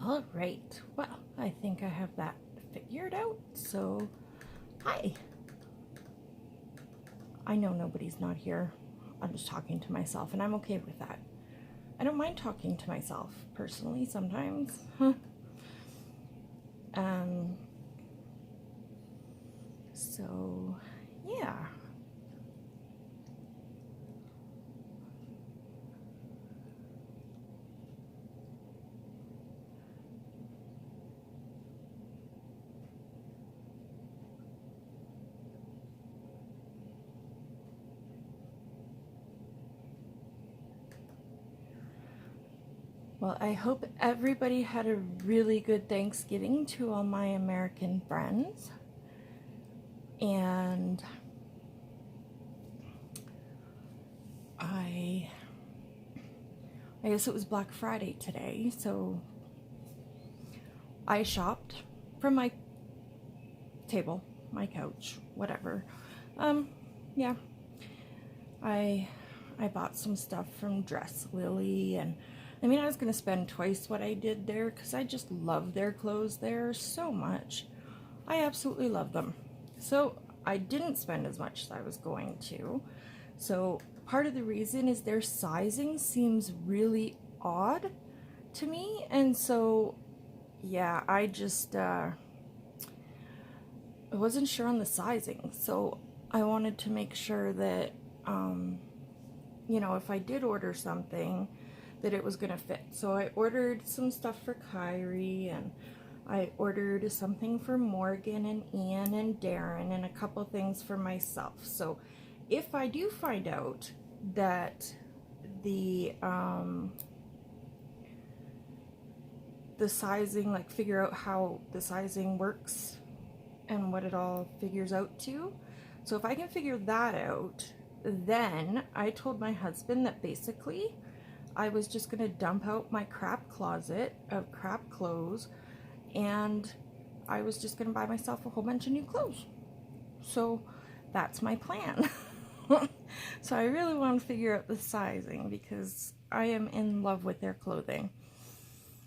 All right, well, I think I have that figured out. So, hi. I know nobody's not here. I'm just talking to myself, and I'm okay with that. I don't mind talking to myself, personally, sometimes. So, yeah. Well, I hope everybody had a really good Thanksgiving, to all my American friends. And I guess it was Black Friday today, so I shopped from my table, my couch, whatever. Yeah, I bought some stuff from Dress Lily, and I mean, I was gonna spend twice what I did there because I just love their clothes there so much. I absolutely love them. So I didn't spend as much as I was going to. So part of the reason is their sizing seems really odd to me, and so yeah, I just I wasn't sure on the sizing, so I wanted to make sure that you know, if I did order something, that it was gonna fit. So I ordered some stuff for Kyrie, and I ordered something for Morgan and Ian and Darren, and a couple things for myself. So if I do find out that the sizing, like figure out how the sizing works and what it all figures out to, so if I can figure that out, then I told my husband that basically I was just gonna dump out my crap closet of crap clothes, and I was just gonna buy myself a whole bunch of new clothes. So that's my plan. So I really want to figure out the sizing because I am in love with their clothing.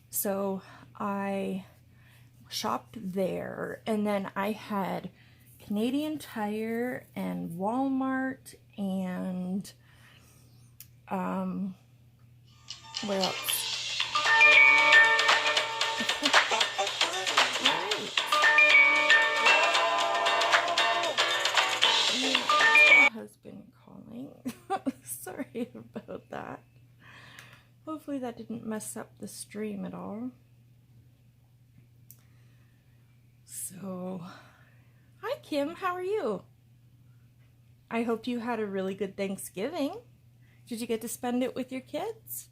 So I shopped there, and then I had Canadian Tire and Walmart and where else? My husband calling. Sorry about that. Hopefully that didn't mess up the stream at all. So, hi Kim, how are you? I hope you had a really good Thanksgiving. Did you get to spend it with your kids?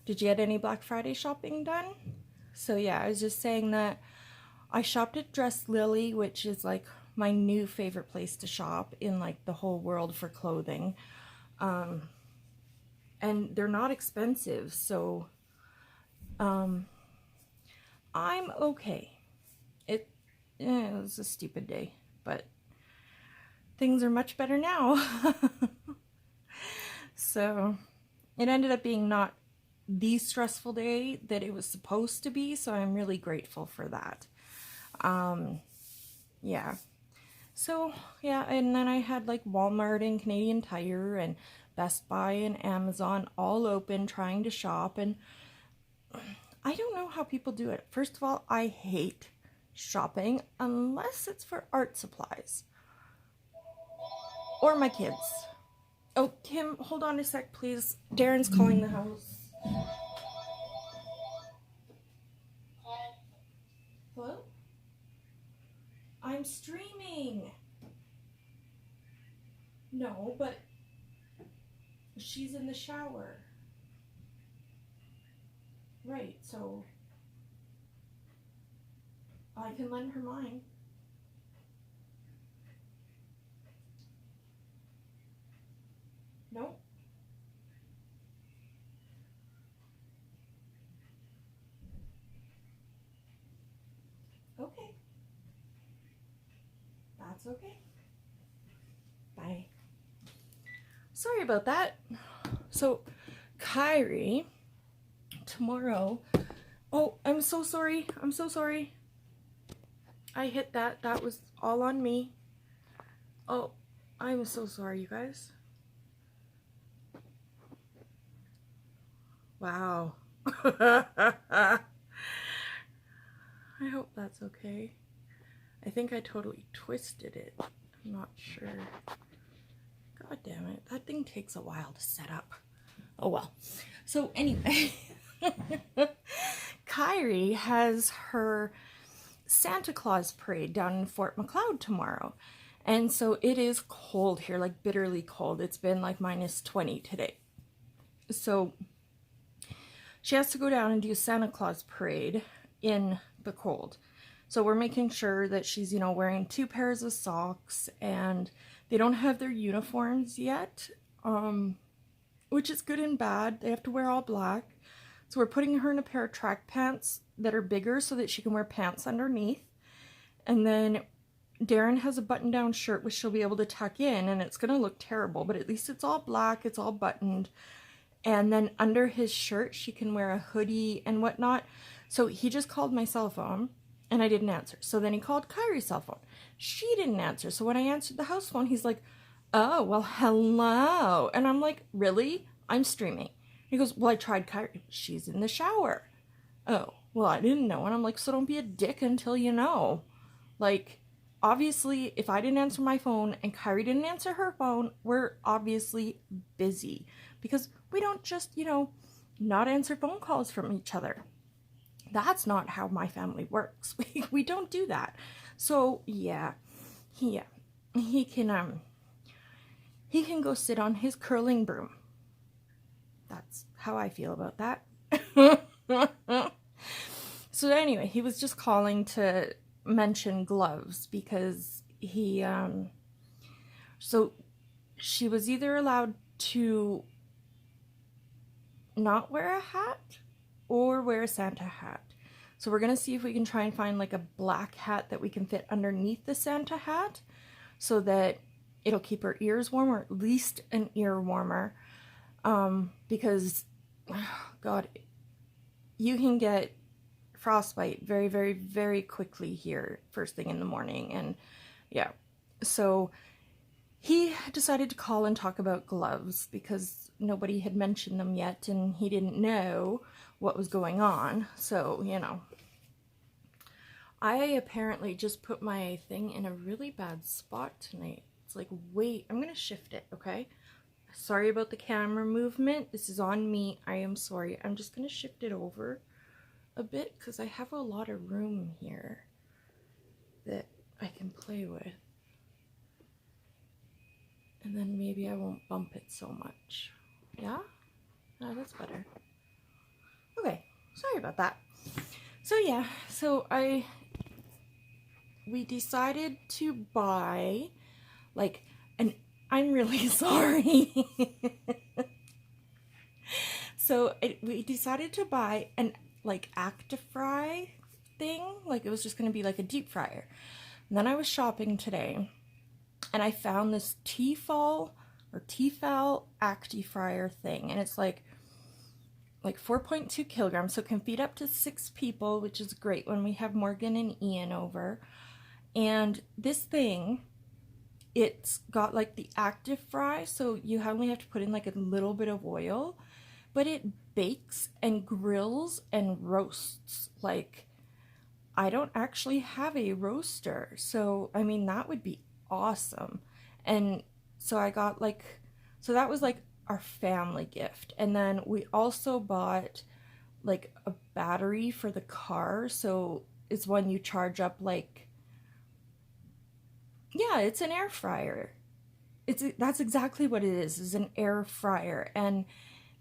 Did you get any Black Friday shopping done? So yeah, I was just saying that I shopped at Dress Lily, which is like my new favorite place to shop in like the whole world for clothing. And they're not expensive, so I'm okay. It was a stupid day, but things are much better now. So it ended up being not the stressful day that it was supposed to be, so I'm really grateful for that. Yeah. So, yeah, and then I had like Walmart and Canadian Tire and Best Buy and Amazon all open trying to shop, and I don't know how people do it. First of all, I hate shopping unless it's for art supplies or my kids. Oh, Kim, hold on a sec, please. Darren's calling the house. Hello? I'm streaming. No, but she's in the shower. Right, so I can lend her mine. No? Okay. That's okay. Bye. Sorry about that. So, Kyrie, tomorrow. Oh, I'm so sorry. I'm so sorry. I hit that. That was all on me. Oh, I'm so sorry, you guys. Wow. I hope that's okay. I think I totally twisted it. I'm not sure. God damn it. That thing takes a while to set up. Oh well. So anyway, Kyrie has her Santa Claus parade down in Fort McLeod tomorrow. And so it is cold here, like bitterly cold. It's been like -20 today. So she has to go down and do Santa Claus parade in the cold. So we're making sure that she's, you know, wearing 2 pairs of socks, and they don't have their uniforms yet, which is good and bad. They have to wear all black. So we're putting her in a pair of track pants that are bigger so that she can wear pants underneath. And then Darren has a button-down shirt which she'll be able to tuck in, and it's going to look terrible, but at least it's all black, it's all buttoned. And then under his shirt, she can wear a hoodie and whatnot. So he just called my cell phone, and I didn't answer. So then he called Kyrie's cell phone. She didn't answer. So when I answered the house phone, he's like, oh, well, hello. And I'm like, really? I'm streaming. He goes, well, I tried Kyrie. She's in the shower. Oh, well, I didn't know. And I'm like, so don't be a dick until you know. Like, obviously, if I didn't answer my phone and Kyrie didn't answer her phone, we're obviously busy. Because we don't just, you know, not answer phone calls from each other. That's not how my family works. We don't do that. So yeah, he can go sit on his curling broom. That's how I feel about that. So anyway, he was just calling to mention gloves because so she was either allowed to not wear a hat or wear a Santa hat. So we're going to see if we can try and find like a black hat that we can fit underneath the Santa hat so that it'll keep her ears warm, or at least an ear warmer. Because, God, you can get frostbite very, very, very quickly here first thing in the morning. And yeah, so he decided to call and talk about gloves because nobody had mentioned them yet, and he didn't know what was going on. So, you know, I apparently just put my thing in a really bad spot tonight. It's like, wait, I'm going to shift it, okay? Sorry about the camera movement. This is on me. I am sorry. I'm just going to shift it over a bit because I have a lot of room here that I can play with. And then maybe I won't bump it so much. Yeah? No, that's better. Okay, sorry about that. So yeah, so we decided to buy like I'm really sorry. So we decided to buy an like Actifry thing. Like, it was just going to be like a deep fryer. And then I was shopping today, and I found this Tefal Acti fryer thing, and it's like 4.2 kilograms, so it can feed up to 6 people, which is great when we have Morgan and Ian over. And this thing, it's got like the active fry, so you only have to put in like a little bit of oil, but it bakes and grills and roasts. Like, I don't actually have a roaster, so I mean, that would be awesome. And so I got so that was like our family gift. And then we also bought like a battery for the car, so it's one you charge up, like, yeah, it's an air fryer. That's exactly what it is an air fryer. And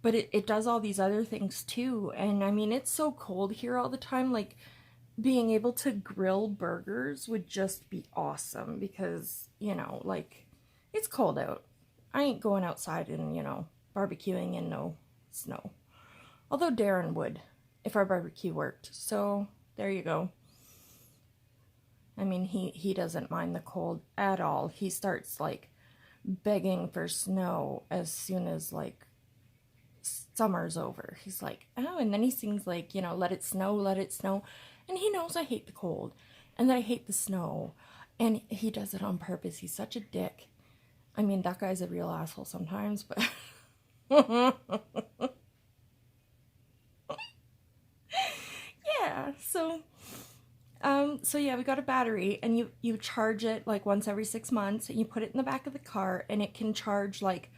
but it does all these other things too. And I mean, it's so cold here all the time, like being able to grill burgers would just be awesome, because, you know, like, it's cold out. I ain't going outside and, you know, barbecuing in no snow. Although Darren would, if our barbecue worked. So there you go. I mean, he doesn't mind the cold at all. He starts like begging for snow as soon as like summer's over. He's like, oh, and then he sings like, you know, let it snow, let it snow. And he knows I hate the cold and that I hate the snow. And he does it on purpose. He's such a dick. I mean, that guy's a real asshole sometimes, but yeah, so yeah, we got a battery, and you charge it like once every 6 months, and you put it in the back of the car, and it can charge like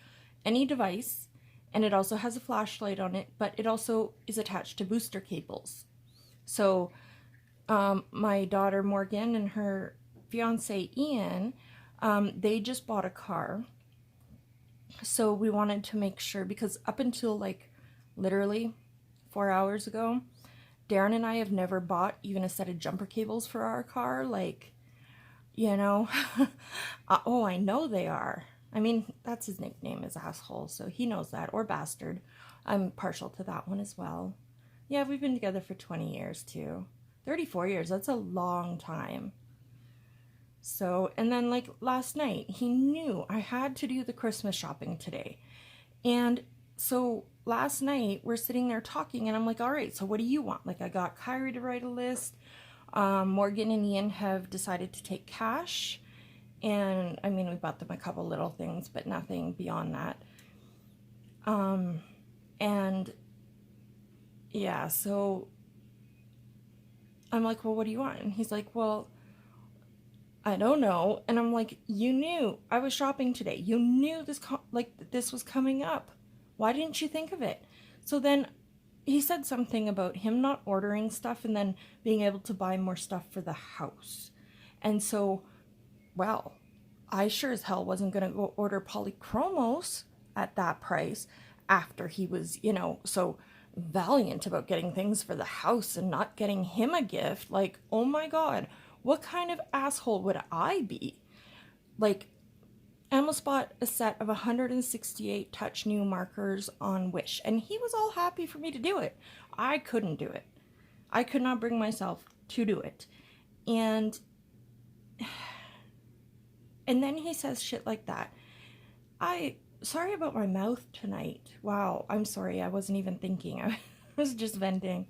any device, and it also has a flashlight on it, but it also is attached to booster cables. So my daughter Morgan and her fiance Ian, they just bought a car. So we wanted to make sure, because up until like literally 4 hours ago, Darren and I have never bought even a set of jumper cables for our car. Like, you know, oh, I know they are. I mean, that's his nickname, is asshole, so he knows that, or bastard. I'm partial to that one as well. Yeah, we've been together for 20 years too. 34 years, that's a long time. So, and then like last night, he knew I had to do the Christmas shopping today. And so last night we're sitting there talking, and I'm like, all right, so what do you want? Like, I got Kyrie to write a list. Morgan and Ian have decided to take cash. And I mean, we bought them a couple little things, but nothing beyond that. And yeah, so I'm like, well, what do you want? And he's like, well, I don't know. And I'm like, you knew I was shopping today. You knew this was coming up. Why didn't you think of it? So then he said something about him not ordering stuff and then being able to buy more stuff for the house. And so, well, I sure as hell wasn't going to go order polychromos at that price after he was, you know, so valiant about getting things for the house and not getting him a gift. Like, oh my God, what kind of asshole would I be? Like, I almost bought a set of 168 Touch New markers on Wish, and he was all happy for me to do it. I couldn't do it. I could not bring myself to do it. And then he says shit like that. Sorry about my mouth tonight. Wow, I'm sorry. I wasn't even thinking. I was just venting.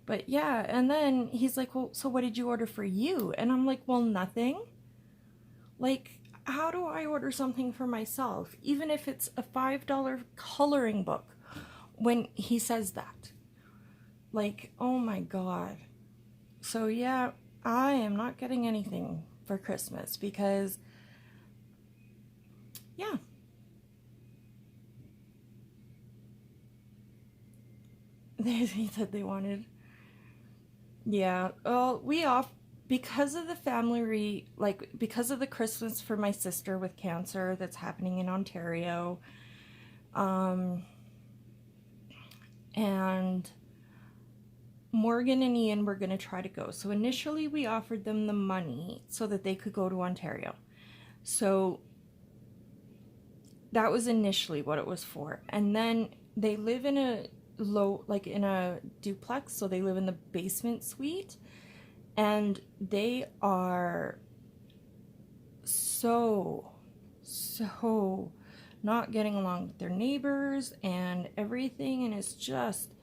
But yeah, and then he's like, well, so what did you order for you? And I'm like, well, nothing. Like, how do I order something for myself, even if it's a $5 coloring book, when he says that? Like, oh my God. So yeah, I am not getting anything for Christmas because, yeah. He said they wanted. Yeah, well, because of the because of the Christmas for my sister with cancer that's happening in Ontario, and Morgan and Ian were going to try to go. So initially we offered them the money so that they could go to Ontario. So that was initially what it was for. And then they live in a in a duplex, so they live in the basement suite. And they are so not getting along with their neighbors and everything, and it's just,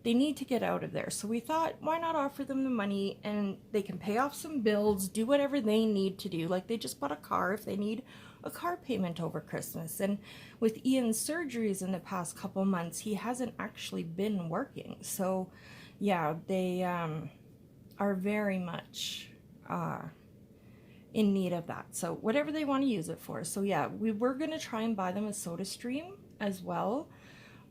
they need to get out of there. So we thought, why not offer them the money and they can pay off some bills, do whatever they need to do. Like, they just bought a car, if they need a car payment over Christmas. And with Ian's surgeries in the past couple months, he hasn't actually been working. So yeah, they are very much in need of that. So whatever they want to use it for. So yeah, we were going to try and buy them a SodaStream as well.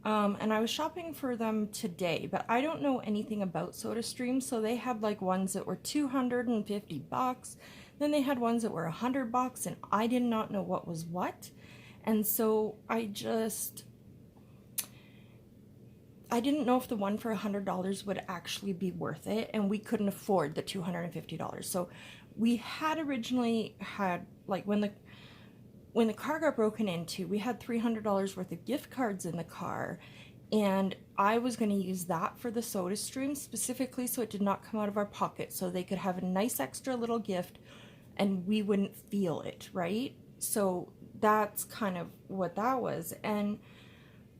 And I was shopping for them today, but I don't know anything about SodaStream. So they had like ones that were $250. Then they had ones that were $100, and I did not know what was what. And so I didn't know if the one for $100 would actually be worth it, and we couldn't afford the $250. So we had originally had, like, when the car got broken into, we had $300 worth of gift cards in the car, and I was going to use that for the SodaStream specifically, so it did not come out of our pocket, so they could have a nice extra little gift and we wouldn't feel it, right? So that's kind of what that was. And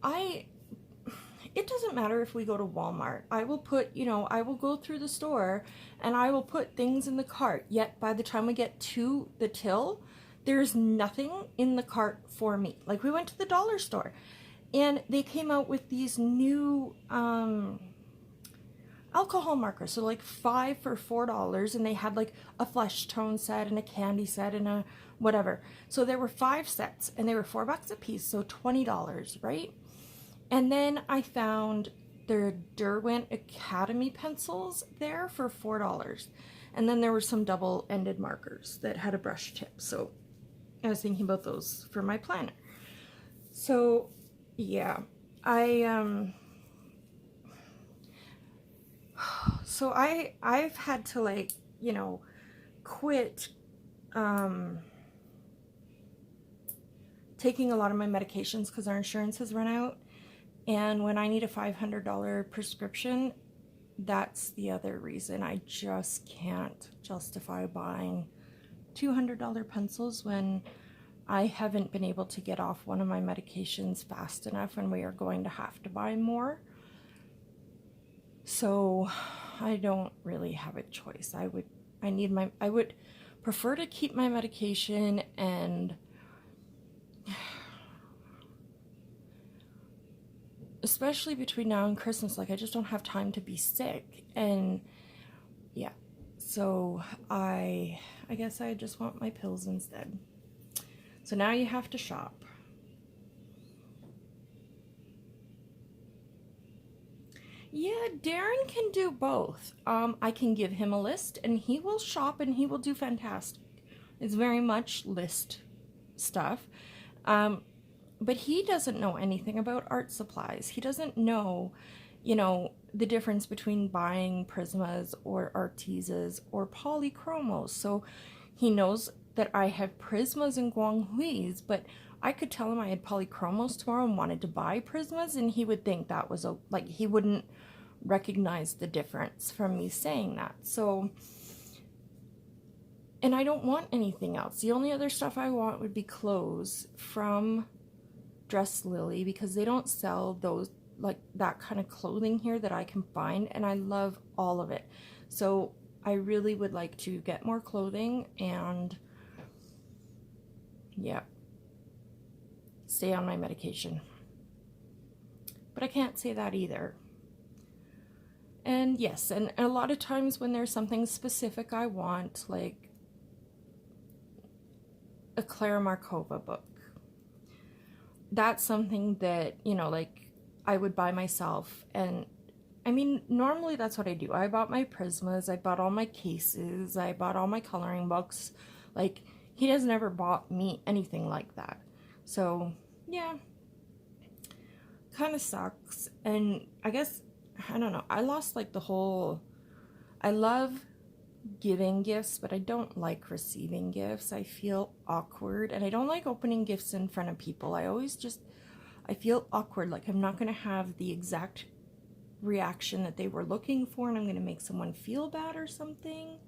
it doesn't matter if we go to Walmart. I will put, I will go through the store and I will put things in the cart. Yet by the time we get to the till, there's nothing in the cart for me. Like, we went to the dollar store and they came out with these new alcohol markers. So like 5 for $4, and they had like a flesh tone set and a candy set and a whatever. So there were 5 sets and they were $4 a piece, so $20, right? And then I found the Derwent Academy pencils there for $4. And then there were some double-ended markers that had a brush tip. So I was thinking about those for my planner. So yeah, I've had to, like, quit taking a lot of my medications because our insurance has run out. And when I need a $500 prescription, that's the other reason. I just can't justify buying $200 pencils when I haven't been able to get off one of my medications fast enough, and we are going to have to buy more. So I don't really have a choice. I would prefer to keep my medication, and especially between now and Christmas, like, I just don't have time to be sick. And yeah, so I guess I just want my pills instead. So now you have to shop. Yeah, Darren can do both. I can give him a list and he will shop and he will do fantastic. It's very much list stuff. But he doesn't know anything about art supplies. He doesn't know, the difference between buying Prismas or Artisas or polychromos. So he knows that I have Prismas and Guanghuis, but I could tell him I had polychromos tomorrow and wanted to buy Prismas, and he would think that was he wouldn't recognize the difference from me saying that. So, and I don't want anything else. The only other stuff I want would be clothes from Dress Lily, because they don't sell those, like, that kind of clothing here that I can find, and I love all of it. So I really would like to get more clothing and, yeah, stay on my medication. But I can't say that either. And yes, and a lot of times when there's something specific I want, like a Clara Markova book, that's something that, like, I would buy myself. And I mean, normally that's what I do. I bought my Prismas, I bought all my cases, I bought all my coloring books. Like, he has never bought me anything like that. So yeah, kind of sucks. And I guess, I don't know, I lost like the whole, I love giving gifts, but I don't like receiving gifts. I feel awkward, and I don't like opening gifts in front of people. I feel awkward, like I'm not going to have the exact reaction that they were looking for, and I'm going to make someone feel bad or something.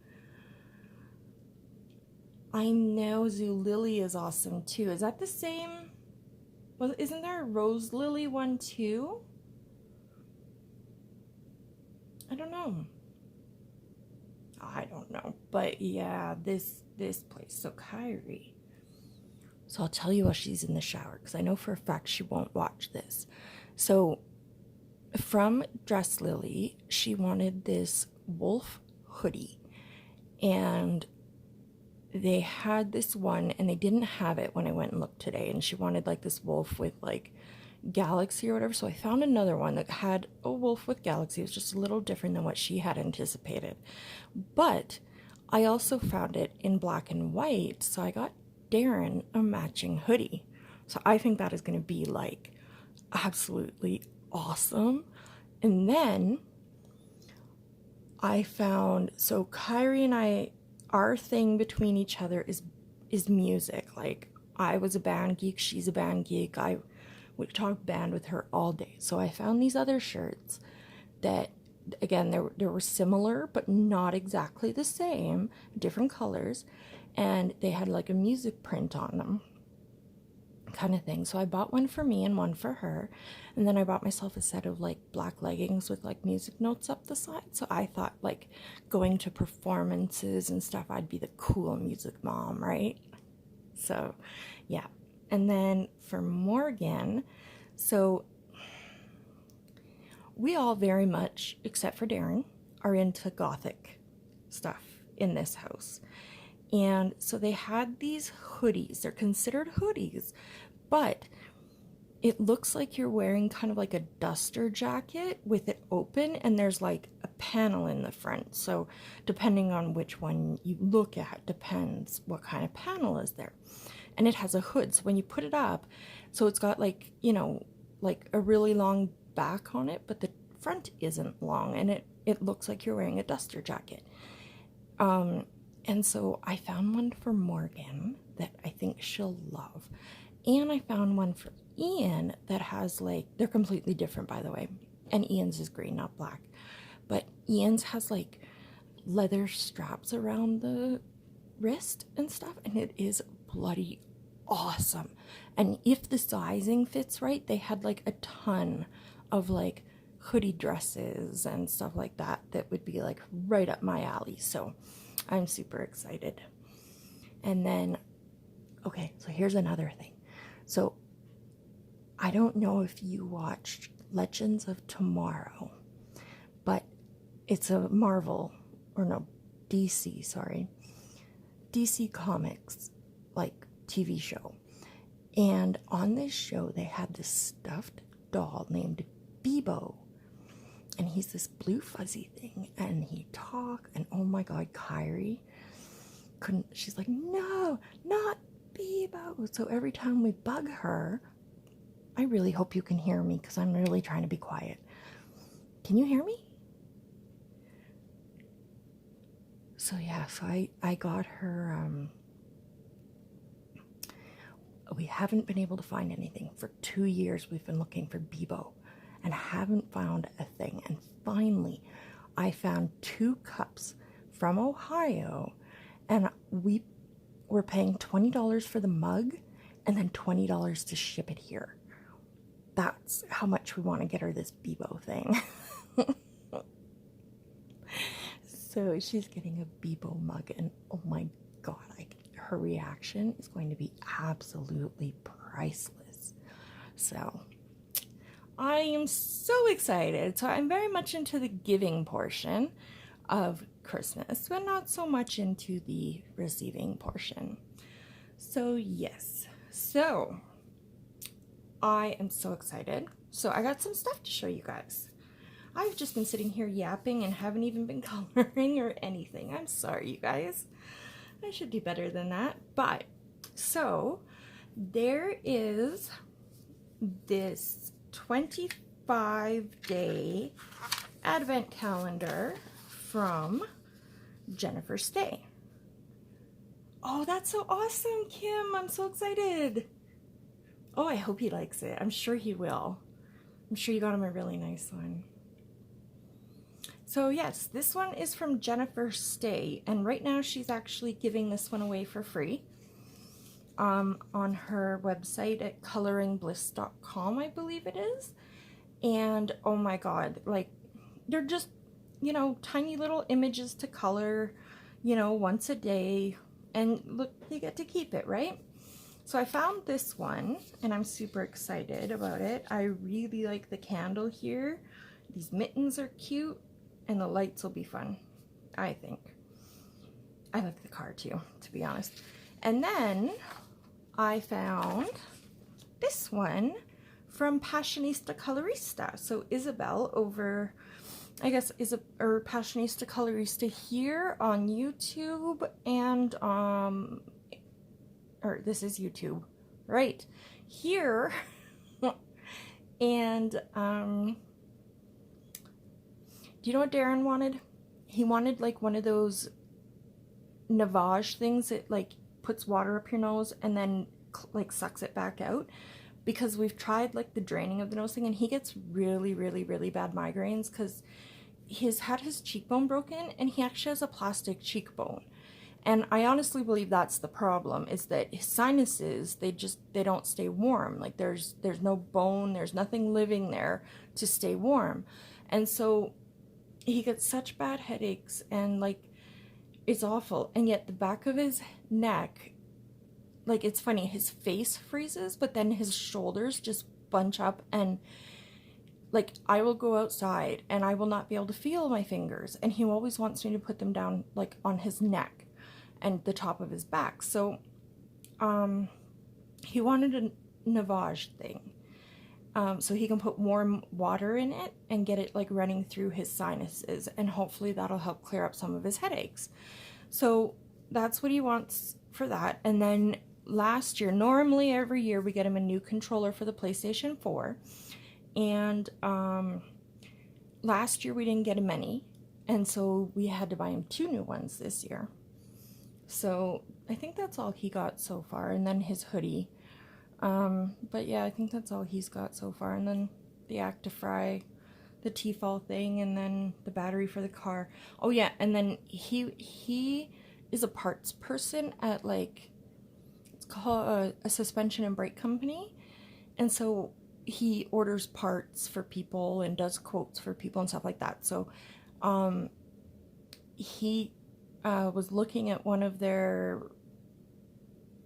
I know Zulily is awesome too. Is that the same? Well, isn't there a Rose Lily one too? I don't know. I don't know. But yeah, this place. So Kyrie. So I'll tell you while she's in the shower, because I know for a fact she won't watch this. So from Dress Lily, she wanted this wolf hoodie. And they had this one, and they didn't have it when I went and looked today. And she wanted like this wolf with like galaxy or whatever. So I found another one that had a wolf with galaxy. It was just a little different than what she had anticipated. But I also found it in black and white. So I got Darren a matching hoodie. So I think that is going to be like absolutely awesome. And then I found, so Kyrie and I, our thing between each other is music. Like, I was a band geek, she's a band geek. I would talk band with her all day. So I found these other shirts that, again, they were similar but not exactly the same, different colors, and they had like a music print on them, kind of thing. So I bought one for me and one for her, and then I bought myself a set of like black leggings with like music notes up the side. So I thought, like, going to performances and stuff, I'd be the cool music mom, right? So yeah. And then for Morgan, so we all very much, except for Darren, are into gothic stuff in this house. And so they had these hoodies. They're considered hoodies, but it looks like you're wearing kind of like a duster jacket with it open, and there's like a panel in the front. So depending on which one you look at, depends what kind of panel is there. And it has a hood. So when you put it up, so it's got like, you know, like a really long back on it, but the front isn't long, and it looks like you're wearing a duster jacket. And so I found one for Morgan that I think she'll love. And I found one for Ian that has like, they're completely different, by the way. And Ian's is green, not black. But Ian's has like leather straps around the wrist and stuff. And it is bloody awesome. And if the sizing fits right, they had like a ton of like hoodie dresses and stuff like that that would be like right up my alley. So I'm super excited. And then, okay, so here's another thing. So I don't know if you watched Legends of Tomorrow, but it's a Marvel, or no, DC, sorry, DC Comics, like, TV show. And on this show, they had this stuffed doll named Bebo. And he's this blue fuzzy thing, and he talked, and oh my God, Kyrie couldn't, she's like, no, not Bebo. So every time we bug her, I really hope you can hear me, because I'm really trying to be quiet. Can you hear me? So yeah, so I got her, we haven't been able to find anything. For 2 years we've been looking for Bebo and haven't found a thing. And finally, I found 2 cups from Ohio, and we were paying $20 for the mug and then $20 to ship it here. That's how much we want to get her this Bebo thing. So she's getting a Bebo mug, and oh my God, her reaction is going to be absolutely priceless. So I am so excited. So I'm very much into the giving portion of Christmas, but not so much into the receiving portion. So yes, so I am so excited. So I got some stuff to show you guys. I've just been sitting here yapping and haven't even been coloring or anything. I'm sorry, you guys. I should do better than that. But so there is this 25-day advent calendar from Jennifer Stay. Oh, that's so awesome, Kim. I'm so excited. Oh, I hope he likes it. I'm sure he will. I'm sure you got him a really nice one. So yes, this one is from Jennifer Stay, and right now she's actually giving this one away for free on her website at coloringbliss.com, I believe it is. And oh my god, like, they're just, you know, tiny little images to color, you know, once a day, and look, you get to keep it, right? So I found this one and I'm super excited about it. I really like the candle here. These mittens are cute and the lights will be fun, I think. I like the car too, to be honest. And then I found this one from Passionista Colorista. So Isabel over, I guess, or Passionista Colorista here on YouTube, and or this is YouTube, right here. And do you know what Darren wanted? He wanted like one of those Navage things that like puts water up your nose and then like sucks it back out, because we've tried like the draining of the nose thing, and he gets really bad migraines because he's had his cheekbone broken, and he actually has a plastic cheekbone. And I honestly believe that's the problem, is that his sinuses, they don't stay warm. Like there's no bone, there's nothing living there to stay warm. And so he gets such bad headaches, and like, it's awful. And yet the back of his neck, like, it's funny, his face freezes, but then his shoulders just bunch up, and like, I will go outside and I will not be able to feel my fingers, and he always wants me to put them down like on his neck and the top of his back. So he wanted a Navage thing, so he can put warm water in it and get it like running through his sinuses, and hopefully that'll help clear up some of his headaches. So that's what he wants for that. And then last year, normally every year we get him a new controller for the PlayStation 4, and last year we didn't get him any, and so we had to buy him 2 new ones this year. So I think that's all he got so far, and then his hoodie. But yeah, I think that's all he's got so far, and then the Actifry, the T-Fall thing, and then the battery for the car. Oh yeah, and then he is a parts person at, like, it's called a suspension and brake company, and so he orders parts for people and does quotes for people and stuff like that. So he was looking at one of their,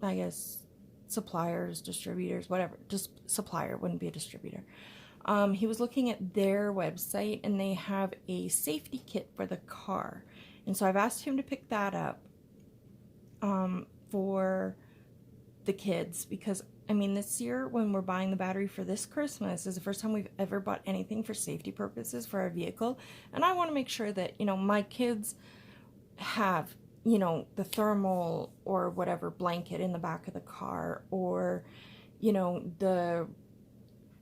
I guess, suppliers, distributors, whatever, just supplier, wouldn't be a distributor. He was looking at their website, and they have a safety kit for the car, and so I've asked him to pick that up for the kids, because I mean, this year when we're buying the battery for this Christmas is the first time we've ever bought anything for safety purposes for our vehicle, and I want to make sure that, you know, my kids have, you know, the thermal or whatever blanket in the back of the car, or, you know, the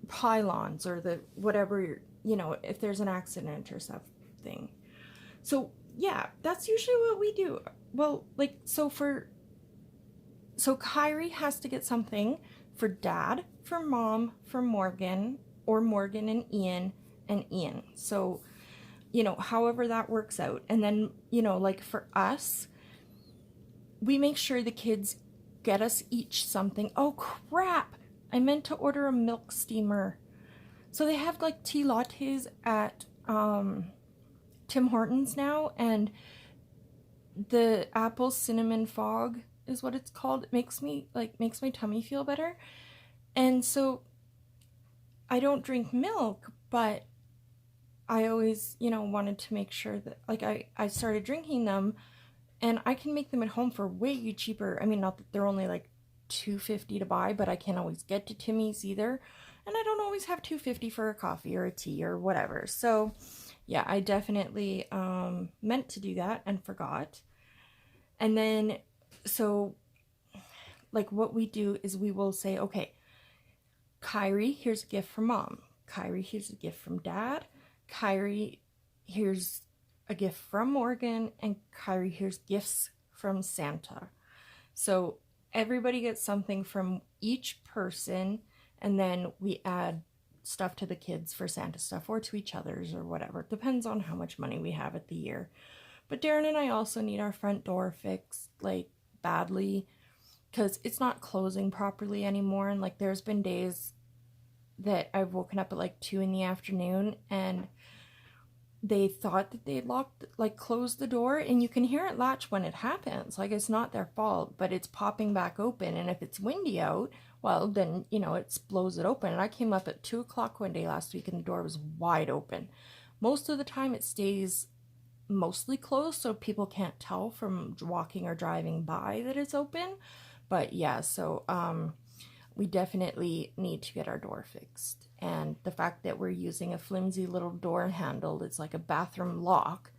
pylons, or the whatever, you know, if there's an accident or something. So yeah, that's usually what we do. Well, like, so Kyrie has to get something for Dad, for Mom, for Morgan, or Morgan and Ian, and Ian. So, you know, however that works out. And then, you know, like for us, we make sure the kids get us each something. Oh crap, I meant to order a milk steamer. So they have like tea lattes at Tim Hortons now, and the apple cinnamon fog is what it's called. It makes my tummy feel better. And so I don't drink milk, but I always, you know, wanted to make sure that, like, I started drinking them, and I can make them at home for way cheaper. I mean, not that they're only like $2.50 to buy, but I can't always get to Timmy's either, and I don't always have $2.50 for a coffee or a tea or whatever. So yeah, I definitely meant to do that and forgot. And then, so like what we do is we will say, okay, Kyrie, here's a gift from Mom. Kyrie, here's a gift from Dad. Kyrie, here's a gift from Morgan. And Kyrie, here's gifts from Santa. So everybody gets something from each person, and then we add stuff to the kids for Santa stuff, or to each other's, or whatever. It depends on how much money we have at the year. But Darren and I also need our front door fixed, like, badly, because it's not closing properly anymore. And, like, there's been days that I've woken up at, like, 2 in the afternoon, and they thought that they'd closed the door, and you can hear it latch when it happens. Like, it's not their fault, but it's popping back open. And if it's windy out, well, then, you know, it blows it open. And I came up at 2 o'clock one day last week, and the door was wide open. Most of the time it stays mostly closed, so people can't tell from walking or driving by that it's open. But yeah, so we definitely need to get our door fixed. And the fact that we're using a flimsy little door handle, it's like a bathroom lock,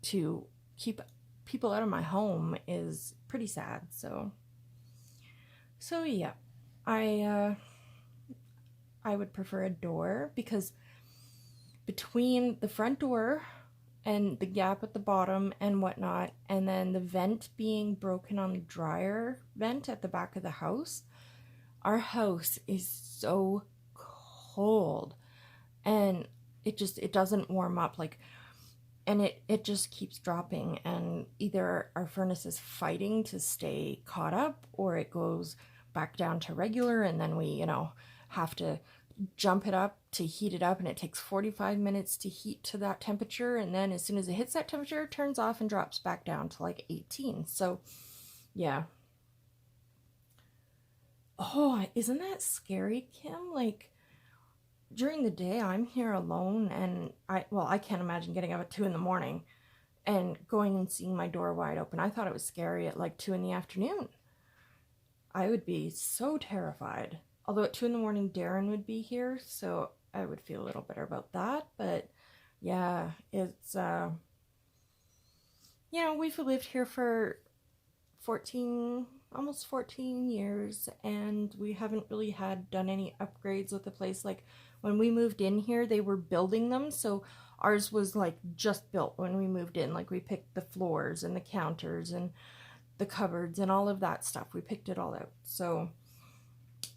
to keep people out of my home is pretty sad. So yeah, I would prefer a door, because between the front door and the gap at the bottom and whatnot, and then the vent being broken on the dryer vent at the back of the house, our house is so cold, and it doesn't warm up, like, and it just keeps dropping, and either our furnace is fighting to stay caught up, or it goes back down to regular, and then we, you know, have to jump it up to heat it up, and it takes 45 minutes to heat to that temperature, and then as soon as it hits that temperature, it turns off and drops back down to like 18. So yeah. Oh, isn't that scary, Kim? Like, during the day I'm here alone, and I can't imagine getting up at 2 in the morning and going and seeing my door wide open. I thought it was scary at like 2 in the afternoon. I would be so terrified. Although at 2 in the morning, Darren would be here, so I would feel a little better about that. But yeah, it's, you know, we've lived here for almost 14 years, and we haven't really done any upgrades with the place. Like, when we moved in here, they were building them, so ours was like just built when we moved in. Like, we picked the floors and the counters and the cupboards and all of that stuff. We picked it all out. So,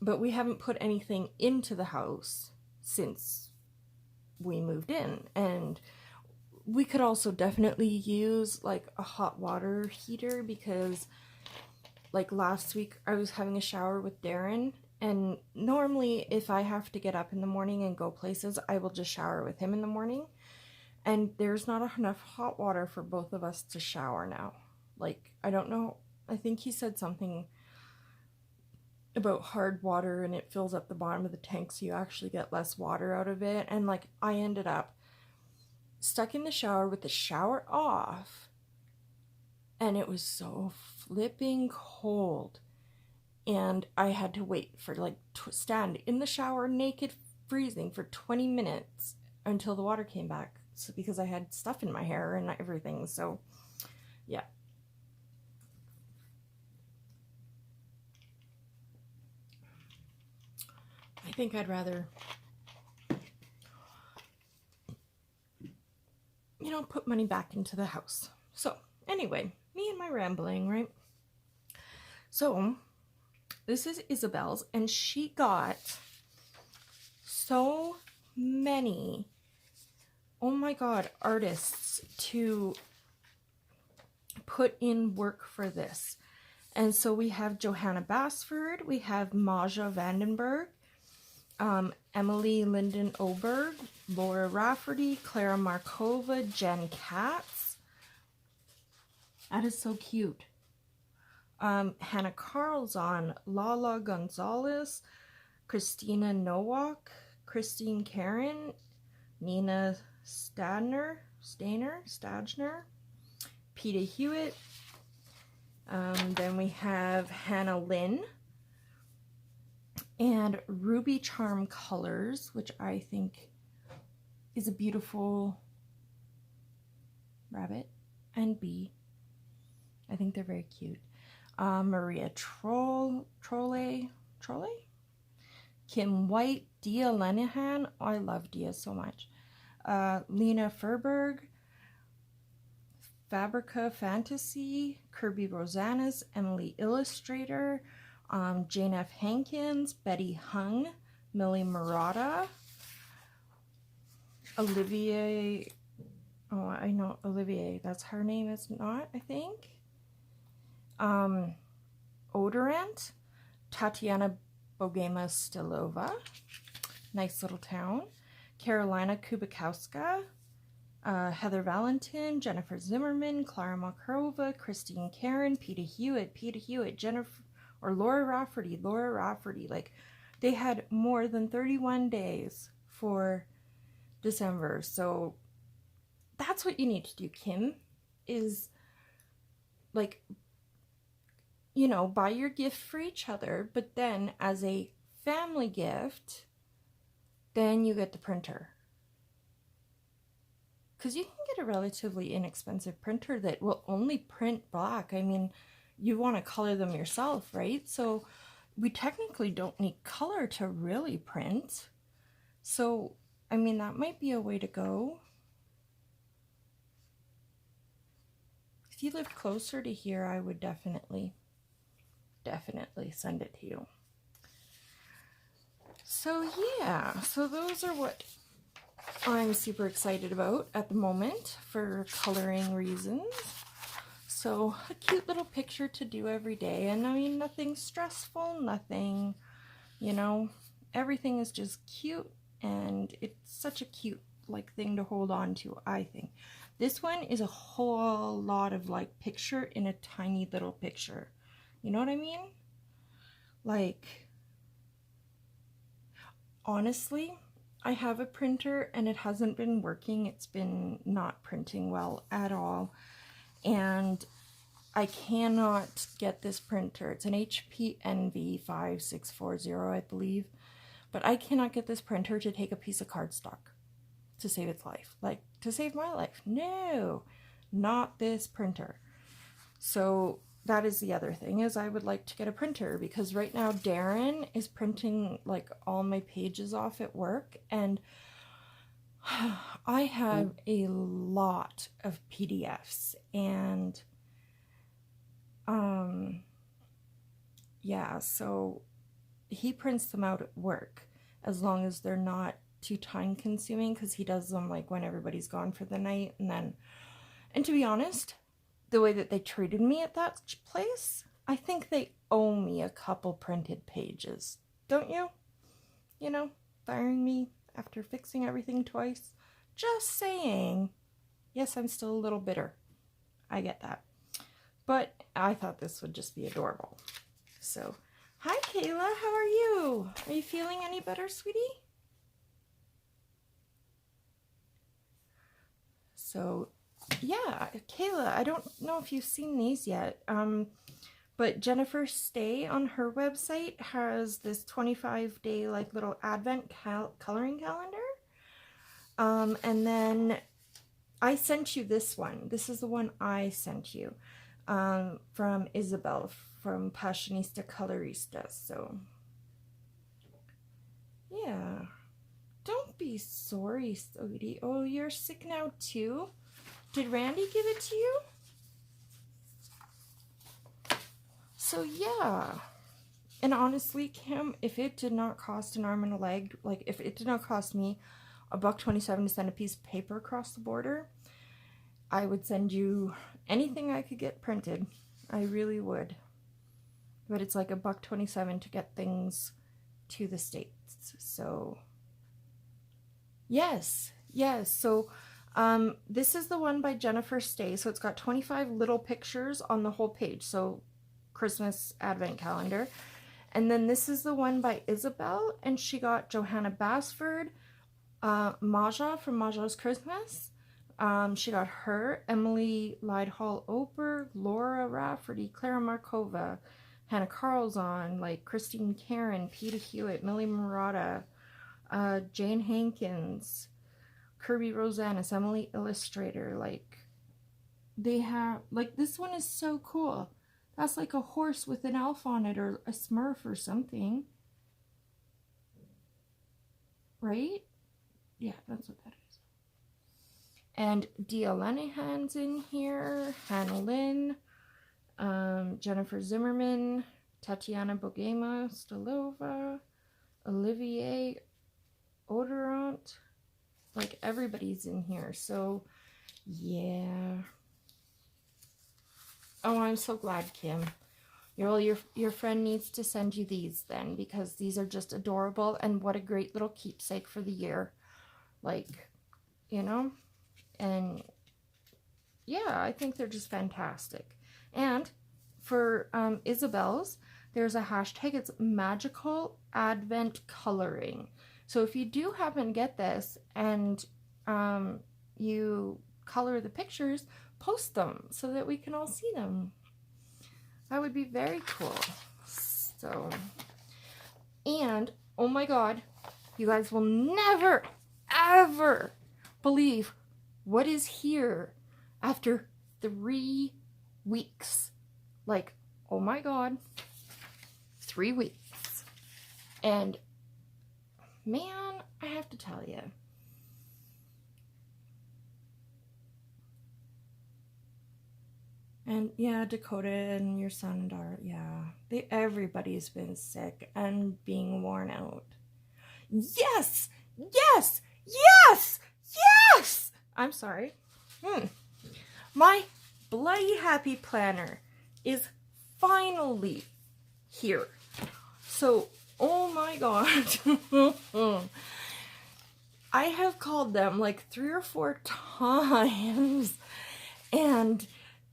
but we haven't put anything into the house since we moved in. And we could also definitely use like a hot water heater, because like last week I was having a shower with Darren, and normally if I have to get up in the morning and go places, I will just shower with him in the morning. And there's not enough hot water for both of us to shower now. Like, I don't know, I think he said something about hard water and it fills up the bottom of the tank, so you actually get less water out of it. And like, I ended up stuck in the shower with the shower off, and it was so flipping cold, and I had to wait for like stand in the shower naked, freezing for 20 minutes until the water came back, so because I had stuff in my hair and everything. So yeah. I think I'd rather, you know, put money back into the house. So anyway, me and my rambling, right? So this is Isabel's, and she got so many, oh my god, artists to put in work for this. And so we have Johanna Basford, we have Maja Vandenberg, Emily Linden Oberg, Laura Rafferty, Clara Markova, Jen Katz. That is so cute. Hannah Carlson, Lala Gonzalez, Christina Nowak, Christine Karen, Nina Stadner, Peta Hewitt. Then we have Hannah Lynn and Ruby Charm Colors, which I think is a beautiful rabbit and bee. I think they're very cute. Maria Trolle, Kim White, Dia Lenihan. Oh, I love Dia so much. Lena Furberg, Fabrica Fantasy, Kirby Rosannas, Emily Illustrator, Jane F. Hankins, Betty Hung, Millie Murata, Olivier, oh, I know Olivier, that's her name, is not, I think. Odorant, Tatiana Bogema Stilova, nice little town. Carolina Kubikowska, Heather Valentin, Jennifer Zimmerman, Clara Makarova, Christine Karen, Peter Hewitt, Jennifer, or Laura Rafferty. Like, they had more than 31 days for December. So that's what you need to do, Kim, is like, you know, buy your gift for each other, but then as a family gift, then you get the printer. Because you can get a relatively inexpensive printer that will only print black. I mean, you want to color them yourself, right? So we technically don't need color to really print. So, I mean, that might be a way to go. If you live closer to here, I would definitely send it to you. So yeah, so those are what I'm super excited about at the moment for coloring reasons. So a cute little picture to do every day, and I mean, nothing stressful, nothing, you know, everything is just cute, and it's such a cute like thing to hold on to, I think. This one is a whole lot of like picture in a tiny little picture. You know what I mean? Like, honestly, I have a printer and it hasn't been working. It's been not printing well at all. And I cannot get this printer. It's an HP Envy 5640, I believe. But I cannot get this printer to take a piece of cardstock to save its life. Like, to save my life. No, not this printer. So that is the other thing, is I would like to get a printer, because right now Darren is printing like all my pages off at work, and I have a lot of PDFs, and yeah, so he prints them out at work as long as they're not too time consuming, because he does them like when everybody's gone for the night. And to be honest, the way that they treated me at that place, I think they owe me a couple printed pages. Don't you? You know, firing me after fixing everything twice. Just saying. Yes, I'm still a little bitter. I get that. But I thought this would just be adorable. So, hi Kayla, how are you? Are you feeling any better, sweetie? So, yeah, Kayla, I don't know if you've seen these yet, but Jennifer Stay on her website has this 25-day like little advent coloring calendar. And then I sent you this one. This is the one I sent you, from Isabel from Passionista Colorista. So, yeah. Don't be sorry, sweetie. Oh, you're sick now too? Did Randy give it to you? So yeah. And honestly, Kim, if it did not cost an arm and a leg, like if it did not cost me $1.27 to send a piece of paper across the border, I would send you anything I could get printed. I really would. But it's like $1.27 to get things to the States. So yes. So this is the one by Jennifer Stay. So it's got 25 little pictures on the whole page. So Christmas advent calendar. And then this is the one by Isabel, and she got Johanna Basford, Maja from Maja's Christmas. She got her, Emily Lydhall Oper, Laura Rafferty, Clara Markova, Hannah Carlson, like Christine Karen, Peter Hewitt, Millie Murata, Jane Hankins, Kirby Rosanus, Emily Illustrator. Like, they have, like, this one is so cool. That's like a horse with an elf on it, or a Smurf or something. Right? Yeah, that's what that is. And Dia Lenihan's in here, Hannah Lynn, Jennifer Zimmerman, Tatiana Bogema Stilova, Olivier Odorant, Like, everybody's in here. So, yeah. Oh, I'm so glad, Kim. Your friend needs to send you these then, because these are just adorable, and what a great little keepsake for the year. Like, you know? And yeah, I think they're just fantastic. And for Isabel's, there's a hashtag. It's magical advent coloring. So if you do happen to get this and you color the pictures, post them so that we can all see them. That would be very cool. So, and oh my God, you guys will never, ever believe what is here after 3 weeks. Like, oh my God, 3 weeks. And man, I have to tell you, and yeah, Dakota and your son and daughter, yeah, everybody's been sick and being worn out. Yes, yes, yes, yes. I'm sorry. My bloody happy planner is finally here. So, oh my God. I have called them like 3 or 4 times and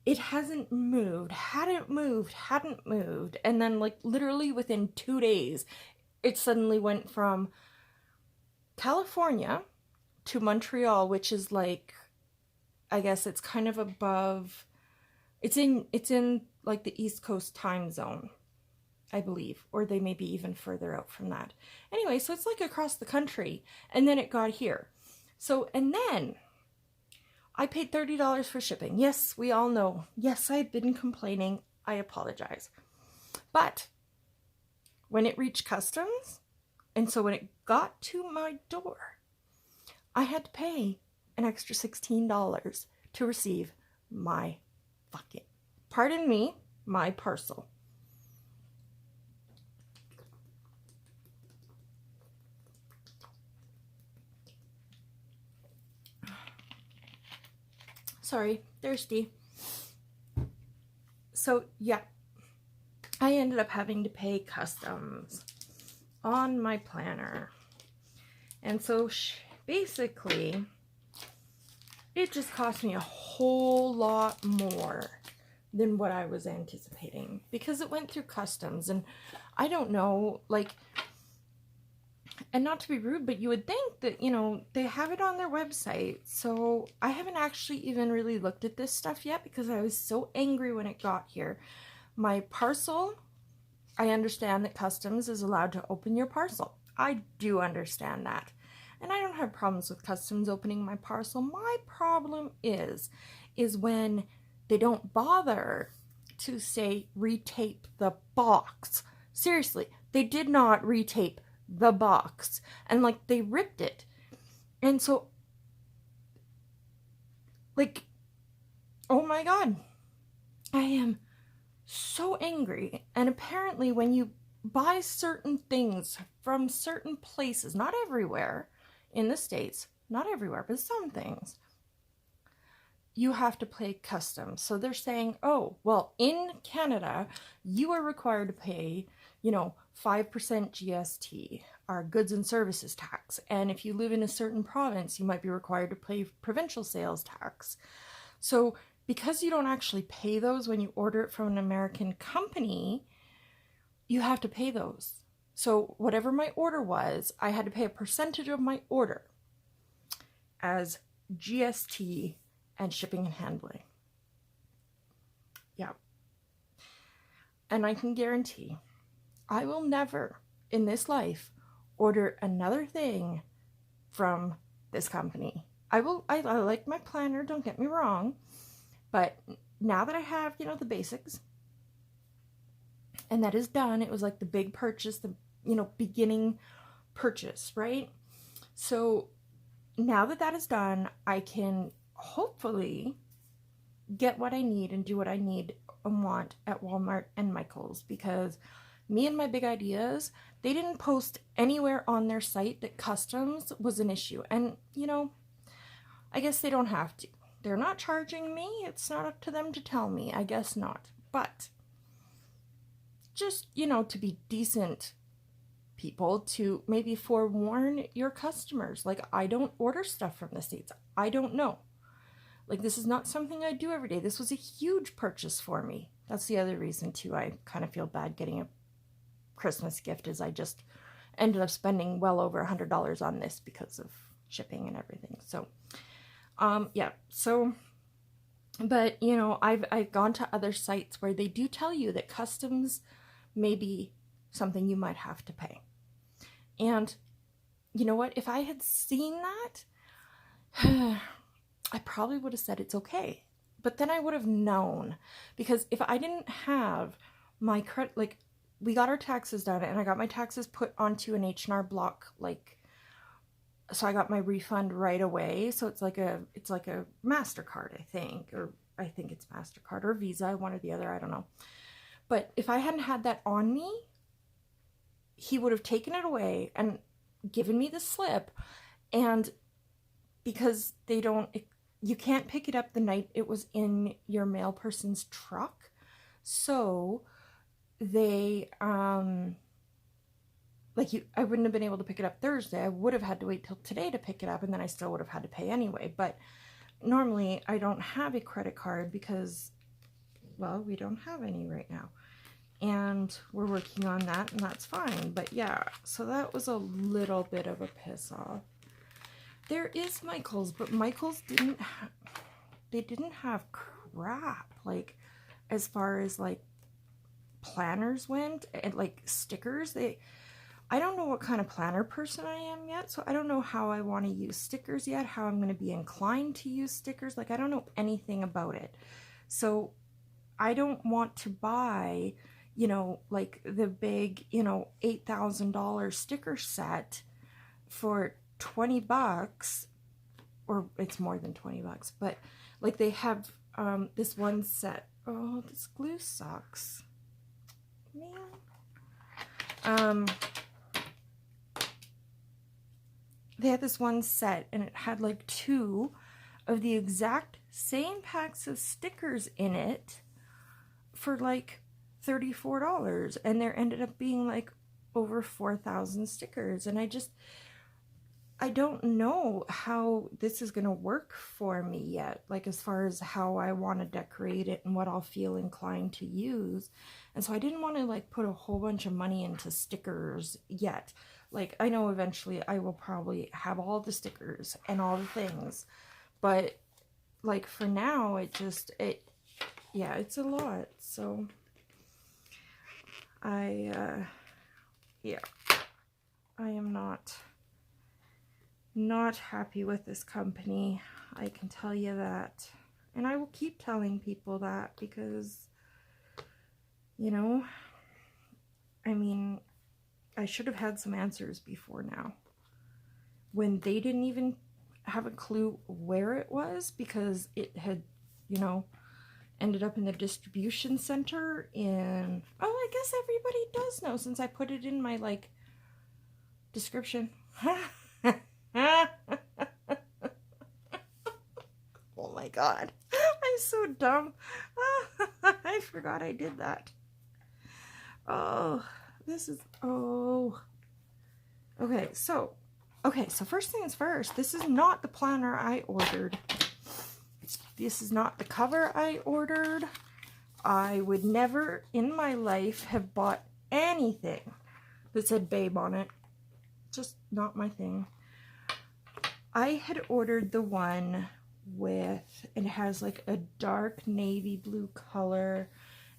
it hadn't moved. And then like literally within 2 days, it suddenly went from California to Montreal, which is like, I guess it's kind of above, it's in like the East Coast time zone, I believe, or they may be even further out from that. Anyway, so it's like across the country, and then it got here. So, and then I paid $30 for shipping. Yes, we all know. Yes, I've been complaining. I apologize. But when it reached customs, and so when it got to my door, I had to pay an extra $16 to receive my fucking, pardon me, my parcel. Sorry, thirsty. So yeah, I ended up having to pay customs on my planner. And so basically, it just cost me a whole lot more than what I was anticipating because it went through customs. And I don't know, like, and not to be rude, but you would think that, you know, they have it on their website. So I haven't actually even really looked at this stuff yet because I was so angry when it got here. My parcel, I understand that customs is allowed to open your parcel. I do understand that. And I don't have problems with customs opening my parcel. My problem is when they don't bother to say retape the box. Seriously, they did not retape the box. And like they ripped it. And so, like, oh my God, I am so angry. And apparently when you buy certain things from certain places, not everywhere, in the States, not everywhere, but some things, you have to pay customs. So they're saying, oh, well, in Canada, you are required to pay, 5% GST, our goods and services tax. And if you live in a certain province, you might be required to pay provincial sales tax. So because you don't actually pay those when you order it from an American company, you have to pay those. So whatever my order was, I had to pay a percentage of my order as GST and shipping and handling. Yeah. And I can guarantee I will never in this life order another thing from this company. I like my planner, don't get me wrong, but now that I have, the basics, and that is done, it was like the big purchase, the beginning purchase, right? So now that that is done, I can hopefully get what I need and do what I need and want at Walmart and Michael's, because me and my big ideas, they didn't post anywhere on their site that customs was an issue. And, you know, I guess they don't have to. They're not charging me. It's not up to them to tell me. I guess not. But just, you know, to be decent people, to maybe forewarn your customers. Like, I don't order stuff from the States. I don't know. Like, this is not something I do every day. This was a huge purchase for me. That's the other reason, too. I kind of feel bad getting a Christmas gift, is I just ended up spending well over $100 on this because of shipping and everything. So, yeah. So, but, you know, I've gone to other sites where they do tell you that customs may be something you might have to pay. And you know what? If I had seen that, I probably would have said it's okay. But then I would have known, because if I didn't have my credit, like, we got our taxes done and I got my taxes put onto an H&R Block, like, so I got my refund right away. So it's like a MasterCard, I think, or I think it's MasterCard or Visa, one or the other, I don't know. But if I hadn't had that on me, he would have taken it away and given me the slip. And because they don't, you can't pick it up the night it was in your mail person's truck. So they, like, I wouldn't have been able to pick it up Thursday. I would have had to wait till today to pick it up, and then I still would have had to pay anyway. But normally I don't have a credit card because, well, we don't have any right now. And we're working on that, and that's fine. But yeah, so that was a little bit of a piss off. There is Michael's, but Michael's didn't have crap, like, as far as, like, planners went, and, like, stickers. I don't know what kind of planner person I am yet, so I don't know how I want to use stickers yet, how I'm going to be inclined to use stickers. Like, I don't know anything about it. So I don't want to buy, you know, like, the big, you know, $8,000 sticker set for $20, or it's more than $20, but, like, they have this one set. Oh, this glue sucks, man. They had this one set, and it had, like, 2 of the exact same packs of stickers in it for, like, $34, and there ended up being, like, over 4,000 stickers. And I don't know how this is going to work for me yet, like, as far as how I want to decorate it and what I'll feel inclined to use. And so I didn't want to, like, put a whole bunch of money into stickers yet. Like, I know eventually I will probably have all the stickers and all the things, but, like, for now, yeah, it's a lot. So yeah, I am not happy with this company. I can tell you that. And I will keep telling people that, because, you know, I mean, I should have had some answers before now, when they didn't even have a clue where it was, because it had, you know, ended up in the distribution center in, oh, I guess everybody does know, since I put it in my, like, description. Oh my god, I'm so dumb. I forgot I did that. Oh, okay, so first things first, this is not the planner I ordered. This is not the cover I ordered. I would never in my life have bought anything that said Babe on it. Just not my thing. I had ordered the one with, it has, like, a dark navy blue color,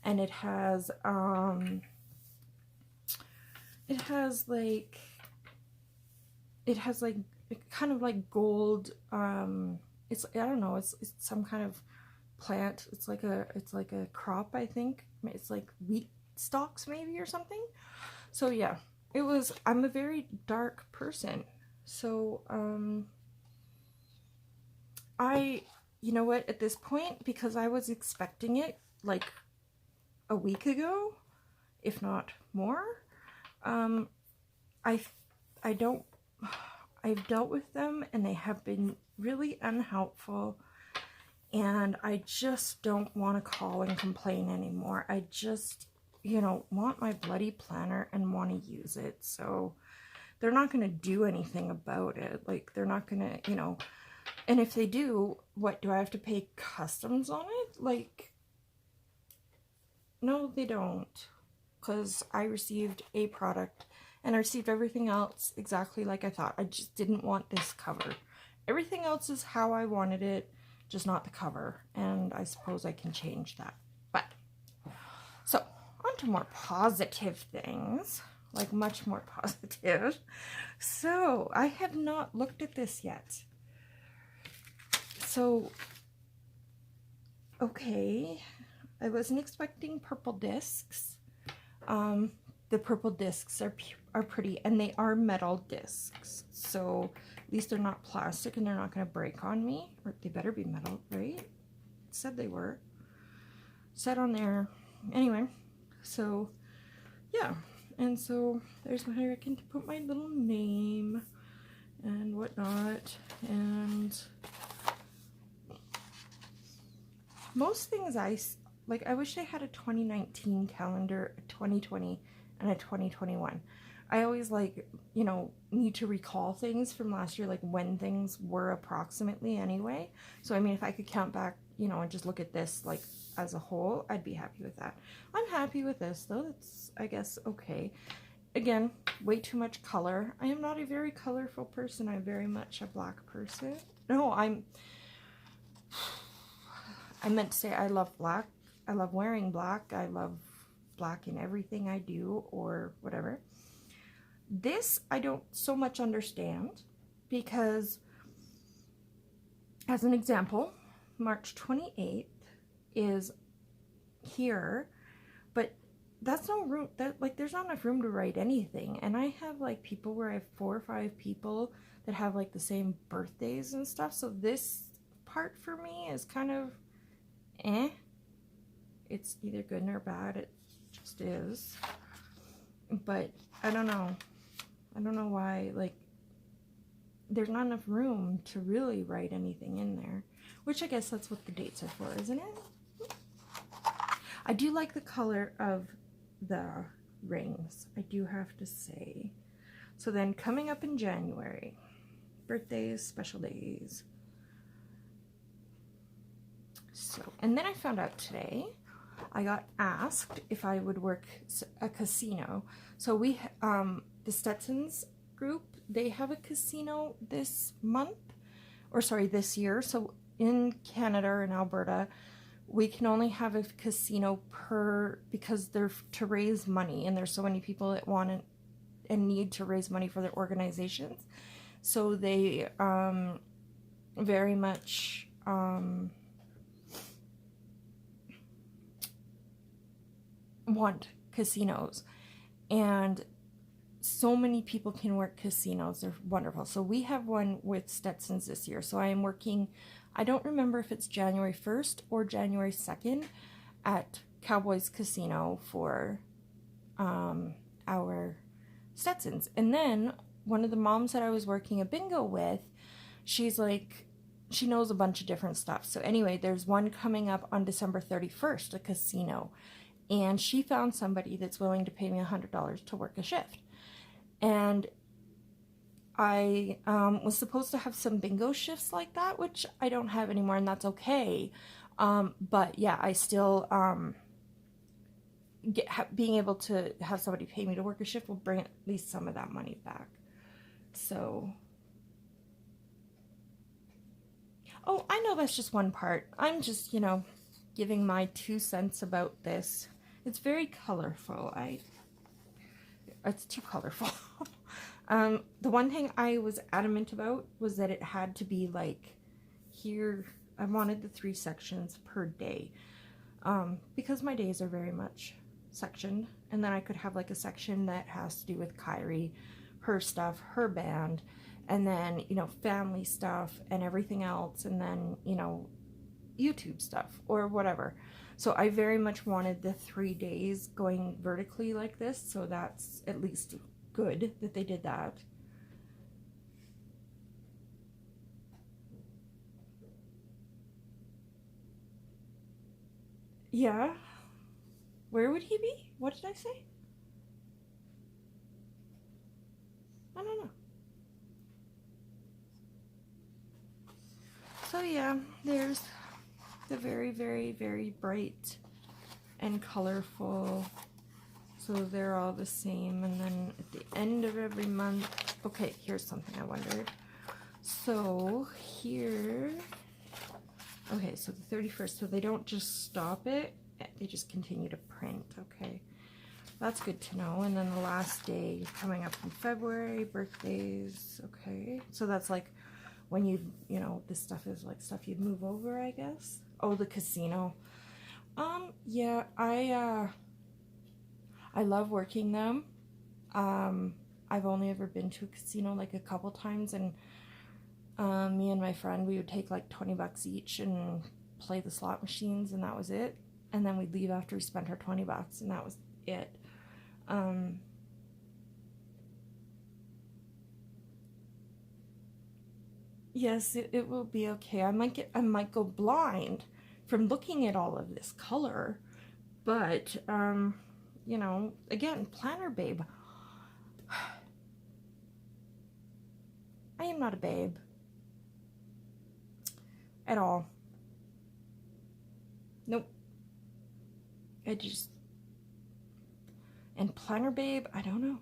and it has kind of like gold, it's, I don't know, it's some kind of plant. It's like a crop, I think. It's like wheat stalks maybe, or something. So yeah, I'm a very dark person. So you know what, at this point, because I was expecting it like a week ago, if not more. Um, I've dealt with them and they have been really unhelpful, and I just don't want to call and complain anymore. I just, want my bloody planner and want to use it. So they're not going to do anything about it. Like, they're not going to, and if they do, what, do I have to pay customs on it? Like, no, they don't. Because I received a product and I received everything else exactly like I thought. I just didn't want this cover. Everything else is how I wanted it, just not the cover. And I suppose I can change that. But, so, on to more positive things. Like, much more positive. So, I have not looked at this yet. So, okay, I wasn't expecting purple discs. The purple discs are pretty, and they are metal discs, so at least they're not plastic and they're not going to break on me. Or they better be metal, right? It said they were. Said on there. Anyway, so yeah, and so there's where I can put my little name and whatnot, and most things I wish I had a 2019 calendar, a 2020, and a 2021. I always need to recall things from last year, like when things were approximately anyway. So I mean, if I could count back, and just look at this like as a whole, I'd be happy with that. I'm happy with this though. It's, I guess, okay. Again, way too much color. I am not a very colorful person. I'm very much a black person. No, I meant to say I love black. I love wearing black. I love black in everything I do or whatever. This I don't so much understand because, as an example, March 28th is here, but that's no room, there's not enough room to write anything. And I have like people where I have 4 or 5 people that have like the same birthdays and stuff. So this part for me is kind of it's either good or bad. It just is. But I don't know why, like, there's not enough room to really write anything in there, which I guess that's what the dates are for, isn't it? I do like the color of the rings, I do have to say. So then coming up in January, birthdays, special days. So, and then I found out today, I got asked if I would work a casino. So we, the Stetsons group, they have a casino this year. So in Canada or in Alberta, we can only have a casino because they're to raise money, and there's so many people that want it and need to raise money for their organizations. So they very much want casinos, and so many people can work casinos. They're wonderful. So we have one with Stetsons this year. So I am working, I don't remember if it's January 1st or January 2nd at Cowboys Casino for our Stetsons. And then one of the moms that I was working a bingo with, she's like, she knows a bunch of different stuff. So anyway, there's one coming up on December 31st, a casino. And she found somebody that's willing to pay me $100 to work a shift. And I was supposed to have some bingo shifts like that, which I don't have anymore, and that's okay. But yeah, I still, being able to have somebody pay me to work a shift will bring at least some of that money back. So, oh, I know that's just one part. I'm just, giving my 2 cents about this. It's very colorful. It's too colorful. The one thing I was adamant about was that it had to be like here. I wanted the 3 sections per day, because my days are very much sectioned, and then I could have like a section that has to do with Kyrie, her stuff, her band, and then family stuff and everything else, and then YouTube stuff or whatever. So I very much wanted the 3 days going vertically like this, so that's at least good that they did that. Yeah. Where would he be? What did I say? I don't know. So yeah, there's the very, very, very bright and colorful. So they're all the same. And then at the end of every month, okay, here's something I wondered. So here, okay, so the 31st, so they don't just stop it, they just continue to print. Okay, that's good to know. And then the last day coming up in February, birthdays. Okay, so that's like when you know, this stuff is like stuff you'd move over, I guess. Oh, the casino. Yeah, I love working them. I've only ever been to a casino like a couple times, and me and my friend, we would take like 20 bucks each and play the slot machines, and that was it. And then we'd leave after we spent our 20 bucks, and that was it. Yes, it will be okay. I might go blind from looking at all of this color, but you know, again, planner babe. I am not a babe at all. Nope. I just, and planner babe, I don't know.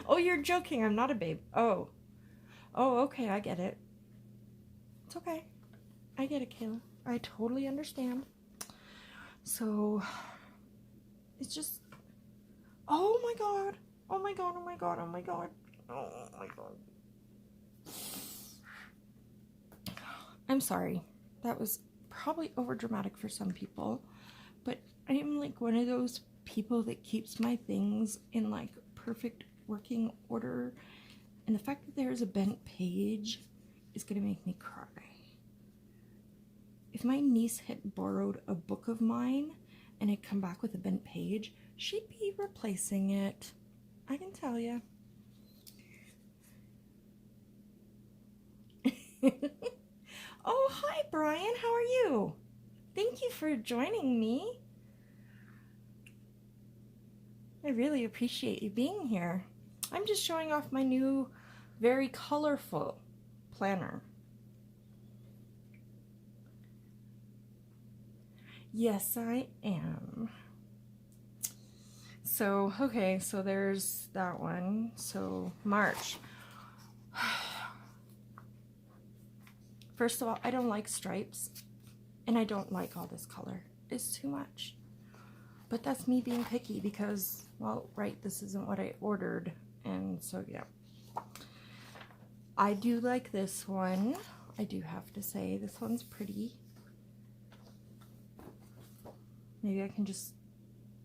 Oh, you're joking. I'm not a babe. Oh. Oh, okay. I get it. It's okay. I get it, Kayla. I totally understand. So, it's just, oh my god. Oh my god. Oh my god. Oh my god. Oh my god. I'm sorry. That was probably over dramatic for some people, but I am like one of those people that keeps my things in like perfect working order, and the fact that there's a bent page is gonna make me cry. If my niece had borrowed a book of mine and had come back with a bent page, she'd be replacing it. I can tell you. Oh, hi, Brian. How are you? Thank you for joining me. I really appreciate you being here. I'm just showing off my new, very colorful planner. Yes, I am. So, okay, so there's that one. So, March. First of all, I don't like stripes, and I don't like all this color. It's too much. But that's me being picky because, well, right, this isn't what I ordered. And so, yeah. I do like this one. I do have to say, this one's pretty. Maybe I can just,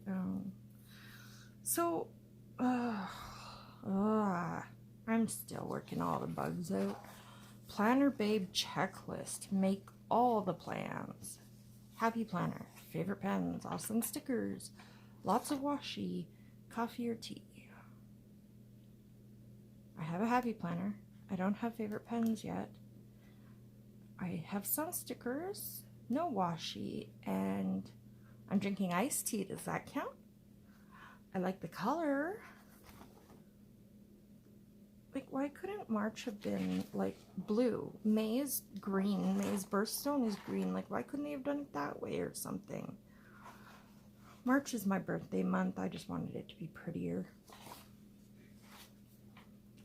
I'm still working all the bugs out. Planner Babe checklist. Make all the plans. Happy planner. Favorite pens. Awesome stickers. Lots of washi. Coffee or tea. I have a happy planner. I don't have favorite pens yet. I have some stickers. No washi. And I'm drinking iced tea. Does that count? I like the color. Like, why couldn't March have been like blue? May is green. May's birthstone is green. Like, why couldn't they have done it that way or something? March is my birthday month. I just wanted it to be prettier.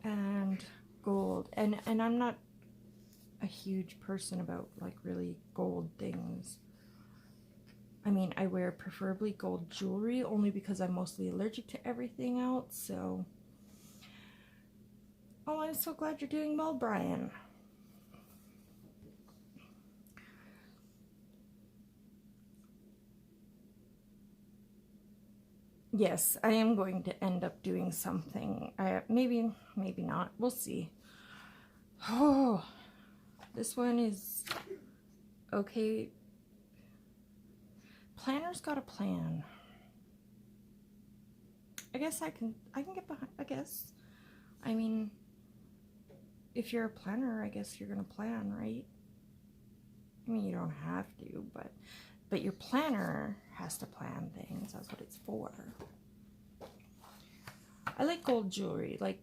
And gold. And I'm not a huge person about like really gold things. I mean, I wear preferably gold jewelry only because I'm mostly allergic to everything else, so. Oh, I'm so glad you're doing well, Brian. Yes, I am going to end up doing something. Maybe not. We'll see. Oh, this one is okay. Planner's got a plan. I guess I can get behind, I guess. I mean, if you're a planner, I guess you're gonna plan, right? I mean, you don't have to, but your planner has to plan things. That's what it's for. I like gold jewelry, like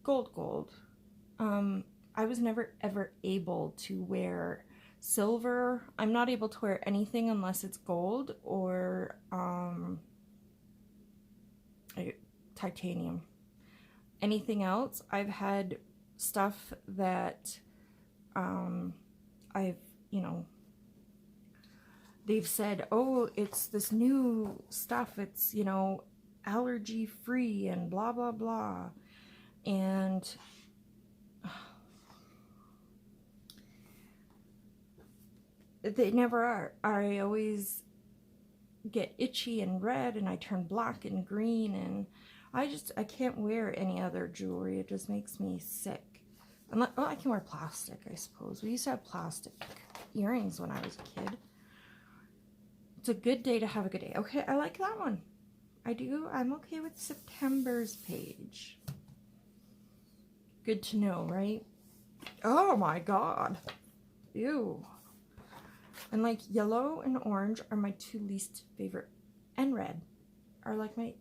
gold. I was never ever able to wear silver. I'm not able to wear anything unless it's gold or titanium. Anything else, I've had stuff that I've, you know, they've said, oh, it's this new stuff, it's, you know, allergy free and blah blah blah, and they never are. I always get itchy and red, and I turn black and green, and I can't wear any other jewelry. It just makes me sick. Unless, oh, I can wear plastic, I suppose. We used to have plastic earrings when I was a kid. It's a good day to have a good day. Okay, I like that one. I do. I'm okay with September's page. Good to know, right? Oh my god. Ew. And like yellow and orange are my two least favorite, and red are like my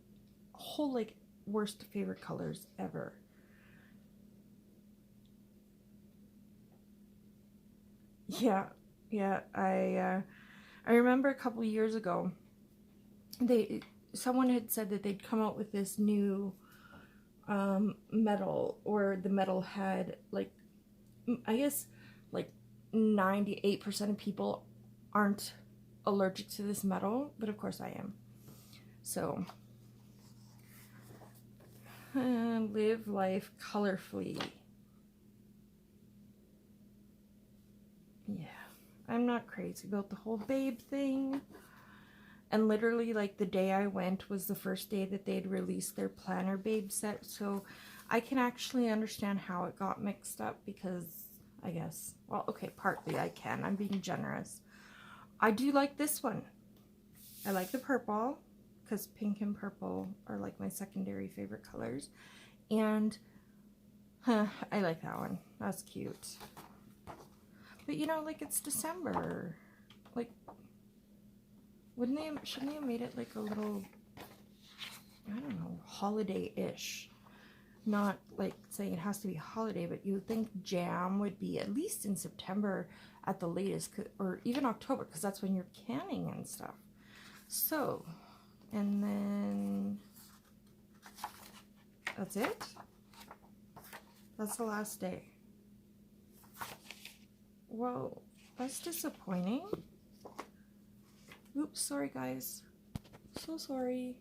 whole like worst favorite colors ever. Yeah, I remember a couple years ago, someone had said that they'd come out with this new metal, or the metal had like, I guess like 98% of people aren't allergic to this metal, but of course I am. So live life colorfully. Yeah, I'm not crazy about the whole babe thing. And literally, like, the day I went was the first day that they'd released their planner babe set, so I can actually understand how it got mixed up, because I guess, well, okay, partly I can. I'm being generous. I do like this one. I like the purple, because pink and purple are like my secondary favorite colors. And I like that one. That's cute. But you know, like, it's December. Like, shouldn't they have made it like a little, I don't know, holiday-ish? Not like saying it has to be holiday, but you would think jam would be at least in September at the latest, or even October, because that's when you're canning and stuff. So, and then that's it. That's the last day. Well, that's disappointing. Oops, sorry guys. So sorry.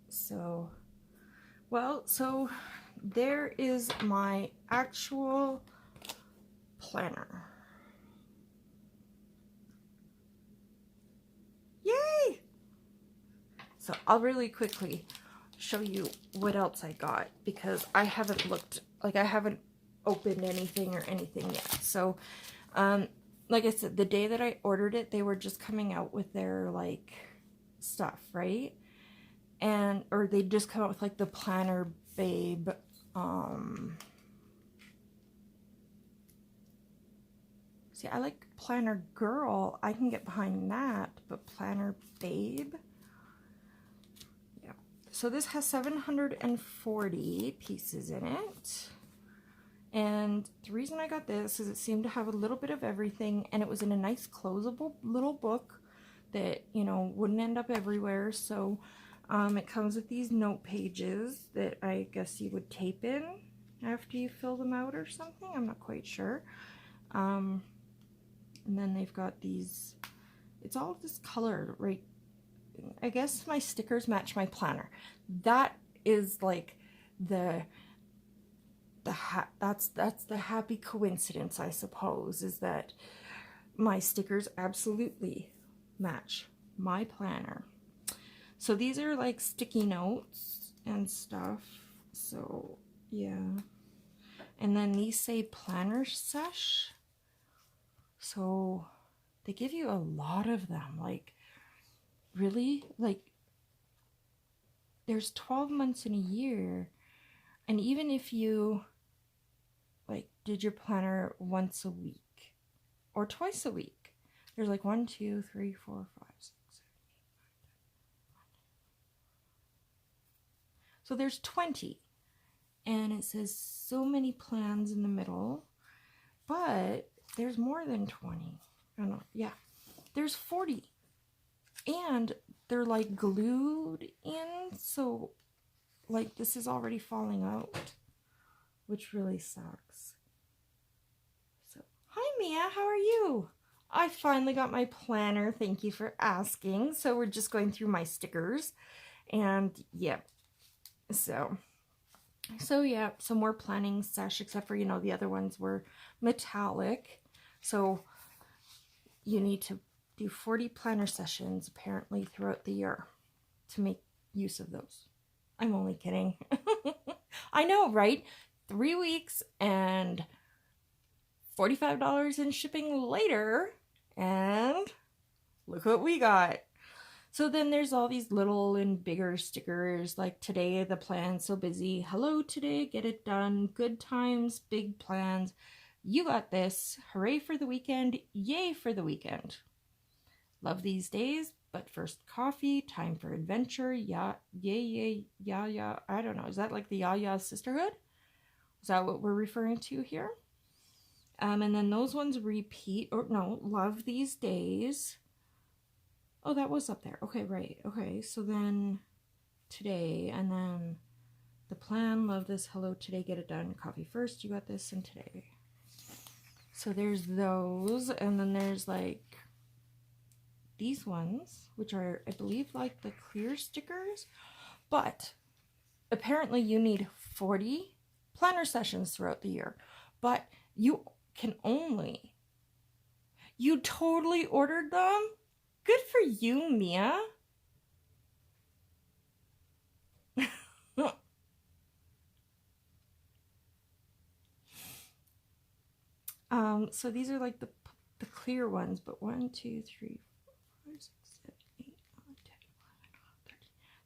So, well, so there is my actual planner. Yay! So I'll really quickly show you what else I got, because I haven't looked, like, I haven't opened anything or anything yet. So, like I said, the day that I ordered it, they were just coming out with their, like, stuff, right? And, or they just come out with, like, the Planner Babe, see, I like Planner Girl. I can get behind that, but Planner Babe, yeah. So this has 740 pieces in it. And the reason I got this is it seemed to have a little bit of everything, and it was in a nice closable little book that, you know, wouldn't end up everywhere. So it comes with these note pages that I guess you would tape in after you fill them out or something. I'm not quite sure. And then they've got these, it's all this color, right? I guess my stickers match my planner. That is like that's the happy coincidence, I suppose, is that my stickers absolutely match my planner. So these are like sticky notes, and stuff. So yeah. And then these say planner sesh. So they give you a lot of them. Like, really? Like, there's 12 months in a year. And even if you, like, did your planner once a week or twice a week, there's like 1, 2, 3, 4, 5, 6, 7, 8, 9, 10. So there's 20. And it says so many plans in the middle. But there's more than 20. I don't know. Yeah. There's 40. And they're like glued in. So like this is already falling out, which really sucks. So, hi Mia, how are you? I finally got my planner. Thank you for asking. So we're just going through my stickers. And yeah. So yeah, some more planning sesh, except for, you know, the other ones were metallic. So you need to do 40 planner sessions apparently throughout the year to make use of those. I'm only kidding. I know, right? 3 weeks and $45 in shipping later. And look what we got. So then there's all these little and bigger stickers, like today the plan's so busy. Hello today, get it done. Good times, big plans. You got this. Hooray for the weekend. Yay for the weekend. Love these days, but first coffee, time for adventure. Yeah, yay, yay, yeah, yeah. I don't know. Is that like the Ya sisterhood? Is that what we're referring to here? And then those ones repeat, or no, love these days. Oh, that was up there. Okay, right. Okay, so then today, and then the plan, love this, hello today, get it done, coffee first, you got this, and today. So there's those, and then there's like these ones, which are, I believe, like the clear stickers, but apparently you need 40 planner sessions throughout the year, but you can only, you totally ordered them? Good for you, Mia. So these are like the clear ones, but 1, 2, 3, 4, 5, 6, 7, 8, 9, 10, 11, 12, 13.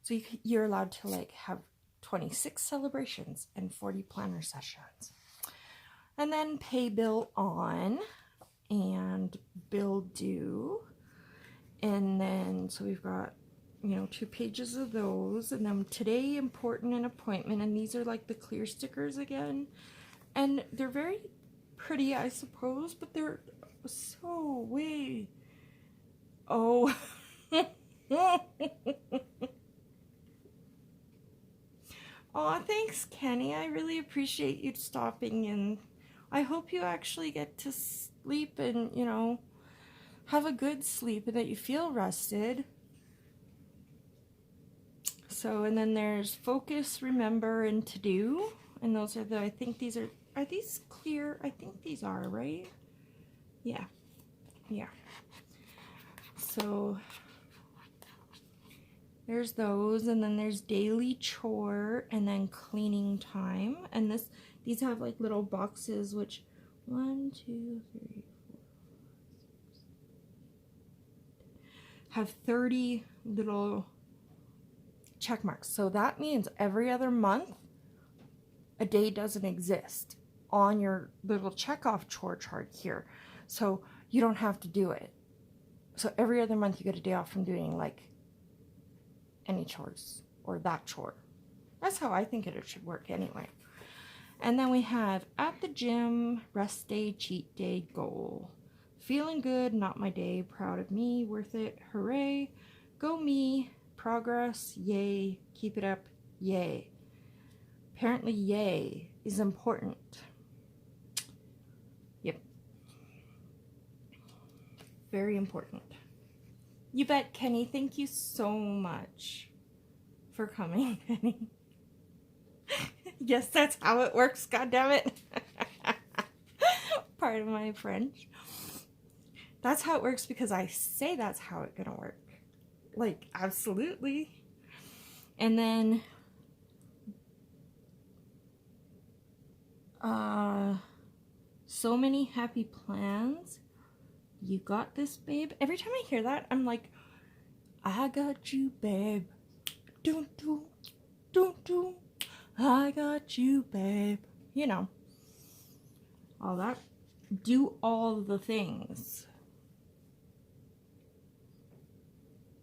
So you're allowed to like have 26 celebrations and 40 planner sessions. And then pay bill on and bill due. And then, so we've got, you know, 2 pages of those. And then today, important, and appointment. And these are like the clear stickers again. And they're very pretty, I suppose, but they're so way. Oh. Aw, thanks, Kenny. I really appreciate you stopping in. I hope you actually get to sleep and, you know, have a good sleep and that you feel rested. So, and then there's focus, remember, and to do. And those are the, I think these are these clear? I think these are, right? Yeah. Yeah. So there's those, and then there's daily chore, and then cleaning time. And these have like little boxes, which 1, 2, 3, 4, 5, 6, have 30 little check marks. So that means every other month a day doesn't exist on your little check off chore chart here. So you don't have to do it. So every other month you get a day off from doing like any chores or that chore. That's how I think it should work anyway. And then we have at the gym, rest day, cheat day, goal. Feeling good, not my day, proud of me, worth it, hooray, go me, progress, yay, keep it up, yay. Apparently yay is important. Yep. Very important. You bet, Kenny. Thank you so much for coming, Kenny. Yes, that's how it works, goddammit. Pardon my French. That's how it works because I say that's how it's gonna work. Like, absolutely. And then So many happy plans. You got this, babe. Every time I hear that, I'm like, I got you, babe. Doo doo, doo doo. I got you, babe. You know, all that. Do all the things.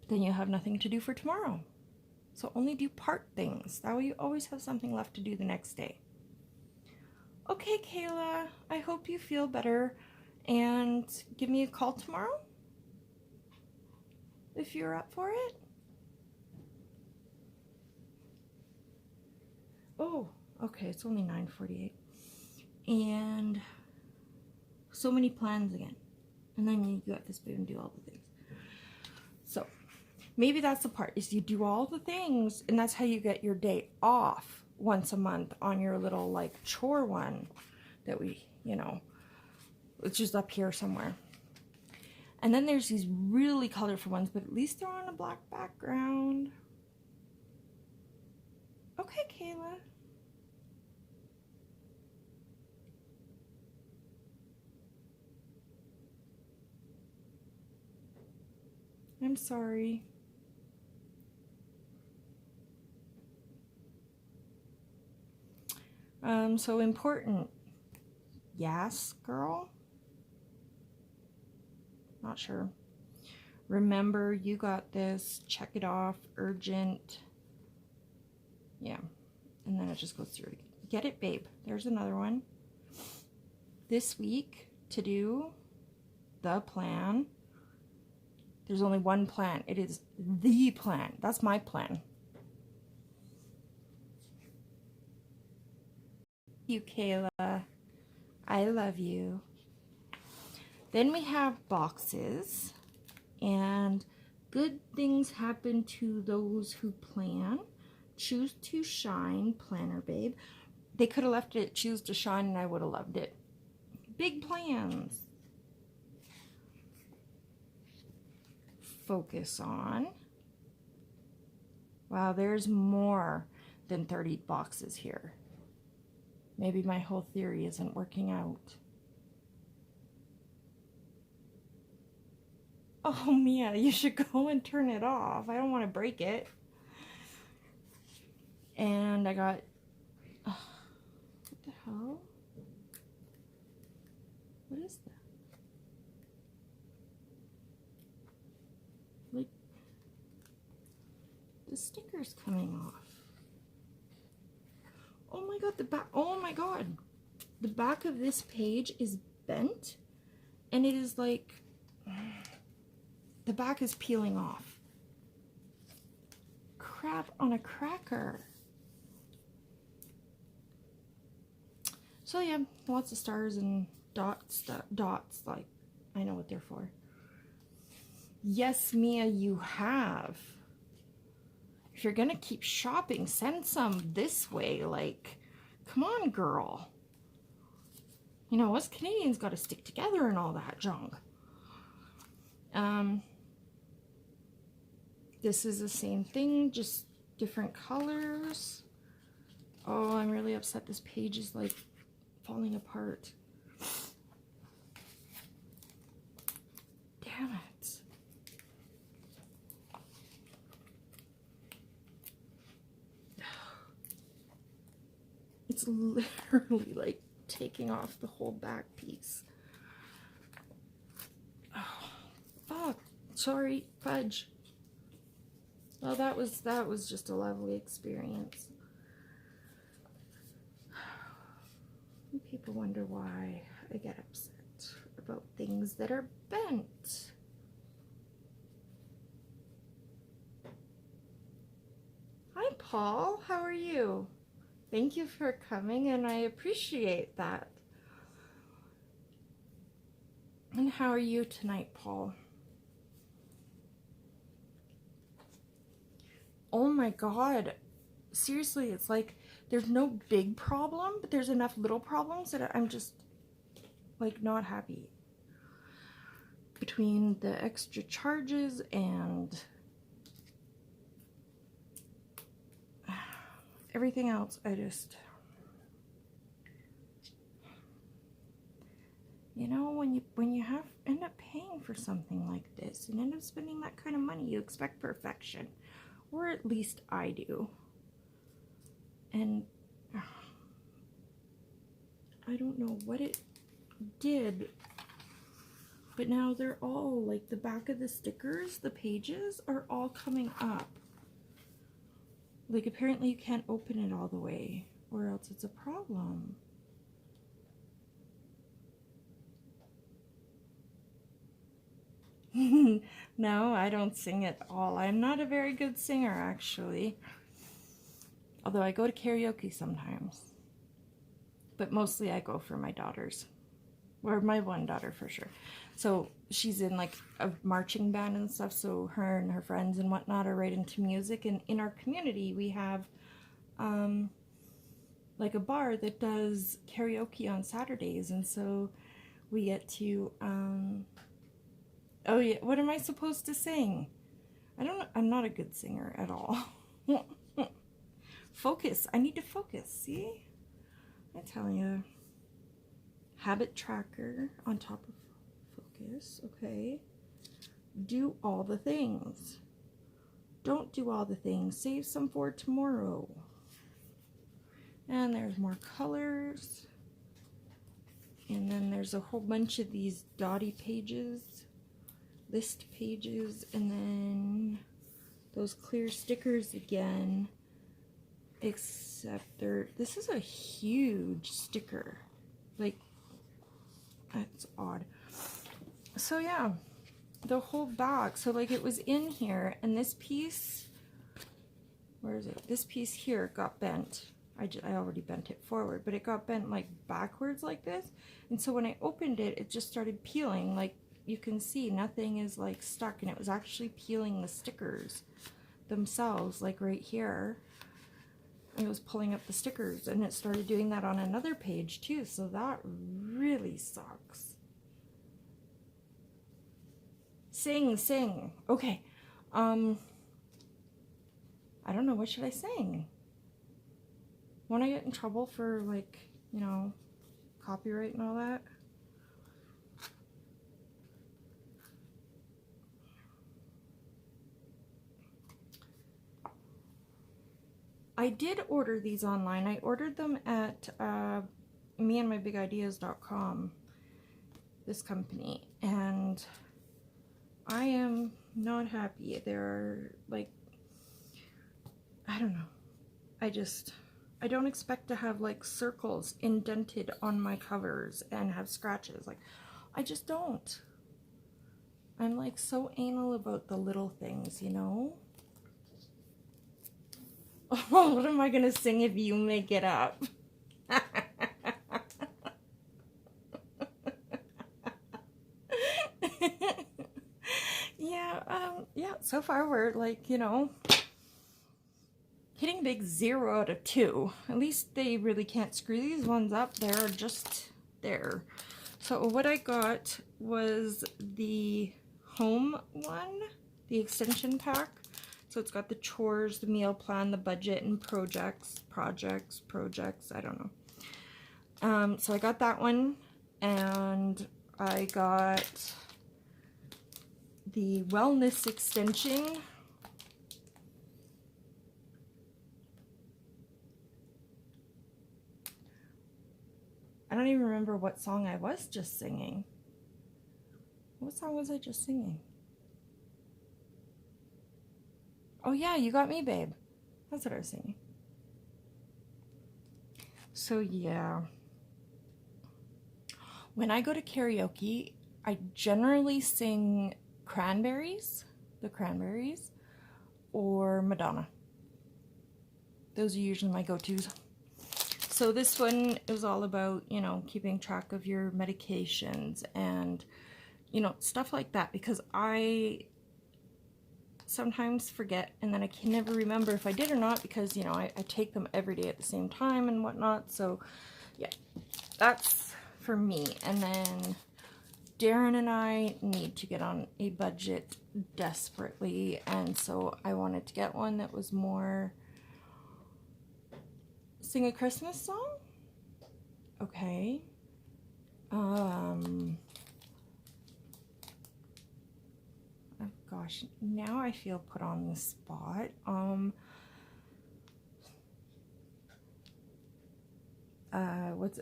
But then you have nothing to do for tomorrow. So only do part things. That way you always have something left to do the next day. Okay, Kayla, I hope you feel better, and give me a call tomorrow if you're up for it. Oh, okay, it's only 9:48. And so many plans again. And then you got this baby and do all the things. So maybe that's the part, is you do all the things, and that's how you get your day off once a month on your little like chore one that we, you know, it's just up here somewhere. And then there's these really colorful ones, but at least they're on a black background. Okay, Kayla. I'm sorry. So important. Yes, girl? Not sure. Remember, you got this. Check it off. Urgent. Yeah. And then it just goes through. Get it, babe. There's another one. This week, to do the plan. There's only one plan. It is the plan. That's my plan. You, Kayla. I love you. Then we have boxes, and good things happen to those who plan. Choose to shine, planner, babe. They could have left it choose to shine, and I would have loved it. Big plans. Focus on. Wow, there's more than 30 boxes here. Maybe my whole theory isn't working out. Oh, Mia, you should go and turn it off. I don't want to break it. And I got, what the hell? What is that? Like, the sticker's coming off. Oh my god, the back, oh my god. The back of this page is bent, and it is like, the back is peeling off. Crap on a cracker. So yeah, lots of stars and dots, like, I know what they're for. Yes, Mia, you have. If you're gonna keep shopping, send some this way. Like, come on, girl. You know, us Canadians gotta stick together and all that junk. This is the same thing, just different colors. Oh, I'm really upset. This page is like falling apart. Damn it. It's literally like taking off the whole back piece. Oh, fuck. Sorry, fudge. Well, that was just a lovely experience. People wonder why I get upset about things that are bent. Hi, Paul. How are you? Thank you for coming, and I appreciate that. And how are you tonight, Paul? Oh my god. Seriously, it's like there's no big problem, but there's enough little problems that I'm just like not happy. Between the extra charges and everything else, I just You know, when you end up paying for something like this and end up spending that kind of money, you expect perfection, or at least I do. And I don't know what it did, but now they're all like the back of the stickers, the pages are all coming up. Like apparently you can't open it all the way, or else it's a problem. No, I don't sing at all. I'm not a very good singer, actually. Although I go to karaoke sometimes. But mostly I go for my daughters. Or my one daughter for sure. So she's in like a marching band and stuff, so her and her friends and whatnot are right into music. And in our community we have like a bar that does karaoke on Saturdays, and so we get to oh yeah, what am I supposed to sing? I'm not a good singer at all. Focus. I need to focus, see? I tell you. Habit tracker on top of focus. Okay. Do all the things. Don't do all the things. Save some for tomorrow. And there's more colors. And then there's a whole bunch of these dotty pages, list pages, and then those clear stickers again. Except this is a huge sticker. Like, that's odd. So yeah, the whole back. So like it was in here, and this piece, where is it? This piece here got bent. I already bent it forward, but it got bent like backwards like this. And so when I opened it, it just started peeling. Like you can see, nothing is like stuck, and it was actually peeling the stickers themselves, like right here. It was pulling up the stickers, and it started doing that on another page too, so that really sucks. Sing. Okay. I don't know, what should I sing? Won't I get in trouble for, like, you know, copyright and all that? I did order these online. I ordered them at meandmybigideas.com, this company, and I am not happy. They're like, I don't know. I don't expect to have like circles indented on my covers and have scratches. Like, I just don't. I'm like so anal about the little things, you know? Oh, what am I gonna sing if you make it up? Yeah, so far we're like, you know, hitting big 0 out of 2. At least they really can't screw these ones up. They're just there. So what I got was the home one, the extension pack. So it's got the chores, the meal plan, the budget, and projects, I don't know. So I got that one, and I got the wellness extension. I don't even remember what song I was just singing. What song was I just singing? Oh yeah, You Got Me, Babe. That's what I was singing. So yeah. When I go to karaoke, I generally sing Cranberries, the Cranberries, or Madonna. Those are usually my go-tos. So this one is all about, you know, keeping track of your medications and, you know, stuff like that, because I sometimes forget, and then I can never remember if I did or not, because, you know, I take them every day at the same time and whatnot. So yeah, that's for me. And then Darren and I need to get on a budget desperately, and so I wanted to get one that was more sing a Christmas song. Okay. Oh gosh, now I feel put on the spot.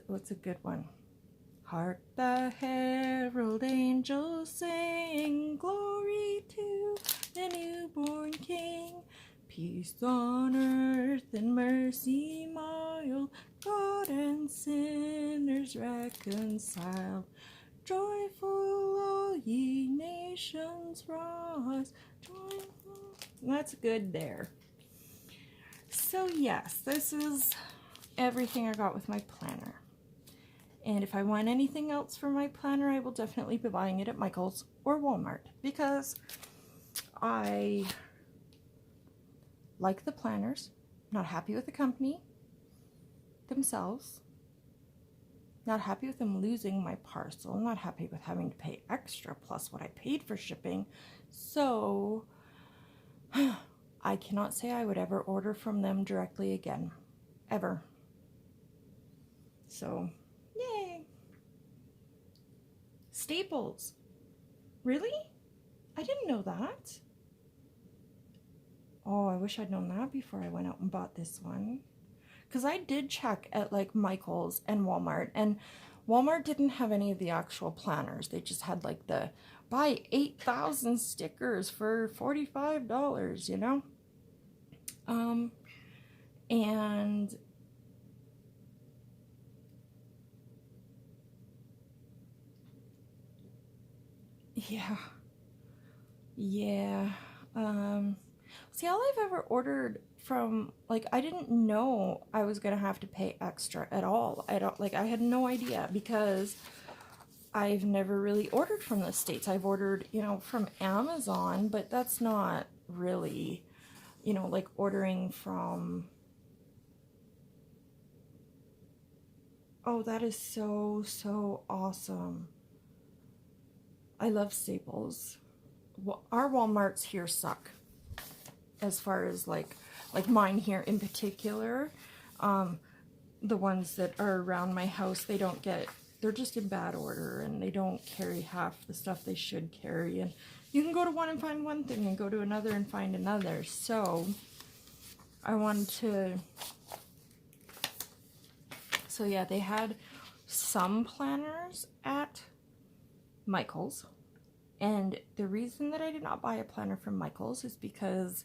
What's a good one? Hark the herald angels sing, glory to the newborn King. Peace on earth and mercy mild, God and sinners reconciled. Joyful all ye nations rise. Joyful. That's good there. So yes, this is everything I got with my planner. And if I want anything else for my planner, I will definitely be buying it at Michael's or Walmart, because I like the planners, not happy with the company themselves, not happy with them losing my parcel, not happy with having to pay extra plus what I paid for shipping. So I cannot say I would ever order from them directly again, ever. So yay. Staples. Really? I didn't know that. Oh, I wish I'd known that before I went out and bought this one. Because I did check at like Michael's and Walmart, and Walmart didn't have any of the actual planners. They just had like the buy 8,000 stickers for $45, you know? And yeah. See, all I've ever ordered from, like, I didn't know I was gonna have to pay extra at all. I had no idea, because I've never really ordered from the States. I've ordered, you know, from Amazon, but that's not really, you know, like ordering from, oh, that is so awesome. I love Staples. Well, our Walmarts here suck, as far as like mine here in particular. The ones that are around my house, they're just in bad order, and they don't carry half the stuff they should carry. And you can go to one and find one thing and go to another and find another. So I wanted to, so yeah, they had some planners at Michael's. And the reason that I did not buy a planner from Michael's is because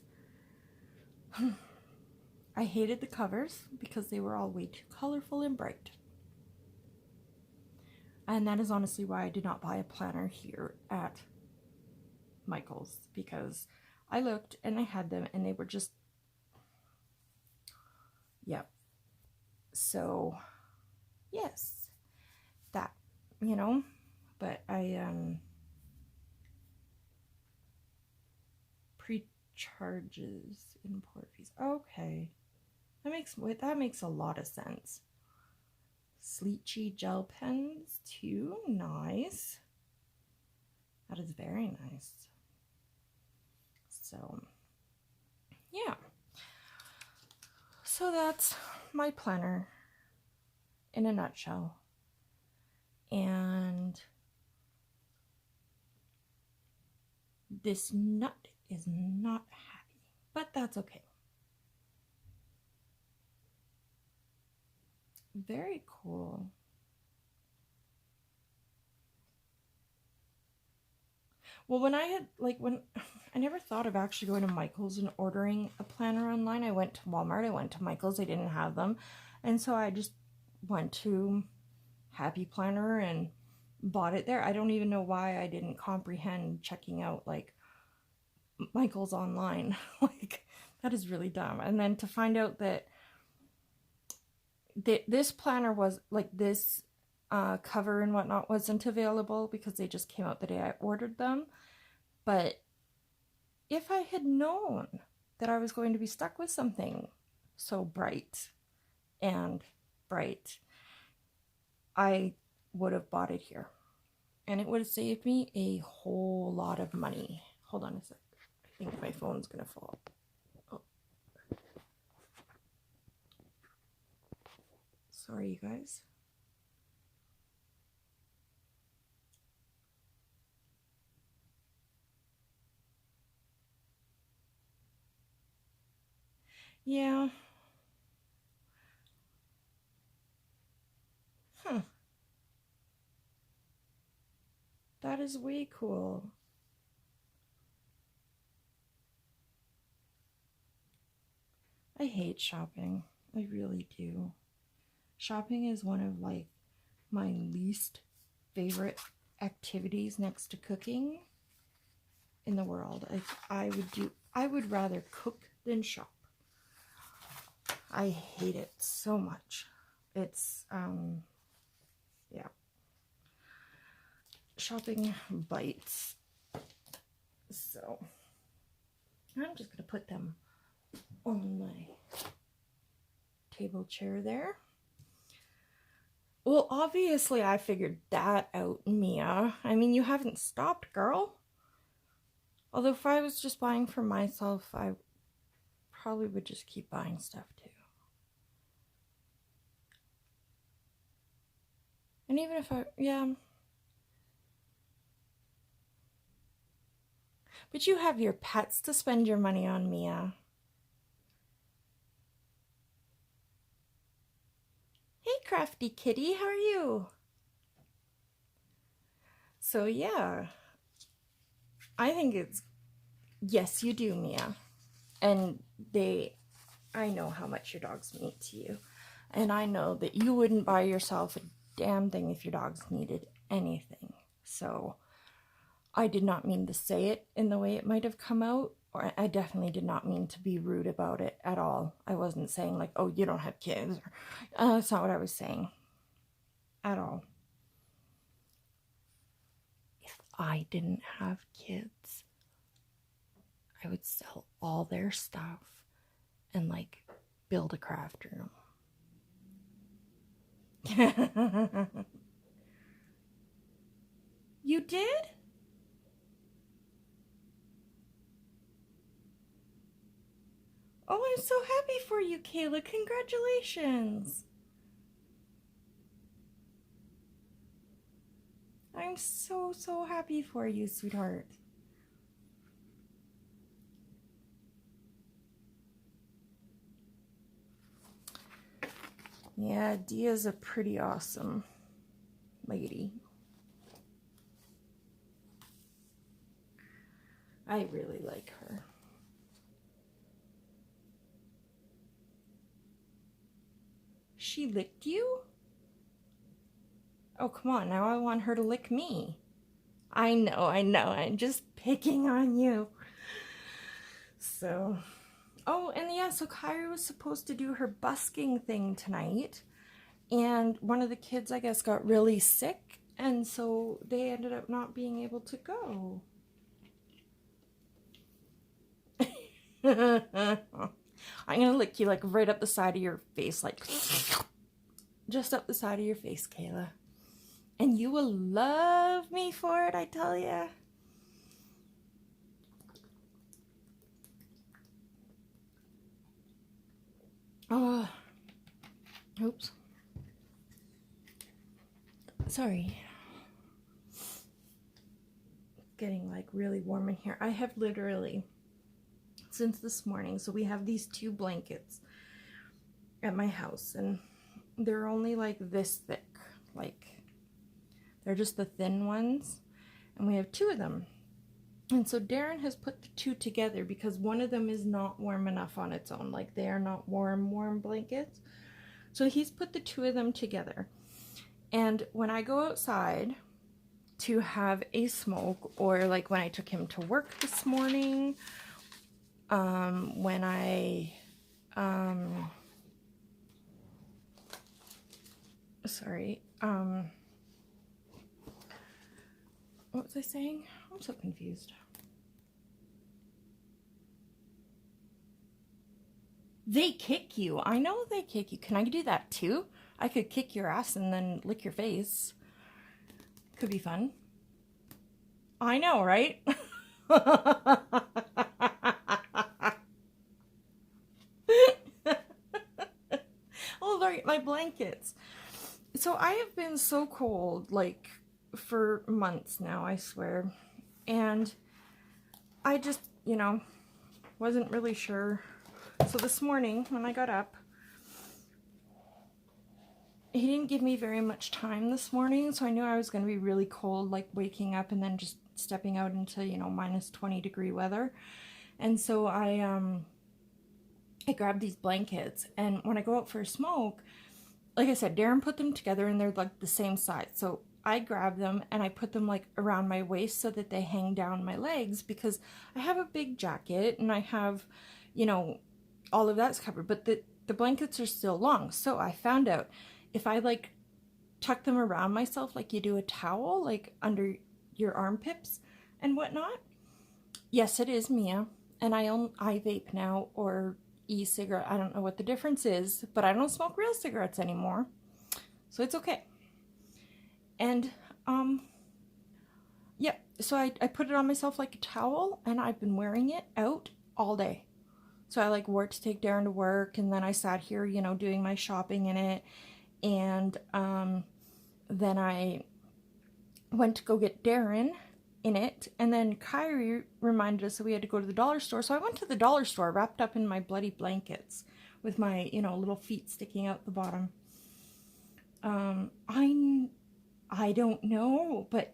I hated the covers, because they were all way too colorful and bright. And that is honestly why I did not buy a planner here at Michael's, because I looked and I had them and they were just, yeah. So yes, that, you know, but I pre-charges import fees. Okay, that makes a lot of sense. Sleechy gel pens too, nice. That is very nice. So yeah, so that's my planner in a nutshell. And this nut is not happy, but that's okay. Very cool. Well, when I never thought of actually going to Michael's and ordering a planner online. I went to Walmart, I went to Michael's, they didn't have them. And so I just went to Happy Planner and bought it there. I don't even know why I didn't comprehend checking out like Michael's online. Like, that is really dumb. And then to find out that this planner was like this cover and whatnot wasn't available, because they just came out the day I ordered them. But if I had known that I was going to be stuck with something so bright and bright, I would have bought it here, and it would have saved me a whole lot of money. Hold on a sec. I think my phone's gonna fall. Oh. Sorry, you guys. Yeah. Huh. That is way cool. I hate shopping. I really do. Shopping is one of like my least favorite activities next to cooking in the world. I would rather cook than shop. I hate it so much. It's yeah. Shopping bites. So I'm just gonna put them on my table chair there. Well, obviously I figured that out, Mia. I mean, you haven't stopped, girl. Although if I was just buying for myself, I probably would just keep buying stuff too. And even if yeah. But you have your pets to spend your money on, Mia. Hey, crafty kitty, how are you? So yeah, I think it's, yes, you do, Mia. And I know how much your dogs mean to you. And I know that you wouldn't buy yourself a damn thing if your dogs needed anything. So I did not mean to say it in the way it might have come out, or I definitely did not mean to be rude about it at all. I wasn't saying like, oh, you don't have kids. That's not what I was saying at all. If I didn't have kids, I would sell all their stuff and like build a craft room. You did? Oh, I'm so happy for you, Kayla. Congratulations. I'm so, so happy for you, sweetheart. Yeah, Dia's a pretty awesome lady. I really like her. She licked you? Oh, come on. Now I want her to lick me. I know. I'm just picking on you. So, oh, and yeah, so Kyrie was supposed to do her busking thing tonight. And one of the kids, I guess, got really sick. And so they ended up not being able to go. I'm gonna lick you like right up the side of your face, like just up the side of your face, Kayla. And you will love me for it, I tell ya. Oh, oops. Sorry. It's getting like really warm in here. I have literally, since this morning, so we have these 2 blankets at my house, and they're only like this thick, like they're just the thin ones, and we have 2 of them. And so Darren has put the 2 together because one of them is not warm enough on its own, like they are not warm blankets. So he's put the 2 of them together, and when I go outside to have a smoke, or like when I took him to work this morning, when I what was I saying? I'm so confused. They kick you. I know they kick you. Can I do that too? I could kick your ass and then lick your face. Could be fun. I know, right? Oh, right, my blankets. So I have been so cold, like, for months now, I swear. And I just, wasn't really sure So this morning when I got up, he didn't give me very much time this morning, so I knew I was going to be really cold, like waking up and then just stepping out into, you know, minus 20 degree weather. And so I grabbed these blankets, and when I go out for a smoke, like I said, Darren put them together and they're like the same size. So I grab them and I put them like around my waist so that they hang down my legs, because I have a big jacket and I have, you know, all of that's covered, but the blankets are still long. So I found out if I like tuck them around myself like you do a towel, like under your armpits and whatnot. Yes, it is Mia, and I vape now, or e-cigarette. I don't know what the difference is, but I don't smoke real cigarettes anymore, so it's okay. And yeah, so I put it on myself like a towel, and I've been wearing it out all day. So I like wore it to take Darren to work, and then I sat here, you know, doing my shopping in it. And then I went to go get Darren in it, and then Kyrie reminded us that we had to go to the dollar store. So I went to the dollar store wrapped up in my bloody blankets with my, you know, little feet sticking out the bottom. I don't know, but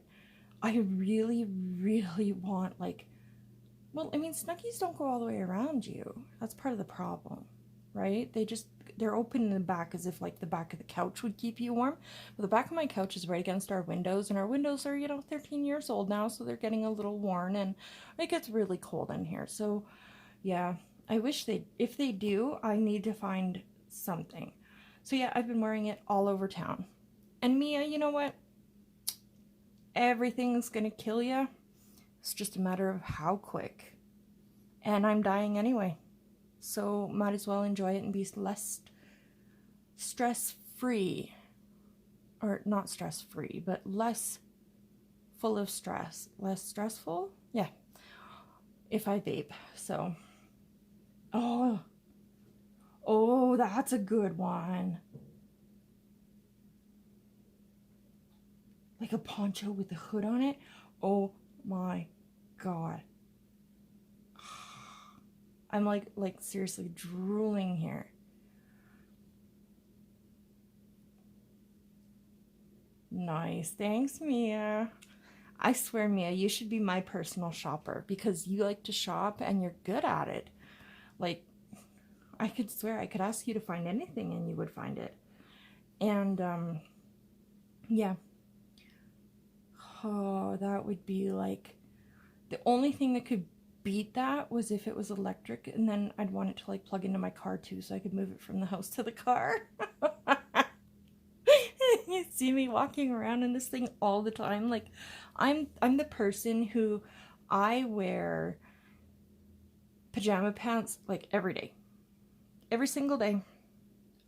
I really, really want, like, well, I mean, Snuggies don't go all the way around you. That's part of the problem, right? They're open in the back as if like the back of the couch would keep you warm. But the back of my couch is right against our windows, and our windows are, you know, 13 years old now, so they're getting a little worn, and it gets really cold in here. So yeah, I wish if they do, I need to find something. So yeah, I've been wearing it all over town. And Mia, you know what? Everything's gonna kill you. It's just a matter of how quick. And I'm dying anyway. So might as well enjoy it and be less stress-free. Or not stress-free, but less full of stress. Less stressful? Yeah. If I vape. So. Oh, that's a good one. Like a poncho with a hood on it. Oh my God. I'm like seriously drooling here. Nice. Thanks, Mia. I swear, Mia, you should be my personal shopper, because you like to shop and you're good at it. Like, I could swear I could ask you to find anything and you would find it. And, yeah. Oh, that would be like, the only thing that could beat that was if it was electric, and then I'd want it to like plug into my car too, so I could move it from the house to the car. You see me walking around in this thing all the time. Like, I'm the person who, I wear pajama pants like every day, every single day,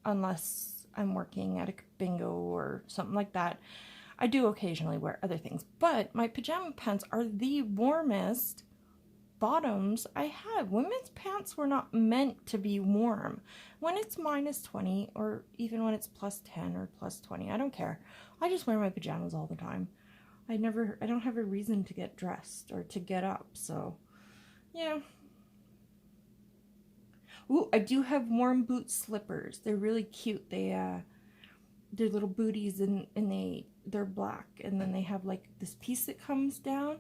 unless I'm working at a bingo or something like that. I do occasionally wear other things, but my pajama pants are the warmest bottoms I have. Women's pants were not meant to be warm. When it's minus 20, or even when it's plus 10 or plus 20, I don't care. I just wear my pajamas all the time. I don't have a reason to get dressed or to get up, so yeah. Ooh, I do have warm boot slippers. They're really cute. They're little booties, and they're black, and then they have like this piece that comes down,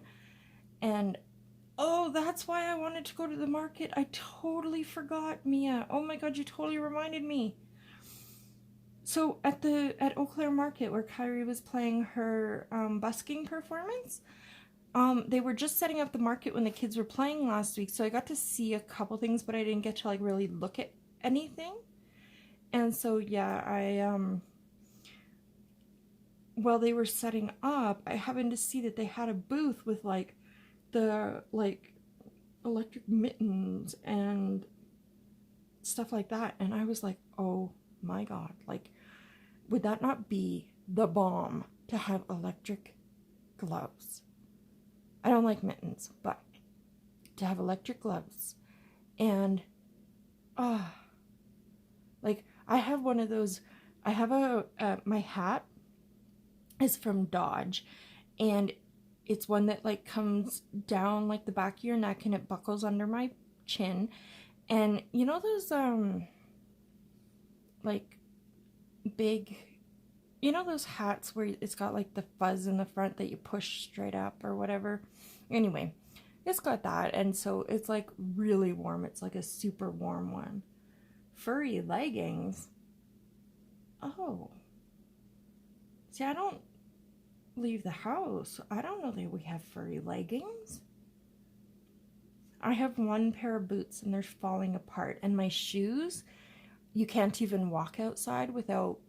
and oh, that's why I wanted to go to the market. I totally forgot, Mia. Oh my God, you totally reminded me. So at Eau Claire Market, where Kyrie was playing her busking performance, they were just setting up the market when the kids were playing last week. So I got to see a couple things, but I didn't get to like really look at anything. And so yeah, while they were setting up, I happened to see that they had a booth with like the electric mittens and stuff like that, and I was like, oh my God, like, would that not be the bomb to have electric gloves? I don't like mittens, but to have electric gloves, and like, I have one of those. I have my hat is from Dodge, and it's one that like comes down like the back of your neck, and it buckles under my chin, And you know those like big, you know those hats where it's got like the fuzz in the front that you push straight up or whatever? Anyway, it's got that, and so it's like really warm. It's like a super warm one. Furry leggings? Oh. See, I don't leave the house. I don't know that we have furry leggings. I have one pair of boots and they're falling apart. And my shoes, you can't even walk outside without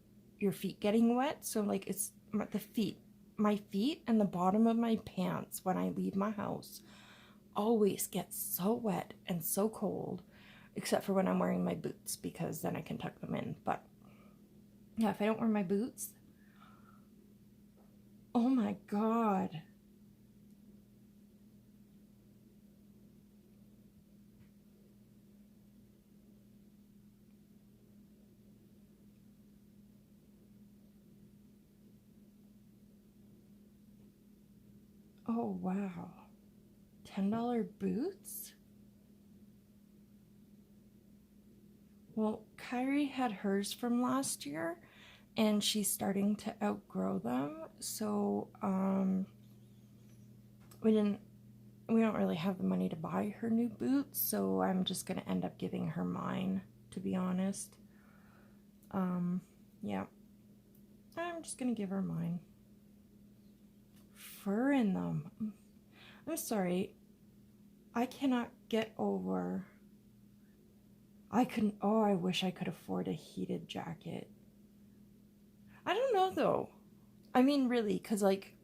your feet getting wet. So like it's the feet, my feet and the bottom of my pants when I leave my house always get so wet and so cold, except for when I'm wearing my boots because then I can tuck them in. But yeah, if I don't wear my boots, oh my God. Oh wow. $10 boots? Well, Kyrie had hers from last year and she's starting to outgrow them. So we don't really have the money to buy her new boots, so I'm just gonna end up giving her mine, to be honest. Yeah. I'm just gonna give her mine. Fur in them. I'm sorry. I cannot get over. I wish I could afford a heated jacket. I don't know though. I mean, really, because like,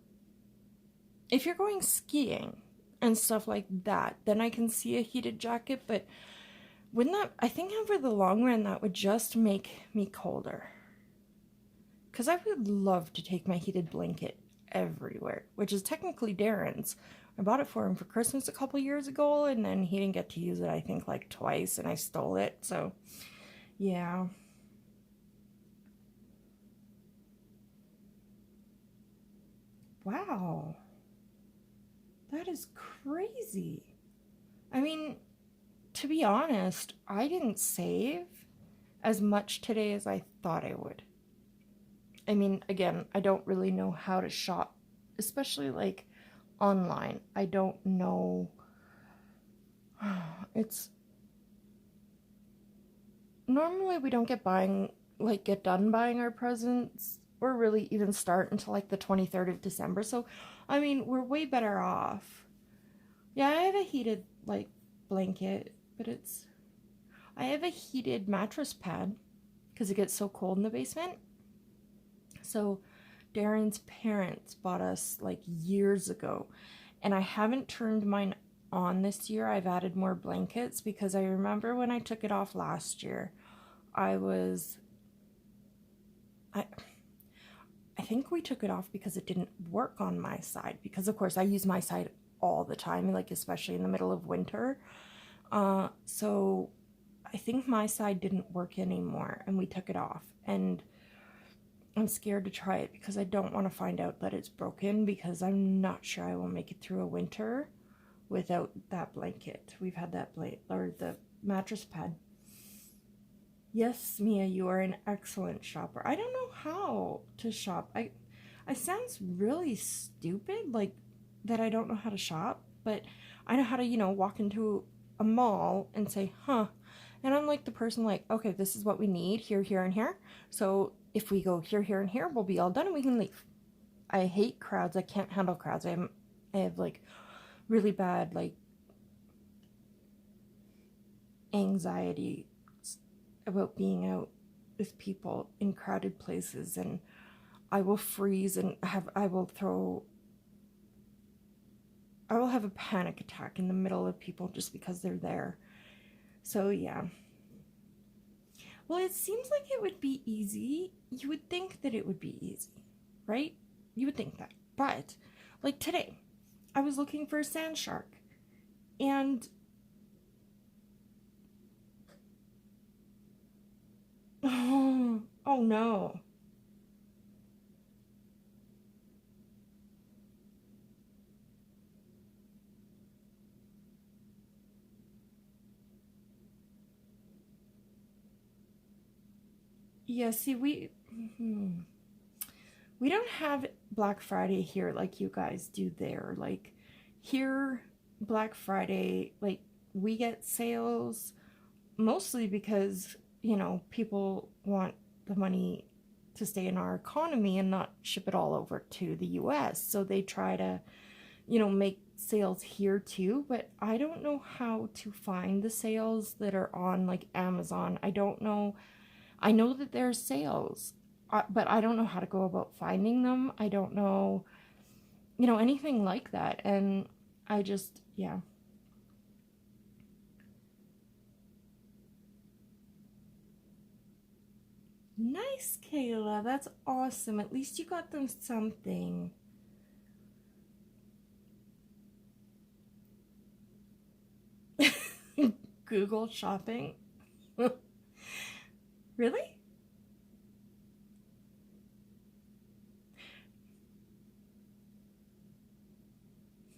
if you're going skiing and stuff like that, then I can see a heated jacket, but wouldn't that, I think over the long run, that would just make me colder. Because I would love to take my heated blanket everywhere, which is technically Darren's. I bought it for him for Christmas a couple years ago, and then he didn't get to use it, I think, like twice, and I stole it. So, yeah. Wow. That is crazy. I mean, to be honest, I didn't save as much today as I thought I would. I mean, again, I don't really know how to shop, especially like online. I don't know. It's normally we don't get done buying our presents or really even start until like the 23rd of December. So, I mean, we're way better off. Yeah, I have a heated like blanket, but I have a heated mattress pad because it gets so cold in the basement. So Darren's parents bought us like years ago, and I haven't turned mine on this year. I've added more blankets because I remember when I took it off last year, I think we took it off because it didn't work on my side, because of course I use my side all the time, like especially in the middle of winter. So I think my side didn't work anymore and we took it off, and I'm scared to try it because I don't want to find out that it's broken, because I'm not sure I will make it through a winter without that blanket. We've had that or the mattress pad. Yes, Mia, you are an excellent shopper. I don't know how to shop. I sounds really stupid, like that I don't know how to shop, but I know how to, walk into a mall and say, huh. And I'm like the person like, okay, this is what we need here, here, and here. So if we go here, here, and here, we'll be all done and we can leave. I hate crowds. I can't handle crowds. I have like really bad like anxiety about being out with people in crowded places, and I will freeze and I will have a panic attack in the middle of people just because they're there. So yeah. Well, it seems like it would be easy. You would think that it would be easy, right? You would think that. But like today, I was looking for a sand shark, and oh no. Yeah, see, we don't have Black Friday here like you guys do there. Like here, Black Friday, like we get sales mostly because, people want the money to stay in our economy and not ship it all over to the US. So they try to, make sales here too, but I don't know how to find the sales that are on like Amazon. I don't know. I know that there's sales, but I don't know how to go about finding them. I don't know, anything like that. And I just, yeah. Nice, Kayla. That's awesome. At least you got them something. Google shopping? Really?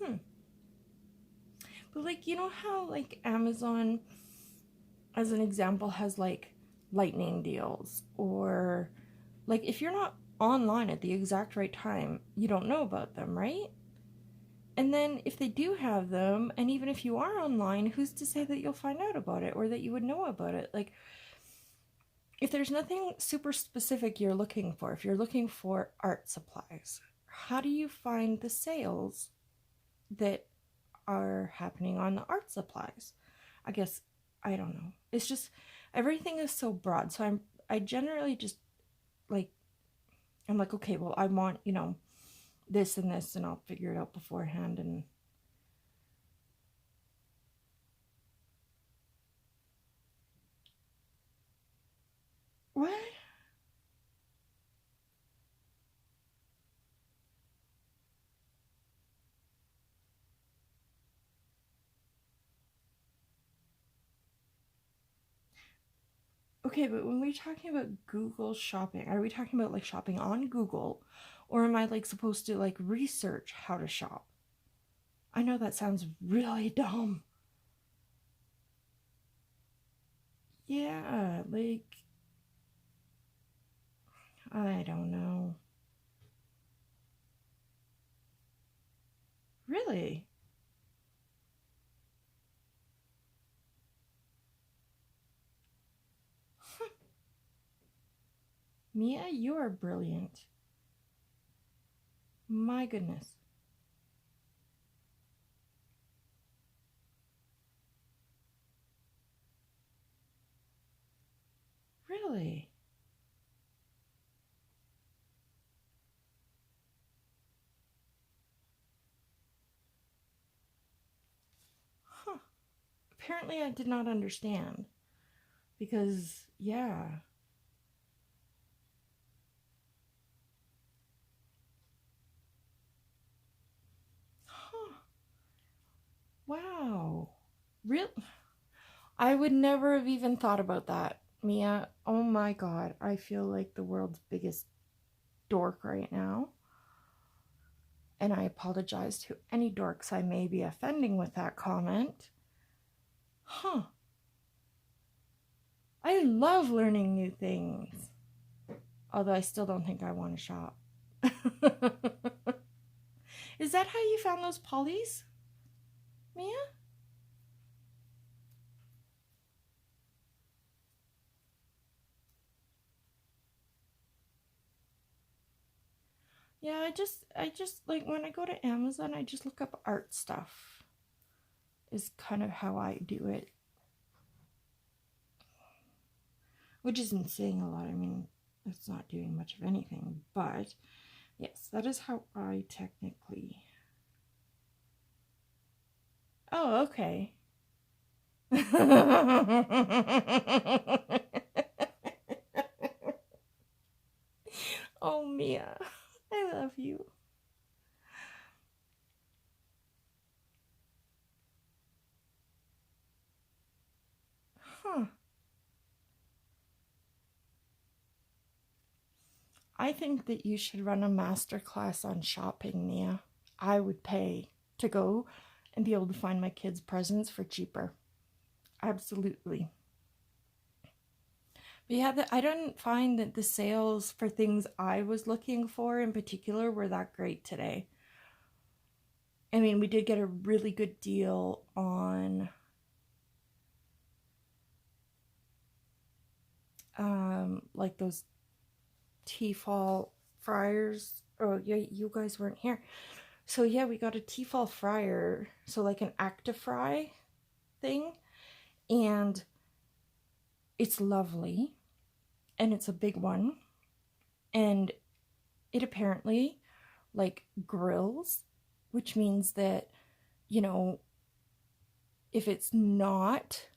Hmm. But like, how like Amazon, as an example, has like lightning deals, or like if you're not online at the exact right time, you don't know about them, right? And then if they do have them, and even if you are online, who's to say that you'll find out about it or that you would know about it? Like, if there's nothing super specific you're looking for, if you're looking for art supplies, how do you find the sales that are happening on the art supplies? I guess I don't know. It's just everything is so broad. So I generally just like I'm like, okay, well, I want, this and this, and I'll figure it out beforehand. And what? Okay, but when we're talking about Google shopping, are we talking about like shopping on Google, or am I like supposed to like research how to shop? I know that sounds really dumb. Yeah, like I don't know. Really? Mia, you are brilliant. My goodness. Really? Huh. Apparently I did not understand because yeah. Huh. Wow. Real I would never have even thought about that. Mia, oh my god, I feel like the world's biggest dork right now. And I apologize to any dorks I may be offending with that comment. Huh. I love learning new things. Although I still don't think I want to shop. Is that how you found those polys, Mia? Yeah, I just like when I go to Amazon, I just look up art stuff. Is kind of how I do it. Which isn't saying a lot. I mean, it's not doing much of anything, but yes, that is how I technically. Oh, okay. Oh, Mia, I love you. Huh. I think that you should run a master class on shopping, Mia. I would pay to go and be able to find my kids presents for cheaper. Absolutely. Yeah, I didn't find that the sales for things I was looking for in particular were that great today. I mean, we did get a really good deal on like those Tefal fryers. Oh, yeah, you guys weren't here. So yeah, we got a Tefal fryer, so like an Actifry thing, and it's lovely, and it's a big one, and it apparently like grills, which means that, you know, if it's not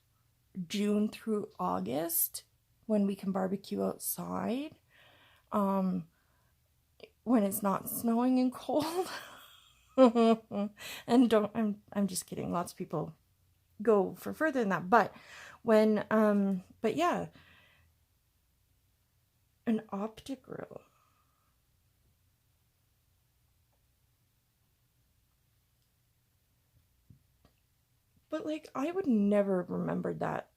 June through August when we can barbecue outside, um, when it's not snowing and cold. And don't I'm just kidding. Lots of people go for further than that. But yeah, an optic grill. But like I would never have remembered that,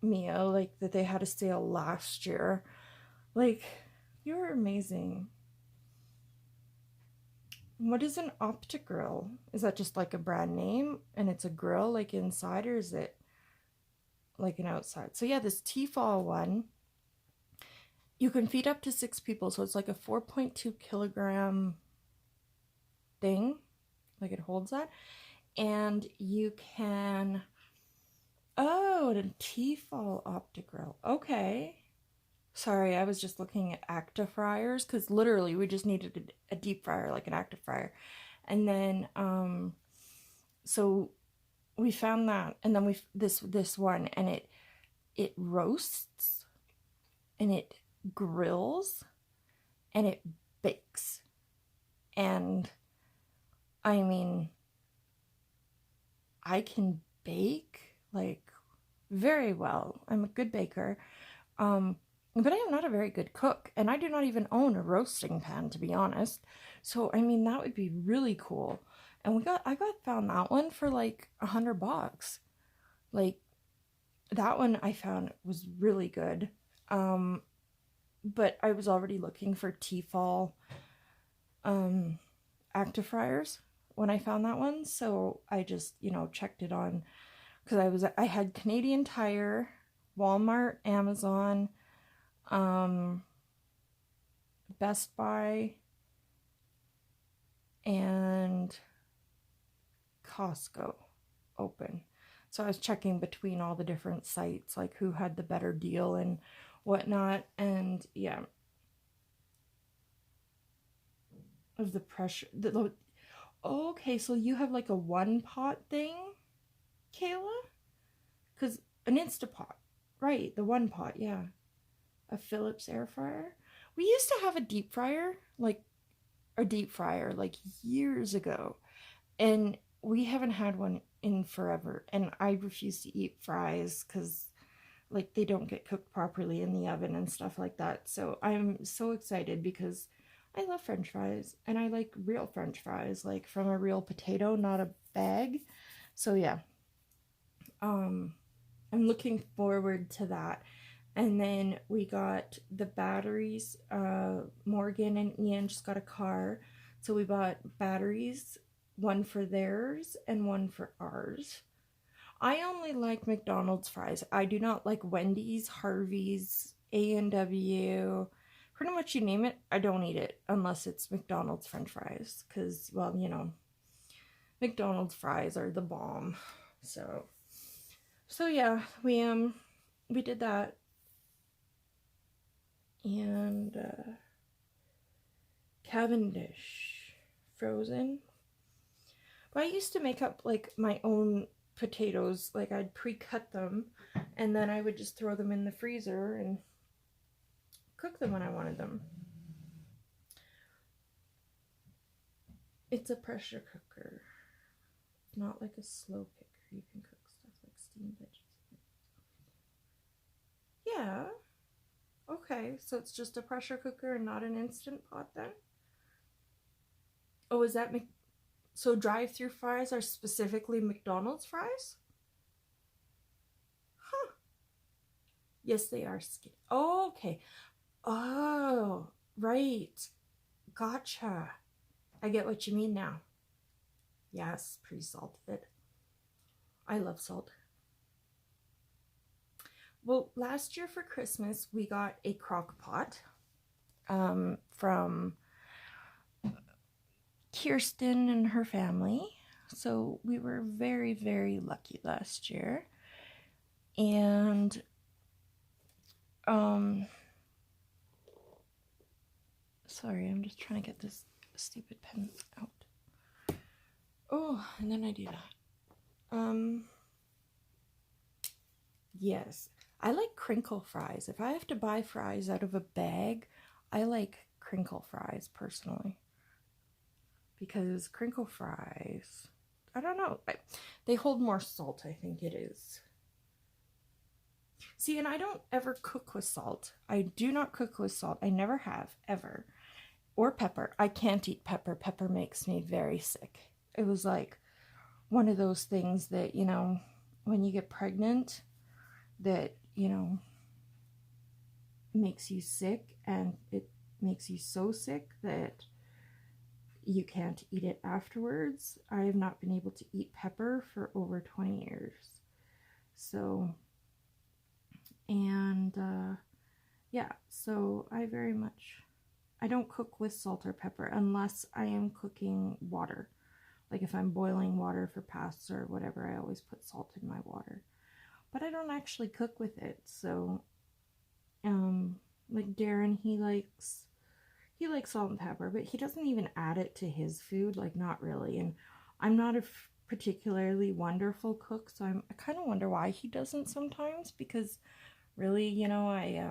Mia, like that they had a sale last year. Like, you're amazing. What is an optic grill? Is that just like a brand name and it's a grill like inside, or is it like an outside? So yeah, this Tefal one, you can feed up to 6 people, so it's like a 4.2 kilogram thing, like it holds that, and you can. Oh, a Tefal optic grill. Okay. Sorry, I was just looking at Active fryers because literally we just needed a deep fryer, like an active fryer. And then so we found that, and then we this one, and it roasts, and it grills, and it bakes. And I mean, I can bake like very well. I'm a good baker. But I am not a very good cook, and I do not even own a roasting pan, to be honest. So I mean, that would be really cool. And I got found that one for like $100. Like, that one I found was really good. But I was already looking for Tefal active fryers when I found that one, so I just, checked it on, because I had Canadian Tire, Walmart, Amazon, Best Buy, and Costco open. So I was checking between all the different sites, like who had the better deal and whatnot. And yeah, of the pressure. Okay, so you have like a one pot thing, Kayla? Because an Instapot, right? The one pot, yeah. A Philips air fryer. We used to have a deep fryer, like years ago, and we haven't had one in forever. And I refuse to eat fries because like they don't get cooked properly in the oven and stuff like that. So I'm so excited because I love French fries, and I like real French fries, like from a real potato, not a bag. So yeah, I'm looking forward to that. And then we got the batteries. Morgan and Ian just got a car, so we bought batteries, one for theirs and one for ours. I only like McDonald's fries. I do not like Wendy's, Harvey's, A&W. Pretty much you name it, I don't eat it unless it's McDonald's French fries. Because, well, McDonald's fries are the bomb. So yeah, we did that. And Cavendish frozen. But I used to make up like my own potatoes. Like I'd pre-cut them, and then I would just throw them in the freezer and cook them when I wanted them. It's a pressure cooker, not like a slow cooker. You can cook stuff like steamed veggies. Yeah. Okay, so it's just a pressure cooker and not an instant pot then? Oh, is that so drive-through fries are specifically McDonald's fries? Huh. Yes, they are skinny. Oh, okay. Oh, right. Gotcha. I get what you mean now. Yes, pretty salted. I love salt. Well, last year for Christmas, we got a crock pot from Kirsten and her family. So we were very, very lucky last year. And sorry, I'm just trying to get this stupid pen out. Oh, and then I do that. Yes. I like crinkle fries. If I have to buy fries out of a bag, I like crinkle fries personally. Because crinkle fries, I don't know, they hold more salt, I think it is. See, and I don't ever cook with salt. I do not cook with salt. I never have, ever. Or pepper. I can't eat pepper. Pepper makes me very sick. It was like one of those things that, you know, when you get pregnant, that, you know, makes you sick, and it makes you so sick that you can't eat it afterwards. I have not been able to eat pepper for over 20 years. So, and yeah, so I don't cook with salt or pepper unless I am cooking water. Like if I'm boiling water for pasta or whatever, I always put salt in my water. But I don't actually cook with it. So, like Darren, he likes salt and pepper, but he doesn't even add it to his food, like not really. And I'm not a particularly wonderful cook, so I kind of wonder why he doesn't sometimes, because really, you know, I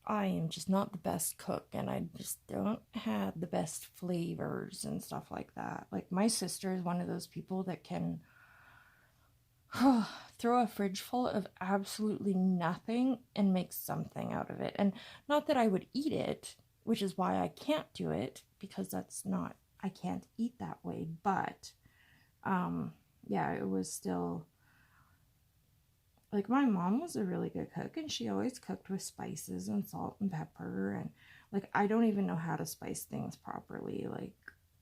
am just not the best cook, and I just don't have the best flavors and stuff like that. Like my sister is one of those people that can throw a fridge full of absolutely nothing and make something out of it. And not that I would eat it, which is why I can't do it, because I can't eat that way. But yeah, it was still like my mom was a really good cook, and she always cooked with spices and salt and pepper, and like I don't even know how to spice things properly. Like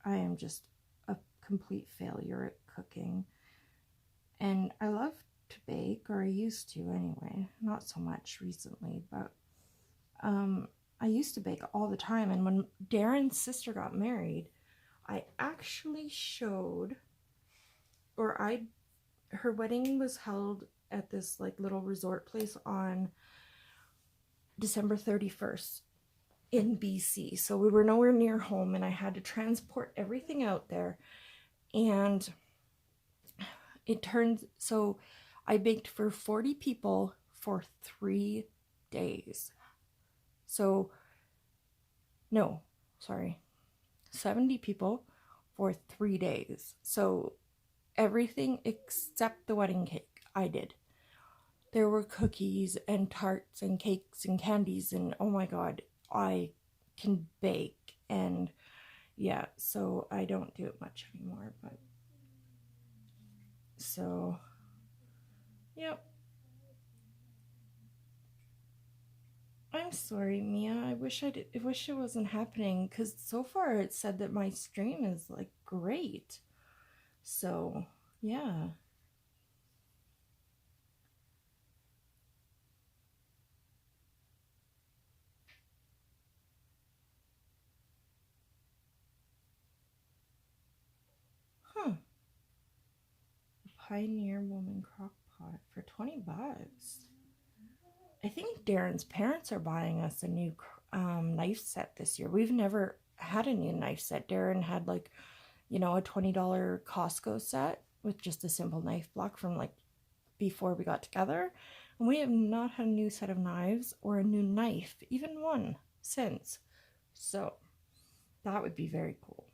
I am just a complete failure at cooking. And I love to bake, or I used to anyway, not so much recently, but I used to bake all the time. And when Darren's sister got married, I actually showed, or her wedding was held at this like little resort place on December 31st in BC. So we were nowhere near home, and I had to transport everything out there. And so I baked for 40 people for 3 days. So, no, sorry, 70 people for 3 days. So everything except the wedding cake, I did. There were cookies and tarts and cakes and candies, and oh my God, I can bake. And yeah, so I don't do it much anymore, but so, yep. I'm sorry, Mia. I wish it wasn't happening, because so far it said that my stream is like great. So, yeah. Huh. Pioneer Woman crock pot for 20 bucks. I think Darren's parents are buying us a new knife set this year. We've never had a new knife set. Darren had like, you know, a $20 Costco set with just a simple knife block from like before we got together. And we have not had a new set of knives or a new knife, even one, since. So that would be very cool.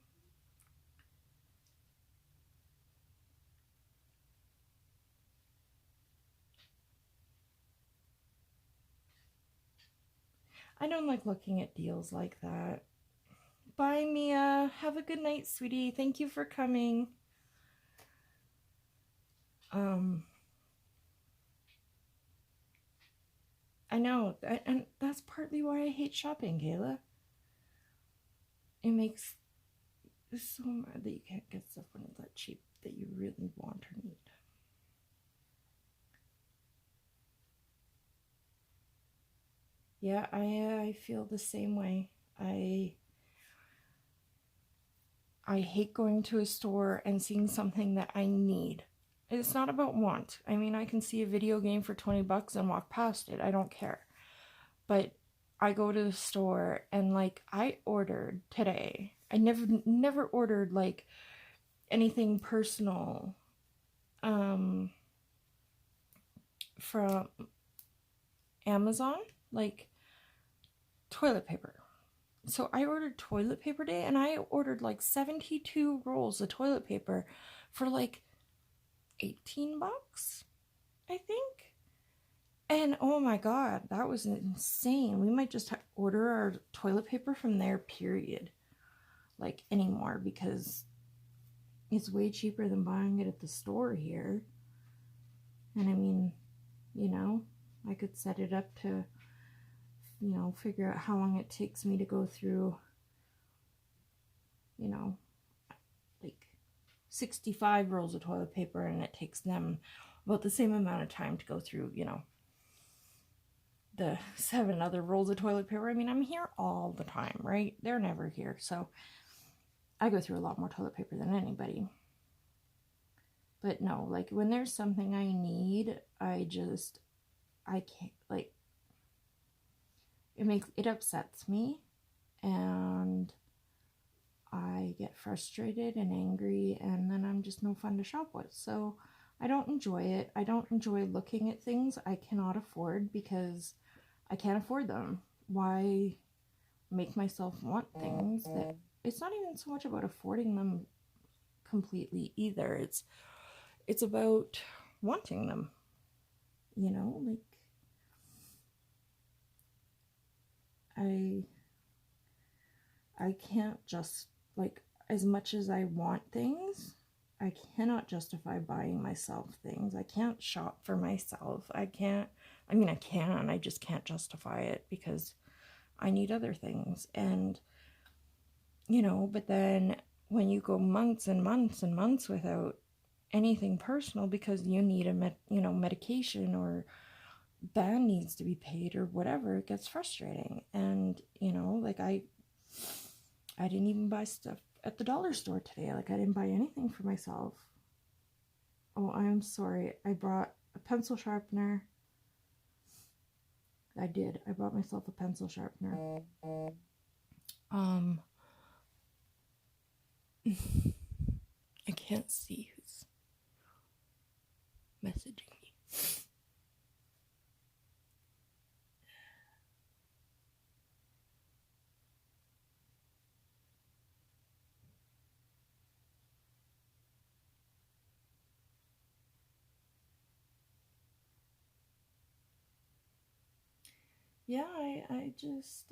I don't like looking at deals like that. Bye, Mia. Have a good night, sweetie. Thank you for coming. I know, and that's partly why I hate shopping, Kayla. It makes it so mad that you can't get stuff when it's that cheap that you really want or need. Yeah, I feel the same way. I hate going to a store and seeing something that I need. It's not about want. I mean, I can see a video game for $20 and walk past it. I don't care. But I go to the store and like I ordered today. I never ordered like anything personal from Amazon, like toilet paper. So I ordered toilet paper today, and I ordered like 72 rolls of toilet paper for like $18, I think. And oh my god, that was insane. We might just order our toilet paper from there, period. Like anymore, because it's way cheaper than buying it at the store here. And I mean, you know, I could set it up to, you know, figure out how long it takes me to go through, you know, like 65 rolls of toilet paper, and it takes them about the same amount of time to go through, you know, the 7 other rolls of toilet paper. I mean, I'm here all the time, right? They're never here. So I go through a lot more toilet paper than anybody. But no, like when there's something I need, I can't, like, it upsets me, and I get frustrated and angry, and then I'm just no fun to shop with. So I don't enjoy it. I don't enjoy looking at things I cannot afford because I can't afford them. Why make myself want things that it's not even so much about affording them completely either. It's about wanting them. You know, like I can't just, like, as much as I want things, I cannot justify buying myself things. I can't shop for myself. I can, I just can't justify it because I need other things. And, you know, but then when you go months and months and months without anything personal because you need medication, or band needs to be paid or whatever, it gets frustrating. And, you know, like I didn't even buy stuff at the dollar store today. Like I didn't buy anything for myself. Oh, I'm sorry. I brought a pencil sharpener. I did. I bought myself a pencil sharpener. I can't see who's messaging me. Yeah, I just,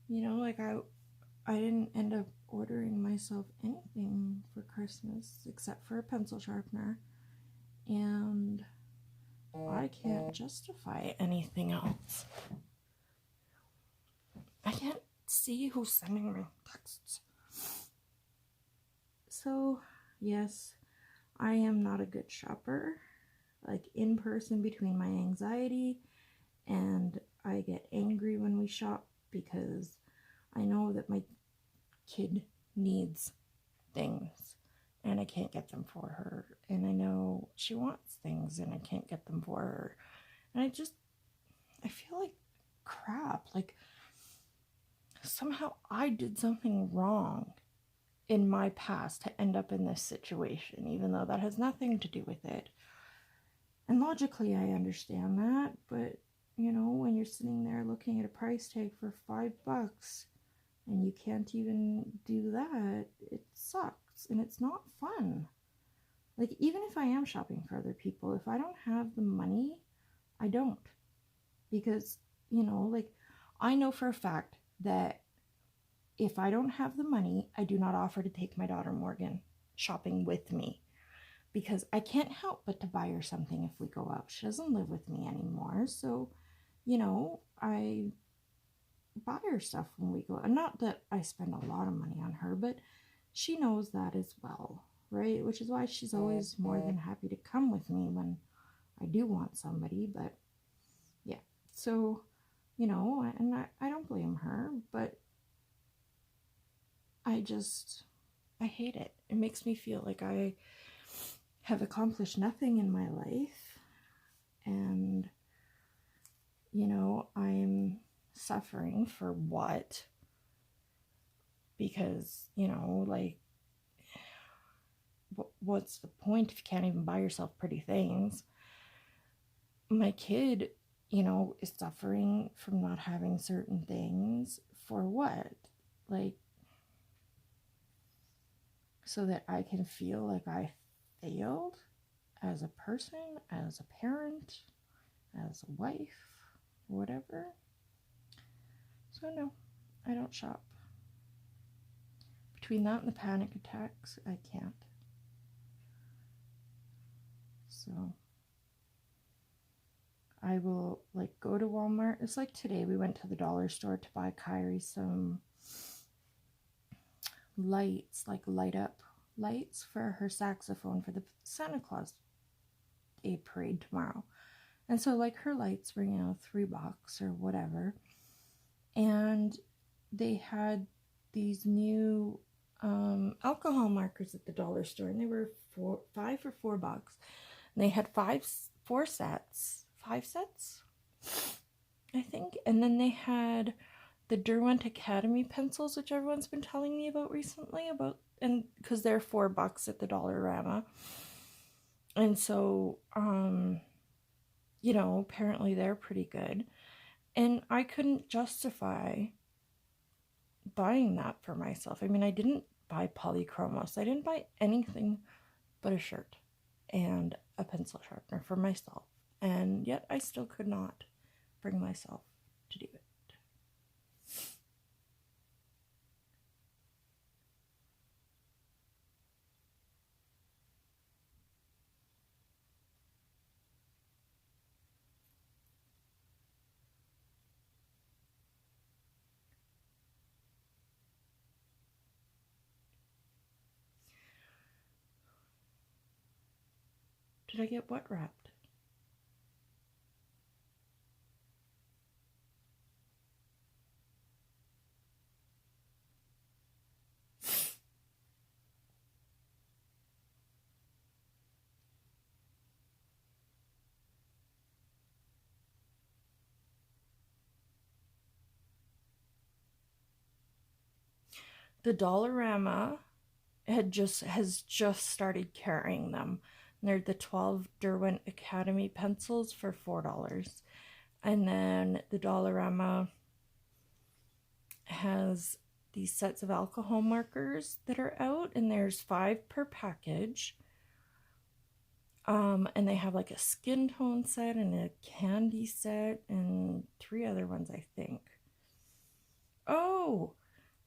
you know, like I didn't end up ordering myself anything for Christmas except for a pencil sharpener, and I can't justify anything else. I can't see who's sending me texts. So, yes, I am not a good shopper. Like in person, between my anxiety and I get angry when we shop because I know that my kid needs things and I can't get them for her, and I know she wants things and I can't get them for her, and I feel like crap. Like somehow I did something wrong in my past to end up in this situation, even though that has nothing to do with it. And logically I understand that, but you know, when you're sitting there looking at a price tag for $5 and you can't even do that, it sucks and it's not fun. Like, even if I am shopping for other people, if I don't have the money, I don't. Because, you know, like, I know for a fact that if I don't have the money, I do not offer to take my daughter Morgan shopping with me. because I can't help but to buy her something if we go out. She doesn't live with me anymore, so, you know, I buy her stuff when we go. And not that I spend a lot of money on her, but she knows that as well, right? Which is why she's always more than happy to come with me when I do want somebody. But yeah, so, you know, and I don't blame her, but I hate it. It makes me feel like I have accomplished nothing in my life, and, you know, I'm suffering for what? Because, you know, like, what's the point if you can't even buy yourself pretty things? My kid, you know, is suffering from not having certain things for what? Like, so that I can feel like I failed as a person, as a parent, as a wife, whatever. So no, I don't shop. Between that and the panic attacks, I can't. So I will, like, go to Walmart. It's like today we went to the dollar store to buy Kyrie some lights, like light up lights for her saxophone for the Santa Claus Day parade tomorrow. And so, like, her lights were, you know, $3 or whatever. And they had these new alcohol markers at the dollar store, and they were $5 for $4. And they had five sets, I think. And then they had the Derwent Academy pencils, which everyone's been telling me about recently, and because they're $4 at the Dollarama. And so, you know, apparently they're pretty good. And I couldn't justify buying that for myself. I mean, I didn't buy polychromos. I didn't buy anything but a shirt and a pencil sharpener for myself. And yet I still could not bring myself to do it. Did I get what wrapped? The Dollarama has just started carrying them. They're the 12 Derwent Academy pencils for $4. And then the Dollarama has these sets of alcohol markers that are out, and there's 5 per package. And they have like a skin tone set and a candy set and 3 other ones, I think. Oh,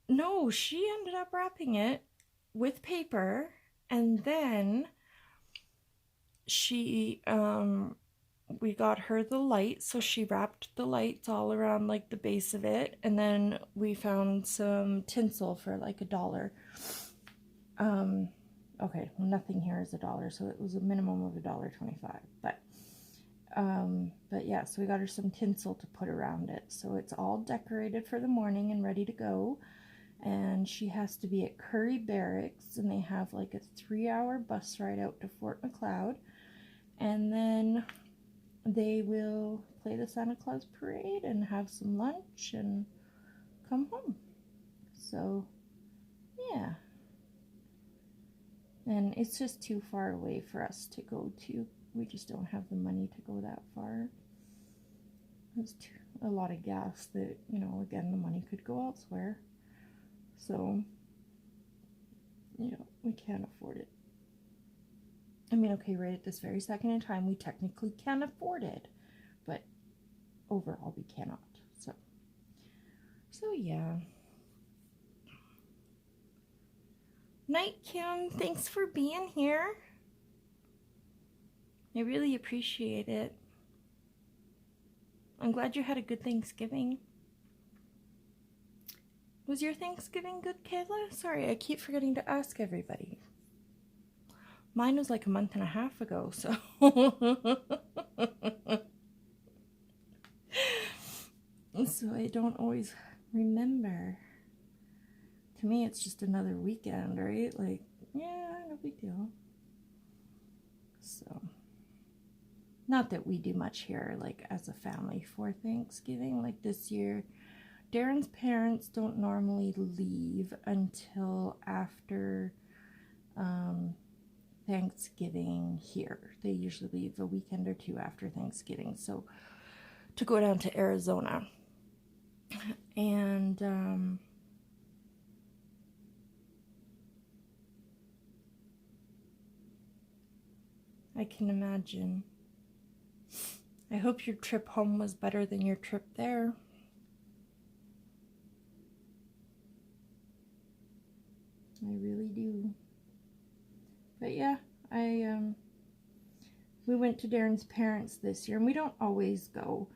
no, she ended up wrapping it with paper, and then she we got her the light, so she wrapped the lights all around like the base of it, and then we found some tinsel for like $1. Okay, nothing here is $1, so it was a minimum of $1.25. But yeah, so we got her some tinsel to put around it, so it's all decorated for the morning and ready to go. And she has to be at Curry Barracks, and they have like a 3-hour bus ride out to Fort McLeod, and then they will play the Santa Claus parade and have some lunch and come home. So yeah, and it's just too far away for us to go to. We just don't have the money to go that far. It's a lot of gas that, you know, again, the money could go elsewhere. So, you know, we can't afford it. I mean, okay, right at this very second in time, we technically can afford it, but overall we cannot. So yeah. Night, Kim. Thanks for being here. I really appreciate it. I'm glad you had a good Thanksgiving. Was your Thanksgiving good, Kayla? Sorry, I keep forgetting to ask everybody. Mine was like a month and a half ago, so. So I don't always remember. To me, it's just another weekend, right? Like, yeah, no big deal. So, not that we do much here, like, as a family for Thanksgiving. Like, this year, Darren's parents don't normally leave until after Thanksgiving here. They usually leave a weekend or two after Thanksgiving, so to go down to Arizona. And I can imagine. I hope your trip home was better than your trip there. I really do. But yeah, we went to Darren's parents this year, and we don't always go.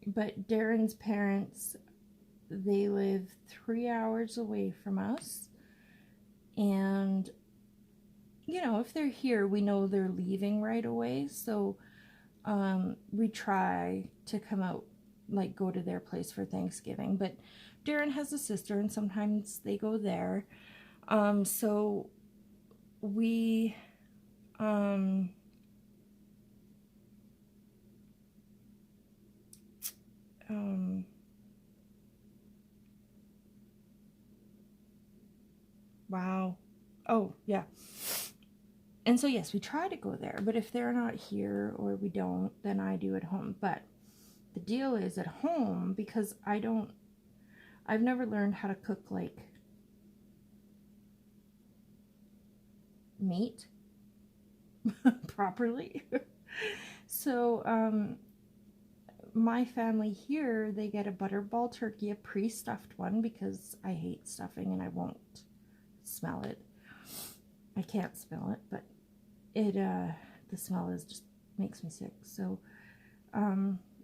But Darren's parents, they live 3 hours away from us. And, you know, if they're here, we know they're leaving right away. So we try to come out, like, go to their place for Thanksgiving. But Darren has a sister, and sometimes they go there. So we wow. Oh, yeah. And so, yes, we try to go there, but if they're not here or we don't, then I do at home. But the deal is at home, because I've never learned how to cook, like, meat properly. So, my family here, they get a butterball turkey, a pre-stuffed one, because I hate stuffing and I won't smell it. I can't smell it, but it the smell is just makes me sick. So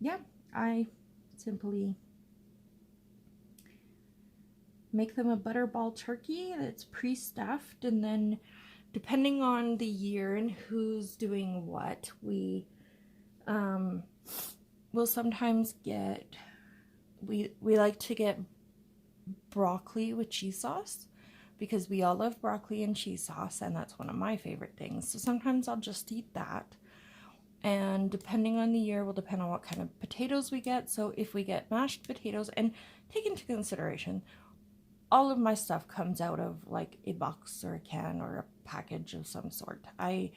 yeah, I simply make them a butterball turkey that's pre-stuffed, and then depending on the year and who's doing what, we will sometimes get, we like to get broccoli with cheese sauce, because we all love broccoli and cheese sauce, and that's one of my favorite things. So sometimes I'll just eat that. And depending on the year will depend on what kind of potatoes we get. So if we get mashed potatoes, and take into consideration, all of my stuff comes out of like a box or a can or a package of some sort. I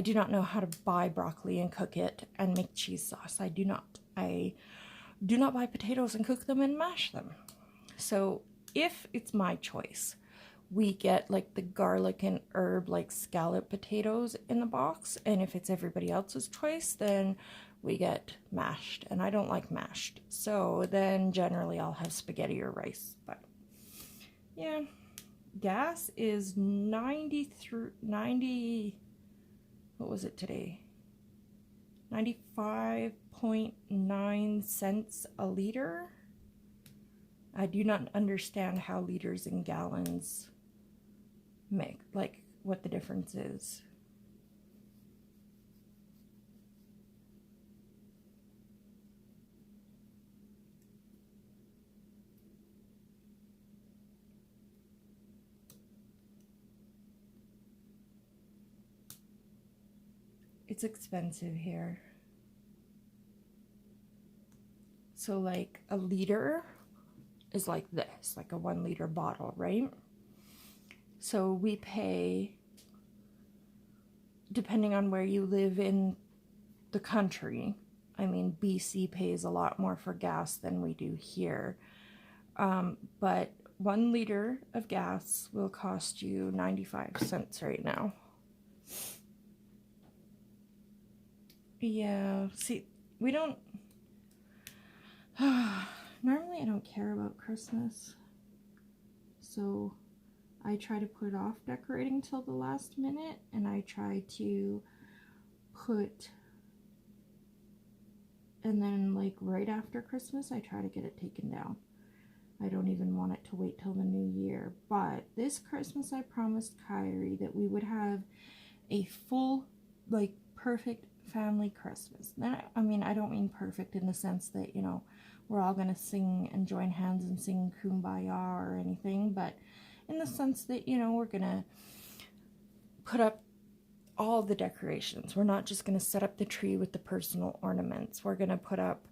do not know how to buy broccoli and cook it and make cheese sauce. I do not. I do not buy potatoes and cook them and mash them. So if it's my choice, we get like the garlic and herb, like scallop potatoes in the box. And if it's everybody else's choice, then we get mashed. And I don't like mashed. So then generally I'll have spaghetti or rice. But yeah, gas is 90, what was it today? 95.9 cents a liter. I do not understand how liters and gallons make, like, what the difference is. It's expensive here. So like a liter is like this, like a 1 liter bottle, right? So we pay, depending on where you live in the country, I mean, BC pays a lot more for gas than we do here. But 1 liter of gas will cost you 95 cents right now. Yeah, see, we don't, normally I don't care about Christmas, so I try to put off decorating till the last minute, and I try to and then like right after Christmas, I try to get it taken down. I don't even want it to wait till the new year. But this Christmas, I promised Kyrie that we would have a full, like, perfect family Christmas. Then, I mean, I don't mean perfect in the sense that, you know, we're all going to sing and join hands and sing Kumbaya or anything, but in the sense that, you know, we're going to put up all the decorations. We're not just going to set up the tree with the personal ornaments. We're going to put up,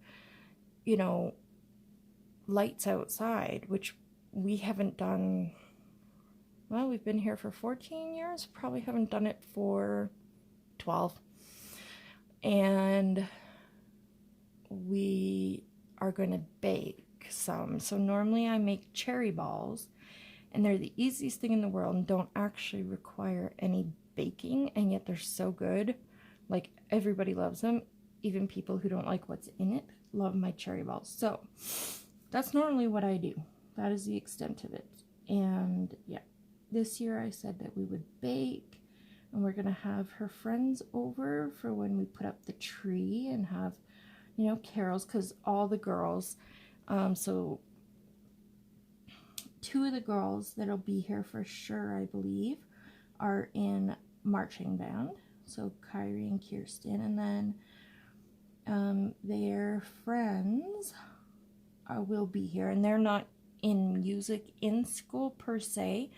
you know, lights outside, which we haven't done. Well, we've been here for 14 years, probably haven't done it for 12. And we are going to bake some. So normally I make cherry balls, and they're the easiest thing in the world and don't actually require any baking, and yet they're so good. Like, everybody loves them. Even people who don't like what's in it love my cherry balls. So that's normally what I do. That is the extent of it. And yeah, this year I said that we would bake, and we're gonna have her friends over for when we put up the tree and have, you know, carols, because all the girls, so 2 of the girls that'll be here for sure, I believe, are in marching band. So Kyrie and Kirsten, and then their friends will be here, and they're not in music in school per se,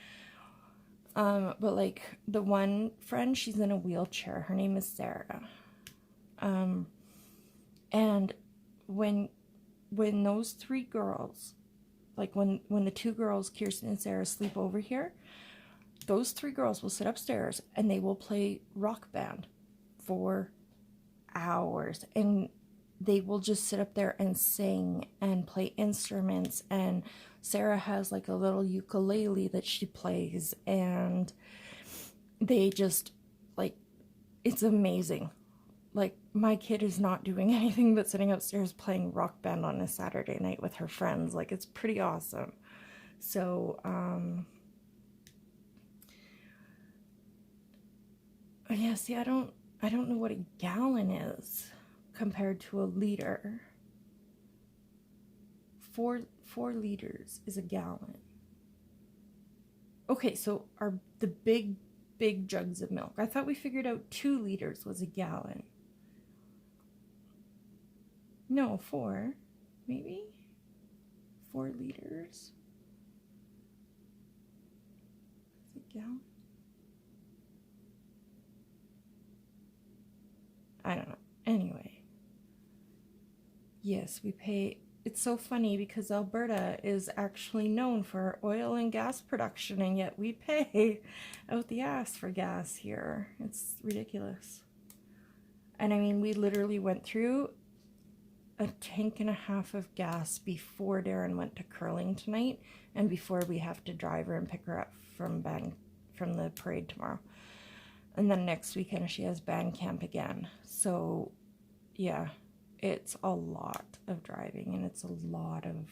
but like the one friend, she's in a wheelchair. Her name is Sarah. And when those 3 girls, like when the 2 girls, Kirsten and Sarah, sleep over here, those 3 girls will sit upstairs and they will play rock band for hours, and they will just sit up there and sing and play instruments. And Sarah has like a little ukulele that she plays, and they just, like, it's amazing. Like, my kid is not doing anything but sitting upstairs playing rock band on a Saturday night with her friends. Like, it's pretty awesome. So, yeah, see, I don't know what a gallon is compared to a liter. 4 liters is a gallon. Okay, so the big jugs of milk. I thought we figured out 2 liters was a gallon. No, 4, maybe? 4 liters? Is it a gallon? I don't know. Anyway. Yes, we pay. It's so funny because Alberta is actually known for oil and gas production, and yet we pay out the ass for gas here. It's ridiculous. And I mean, we literally went through a tank and a half of gas before Darren went to curling tonight, and before we have to drive her and pick her up from the parade tomorrow. And then next weekend she has band camp again. So yeah, it's a lot of driving, and it's a lot of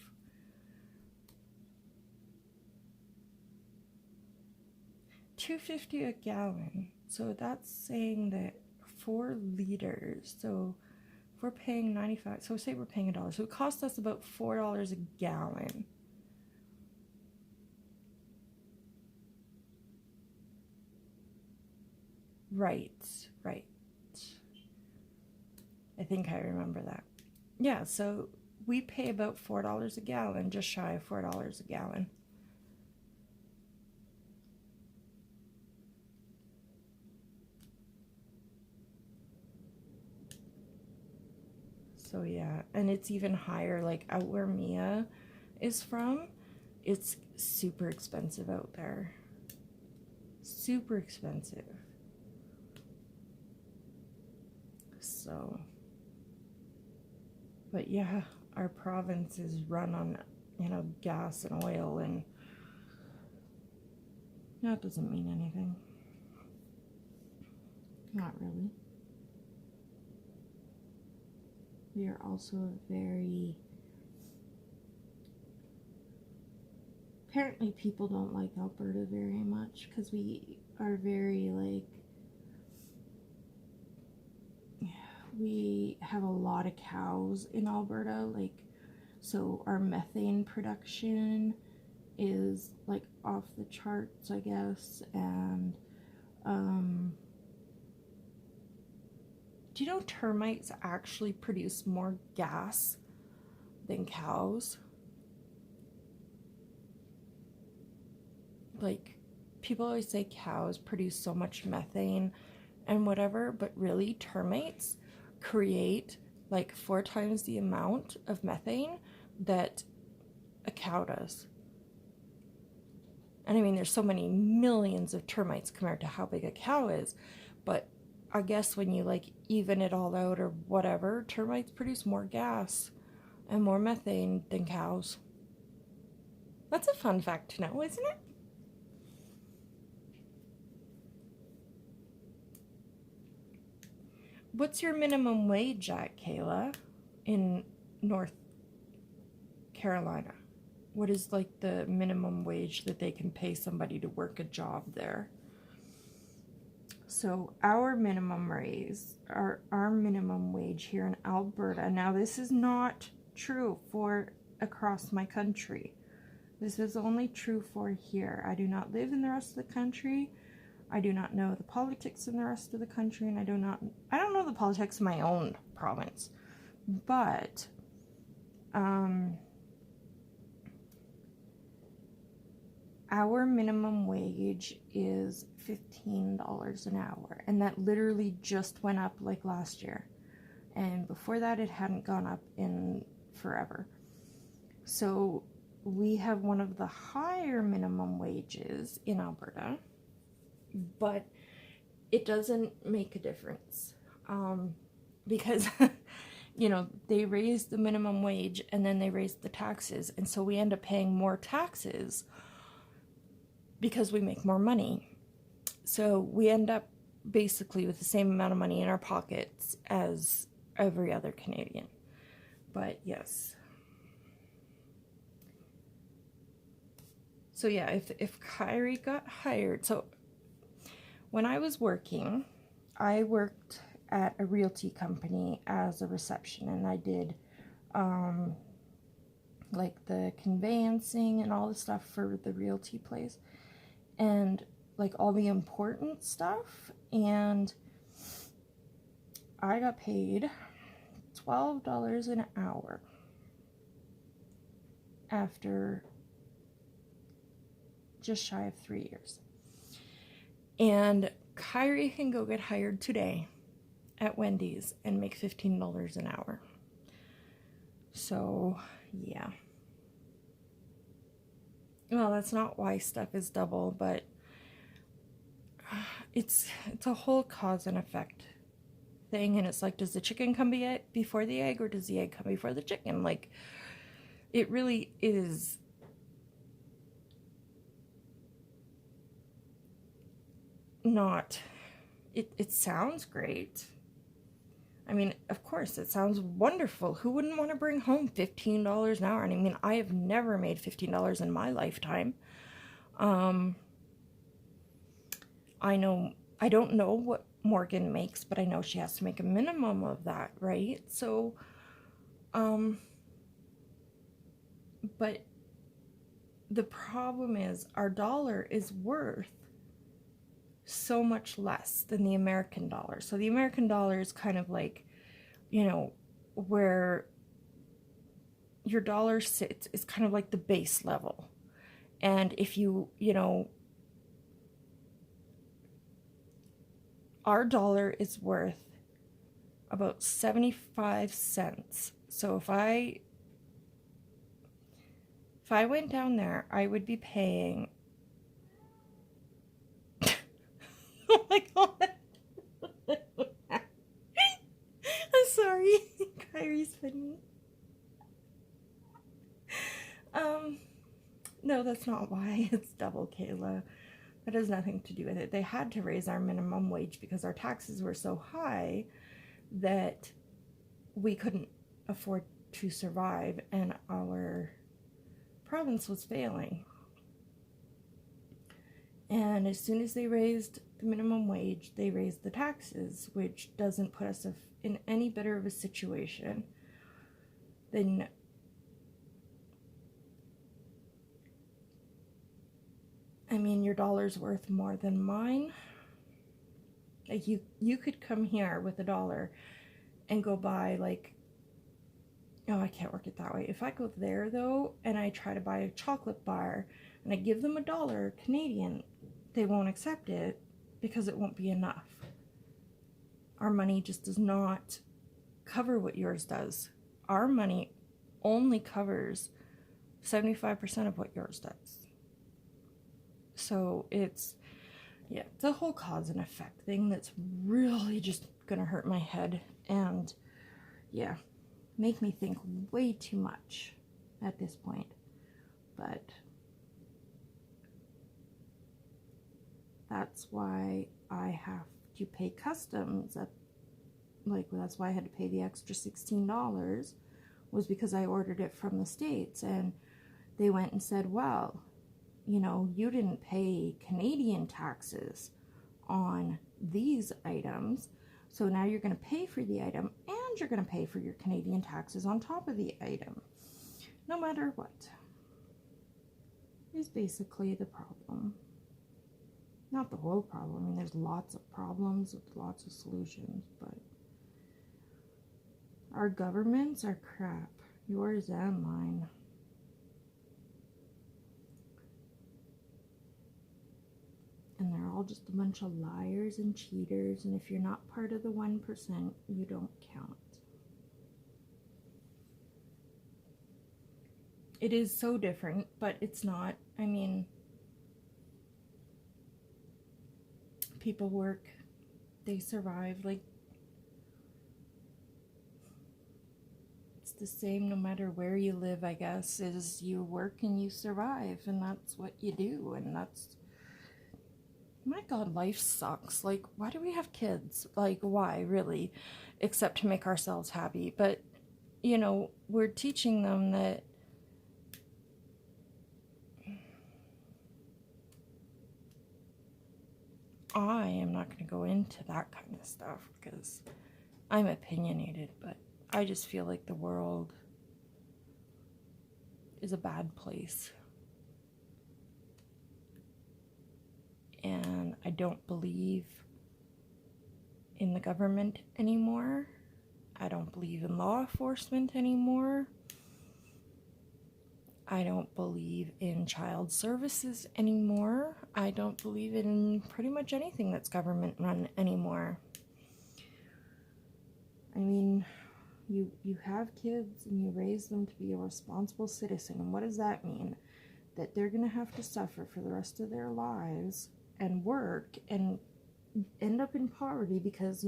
$2.50 a gallon. So that's saying that 4 liters. So if we're paying 95, so say we're paying $1. So it costs us about $4 a gallon. Right. I think I remember that. Yeah, so we pay about $4 a gallon, just shy of $4 a gallon. So yeah, and it's even higher, like out where Mia is from, it's super expensive out there. Super expensive. So, but yeah, our province is run on, you know, gas and oil, and that doesn't mean anything. Not really. We are also very, apparently people don't like Alberta very much because we are very, like, we have a lot of cows in Alberta, like, so our methane production is like off the charts, I guess. And do you know termites actually produce more gas than cows? Like, people always say cows produce so much methane and whatever, but really termites create like 4 times the amount of methane that a cow does. And I mean, there's so many millions of termites compared to how big a cow is, but I guess when you like even it all out or whatever, termites produce more gas and more methane than cows. That's a fun fact to know, isn't it? What's your minimum wage at, Kayla, in North Carolina? What is like the minimum wage that they can pay somebody to work a job there? So our minimum raise, our minimum wage here in Alberta, now this is not true for across my country. This is only true for here. I do not live in the rest of the country. I do not know the politics in the rest of the country, and I don't know the politics of my own province. But our minimum wage is $15 an hour, and that literally just went up like last year. And before that, it hadn't gone up in forever. So we have one of the higher minimum wages in Alberta, but it doesn't make a difference because you know, they raised the minimum wage and then they raised the taxes, and so we end up paying more taxes because we make more money. So we end up basically with the same amount of money in our pockets as every other Canadian. But yes. So yeah, if Kyrie got hired, so when I was working, I worked at a realty company as a reception, and I did like the conveyancing and all the stuff for the realty place, and like all the important stuff. And I got paid $12 an hour after just shy of 3 years. And Kyrie can go get hired today at Wendy's and make $15 an hour. So, yeah. Well, that's not why stuff is double, but it's a whole cause and effect thing. And it's like, does the chicken come before the egg, or does the egg come before the chicken? Like, it really is not. It sounds great. I mean, of course, it sounds wonderful. Who wouldn't want to bring home $15 an hour? And I mean, I have never made $15 in my lifetime. I don't know what Morgan makes, but I know she has to make a minimum of that, right? So, but the problem is our dollar is worth so much less than the American dollar. So the American dollar is kind of like, you know, where your dollar sits is kind of like the base level. And if you know, our dollar is worth about 75 cents. So if I went down there, I would be paying oh my god. I'm sorry. Kyrie's funny. No, that's not why. It's double, Kayla. That has nothing to do with it. They had to raise our minimum wage because our taxes were so high that we couldn't afford to survive, and our province was failing. And as soon as they raised the minimum wage, they raised the taxes, which doesn't put us in any better of a situation than your dollar's worth more than mine. Like, you could come here with $1 and go buy, like, oh, I can't work it that way. If I go there, though, and I try to buy a chocolate bar and I give them $1 Canadian, they won't accept it because it won't be enough. Our money just does not cover what yours does. Our money only covers 75% of what yours does. So it's a whole cause and effect thing that's really just gonna hurt my head and make me think way too much at this point. But that's why I have to pay customs. That's why I had to pay the extra $16, was because I ordered it from the States, and they went and said, well, you didn't pay Canadian taxes on these items, so now you're going to pay for the item, and you're going to pay for your Canadian taxes on top of the item, no matter what, is basically the problem. Not the whole problem. There's lots of problems with lots of solutions, but our governments are crap, yours and mine. And they're all just a bunch of liars and cheaters, and if you're not part of the 1%, you don't count. It is so different, but it's not. People work, they survive. It's the same no matter where you live, I guess, is you work and you survive, and that's what you do, and that's... My God, life sucks. Why do we have kids? Why, really? Except to make ourselves happy. But, we're teaching them that I am not going to go into that kind of stuff because I'm opinionated, but I just feel like the world is a bad place. And I don't believe in the government anymore. I don't believe in law enforcement anymore. I don't believe in child services anymore. I don't believe in pretty much anything that's government run anymore. You have kids and you raise them to be a responsible citizen. And what does that mean? That they're going to have to suffer for the rest of their lives and work and end up in poverty because,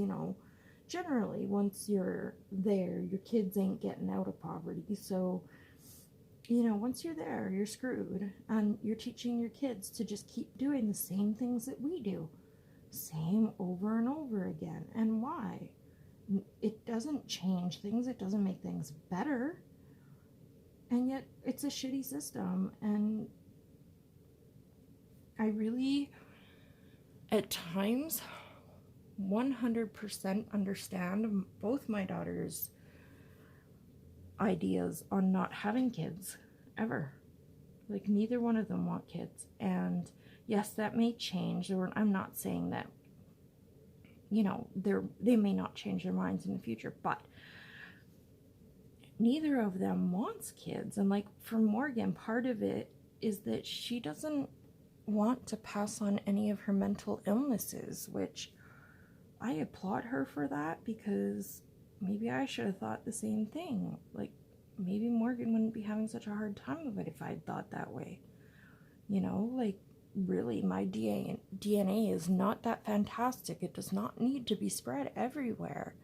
generally once you're there, your kids ain't getting out of poverty. So, once you're there, you're screwed, and you're teaching your kids to just keep doing the same things that we do. Same over and over again. And why? It doesn't change things. It doesn't make things better. And yet it's a shitty system. And I really, at times, 100% understand both my daughters' ideas on not having kids ever. Neither one of them want kids. And yes, that may change. I'm not saying that, they may not change their minds in the future, but neither of them wants kids. And for Morgan, part of it is that she doesn't want to pass on any of her mental illnesses, which I applaud her for that, because maybe I should have thought the same thing. Maybe Morgan wouldn't be having such a hard time of it if I'd thought that way. Really, my DNA is not that fantastic. It does not need to be spread everywhere.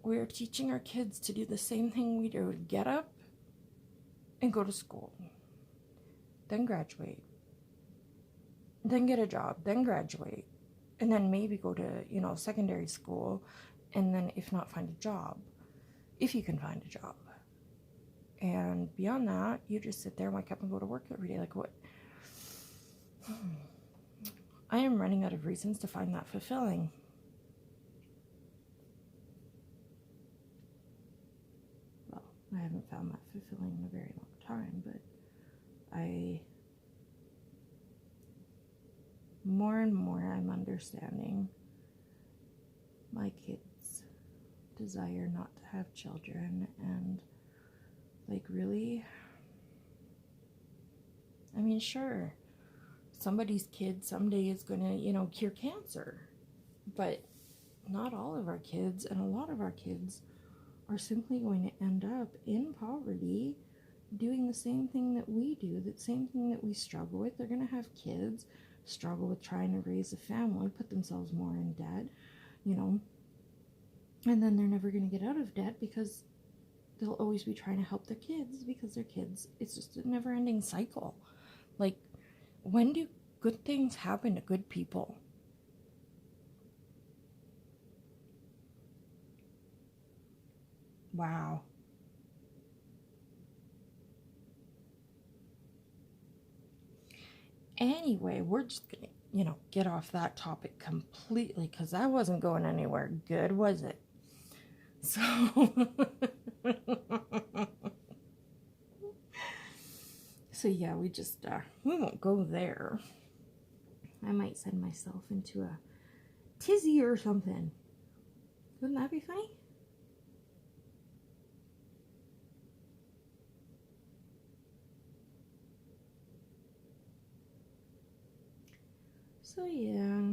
We're teaching our kids to do the same thing we do. Get up and go to school. Then graduate. Then get a job. Then graduate. And then maybe go to, secondary school. And then if not, find a job. If you can find a job. And beyond that, you just sit there and wake up and go to work every day. Like, what? I am running out of reasons to find that fulfilling. Well, I haven't found that fulfilling in a very long time, but more and more I'm understanding my kids' desire not to have children, and like, really, I mean, sure, somebody's kid someday is gonna, cure cancer, but not all of our kids, and a lot of our kids are simply going to end up in poverty doing the same thing that we do, the same thing that we struggle with. They're going to have kids, struggle with trying to raise a family, put themselves more in debt, and then they're never going to get out of debt because they'll always be trying to help their kids because their kids, it's just a never-ending cycle. Like, when do good things happen to good people? Wow. Anyway, we're just gonna, get off that topic completely, because that wasn't going anywhere good, was it? So, yeah, we won't go there. I might send myself into a tizzy or something. Wouldn't that be funny? So yeah,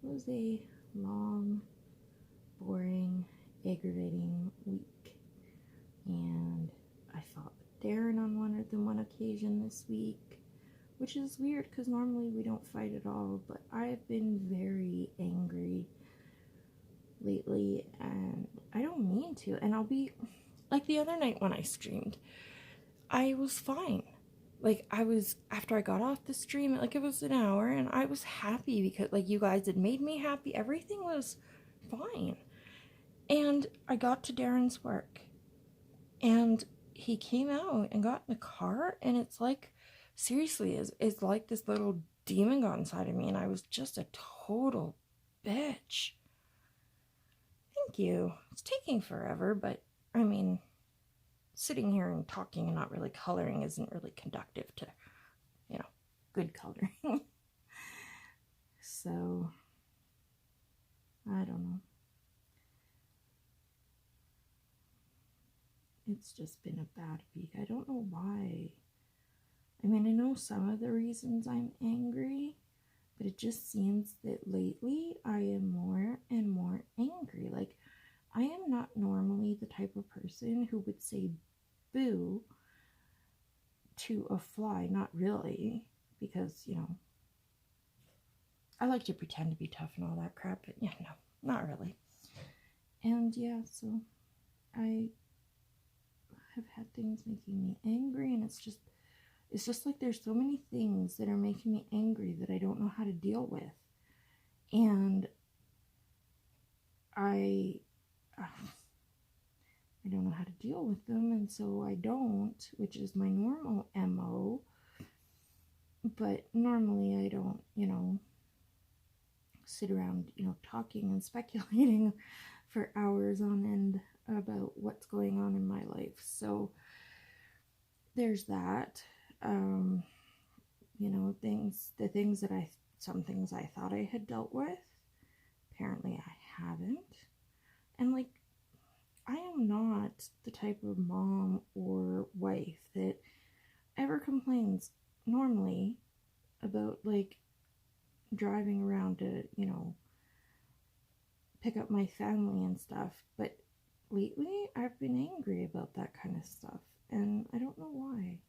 it was a long, boring, aggravating week, and I fought with Darren on one occasion this week, which is weird because normally we don't fight at all, but I've been very angry lately, and I don't mean to, and I'll be, like the other night when I streamed, I was fine. Like, after I got off the stream, like, it was an hour, and I was happy because, like, you guys had made me happy. Everything was fine. And I got to Darren's work, and he came out and got in the car, and it's like, seriously, it's like this little demon got inside of me, and I was just a total bitch. Thank you. It's taking forever, but, I mean, sitting here and talking and not really coloring isn't really conductive to, good coloring. So, I don't know. It's just been a bad week. I don't know why. I mean, I know some of the reasons I'm angry, but it just seems that lately I am more and more angry. Like, I am not normally the type of person who would say boo to a fly. Not really, because, I like to pretend to be tough and all that crap, but yeah, no, not really. And yeah, so I have had things making me angry, and it's just like there's so many things that are making me angry that I don't know how to deal with. And I don't know how to deal with them, and so I don't, which is my normal MO. But normally I don't, sit around, talking and speculating for hours on end about what's going on in my life. So there's that. Some things I thought I had dealt with, apparently I haven't. And like, I am not the type of mom or wife that ever complains normally about, like, driving around to, pick up my family and stuff. But lately, I've been angry about that kind of stuff, and I don't know why.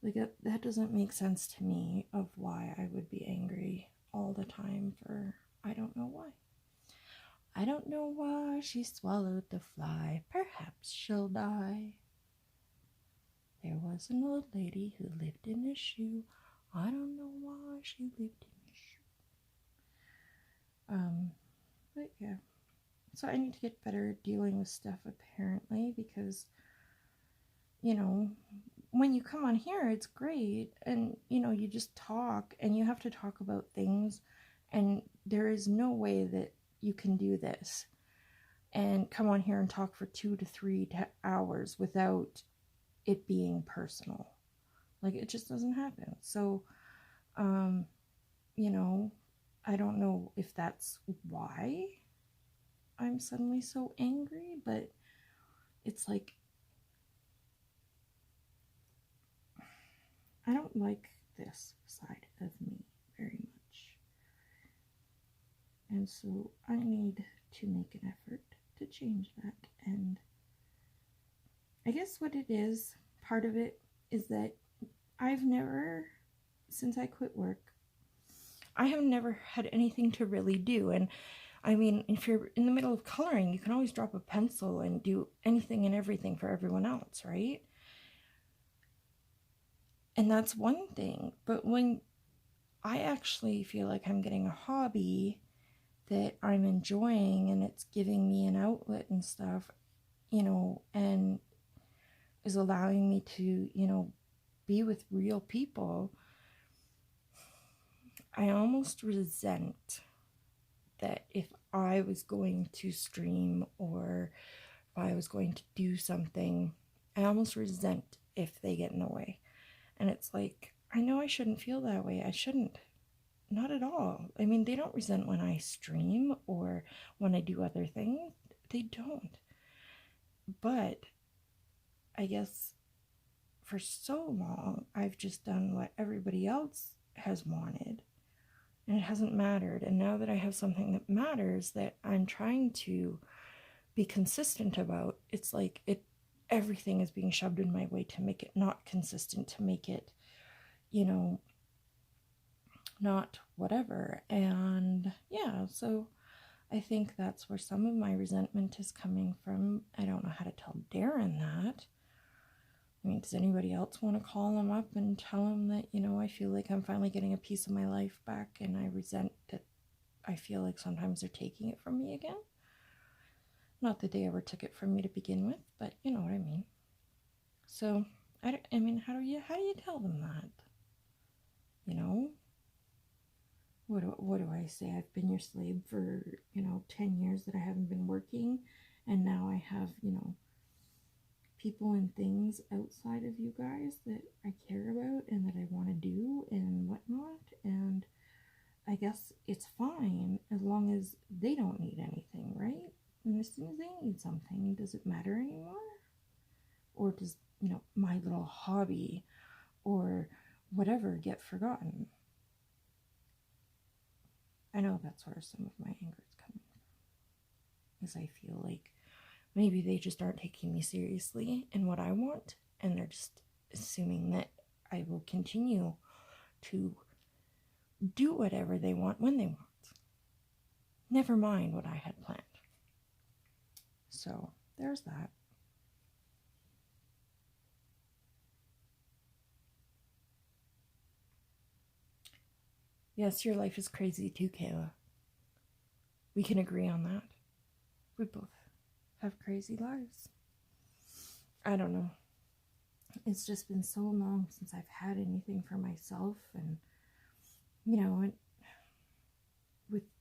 Like, that doesn't make sense to me of why I would be angry all the time for, I don't know why. I don't know why she swallowed the fly. Perhaps she'll die. There was an old lady who lived in a shoe. I don't know why she lived in a shoe. But yeah. So I need to get better at dealing with stuff, apparently, because, you know, when you come on here, it's great, and, you know, you just talk, and you have to talk about things, and there is no way that you can do this and come on here and talk for 2 to 3 hours without it being personal. Like, it just doesn't happen. So, you know, I don't know if that's why I'm suddenly so angry, but it's like, I don't like this side of me very much. And so I need to make an effort to change that. And I guess what it is, part of it, is that I've never, since I quit work, I have never had anything to really do. And I mean, if you're in the middle of coloring, you can always drop a pencil and do anything and everything for everyone else, right? And that's one thing. But when I actually feel like I'm getting a hobby that I'm enjoying and it's giving me an outlet and stuff, you know, and is allowing me to, you know, be with real people, I almost resent that if I was going to stream or if I was going to do something, I almost resent if they get in the way. And it's like, I know I shouldn't feel that way. I shouldn't. Not at all. I mean, they don't resent when I stream or when I do other things. They don't. But I guess for so long, I've just done what everybody else has wanted. And it hasn't mattered. And now that I have something that matters that I'm trying to be consistent about, it's like everything is being shoved in my way to make it not consistent, to make it, you know, not whatever. And yeah, so I think that's where some of my resentment is coming from. I don't know how to tell Darren that. I mean, does anybody else want to call him up and tell him that, you know, I feel like I'm finally getting a piece of my life back and I resent that I feel like sometimes they're taking it from me again? Not that they ever took it from me to begin with, but you know what I mean. So, I mean, how do you tell them that? You know? What do I say? I've been your slave for, you know, 10 years that I haven't been working, and now I have, you know, people and things outside of you guys that I care about and that I want to do and whatnot, and I guess it's fine as long as they don't need anything, right? And as soon as they need something, does it matter anymore? Or does, you know, my little hobby or whatever get forgotten? I know that's where some of my anger is coming from, is I feel like maybe they just aren't taking me seriously in what I want, and they're just assuming that I will continue to do whatever they want when they want. Never mind what I had planned. So, there's that. Yes, your life is crazy too, Kayla. We can agree on that. We both have crazy lives. I don't know. It's just been so long since I've had anything for myself, and you know,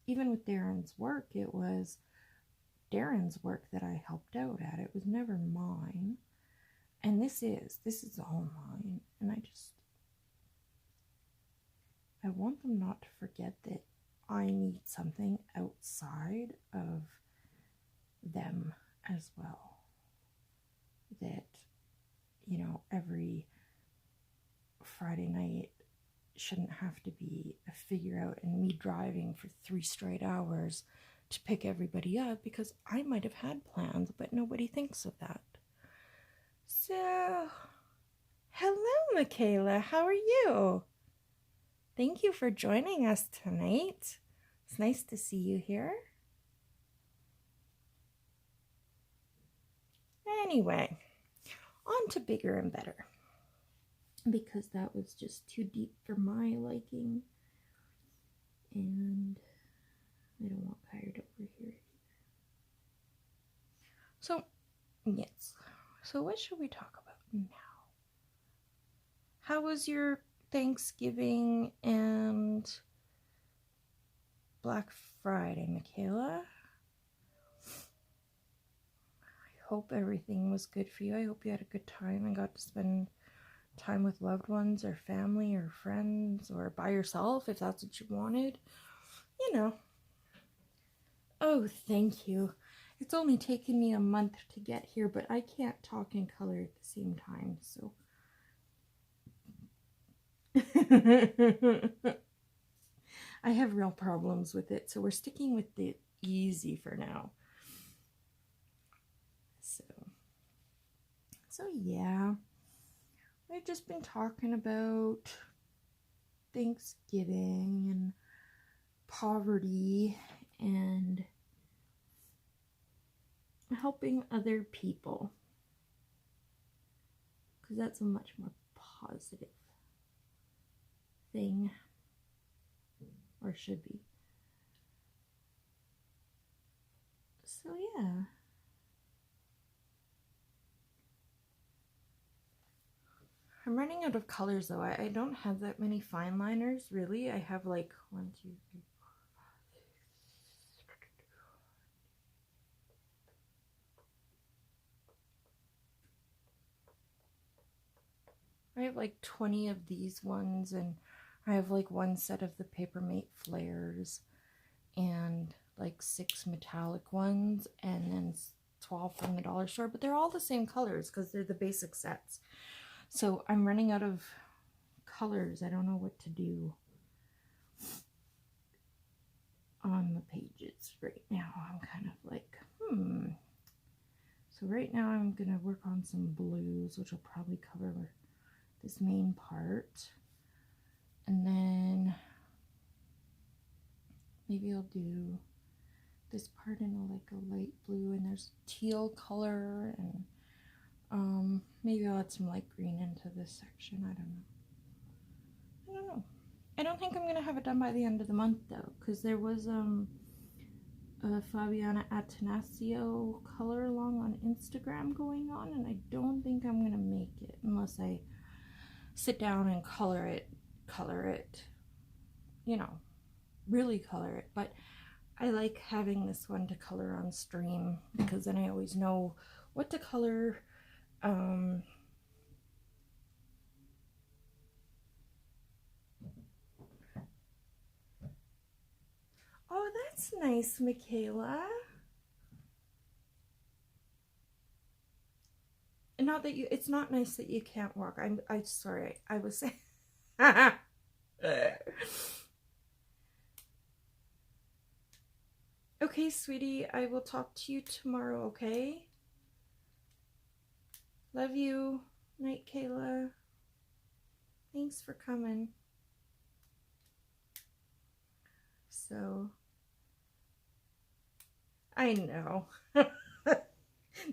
even with Darren's work, it was Darren's work that I helped out at. It was never mine. And this is all mine. And I want them not to forget that I need something outside of them as well. That, you know, every Friday night shouldn't have to be a figure out and me driving for 3 straight hours to pick everybody up, because I might have had plans, but nobody thinks of that. So, hello, Michaela. How are you? Thank you for joining us tonight. It's nice to see you here. Anyway, on to bigger and better, because that was just too deep for my liking, and I don't want Pirate over here either. So, yes. So what should we talk about now? How was your Thanksgiving and Black Friday, Michaela? I hope everything was good for you. I hope you had a good time and got to spend time with loved ones or family or friends or by yourself if that's what you wanted. You know. Oh, thank you. It's only taken me a month to get here, but I can't talk in color at the same time, so. I have real problems with it, so we're sticking with the easy for now. So yeah, I've just been talking about Thanksgiving and poverty and helping other people, because that's a much more positive thing, or should be. So yeah, I'm running out of colors though. I don't have that many fine liners really. I have like 1, 2, 3, 4, 5, 6. I have like 20 of these ones, and I have like one set of the Papermate flares and like 6 metallic ones, and then 12 from the dollar store, but they're all the same colors because they're the basic sets. So I'm running out of colors. I don't know what to do on the pages right now. I'm kind of like, So right now I'm going to work on some blues, which will probably cover this main part. And then maybe I'll do this part in a light blue, and there's teal color, and maybe I'll add some light green into this section. I don't know. I don't think I'm gonna have it done by the end of the month though, because there was a Fabiana Attanasio color along on Instagram going on, and I don't think I'm gonna make it unless I sit down and color it, you know, really color it. But I like having this one to color on stream, because then I always know what to color. Oh, that's nice, Michaela. Not that you, it's not nice that you can't walk. I'm sorry. I was saying. Okay, sweetie, I will talk to you tomorrow, okay? Love you. Night, Kayla. Thanks for coming. So, I know.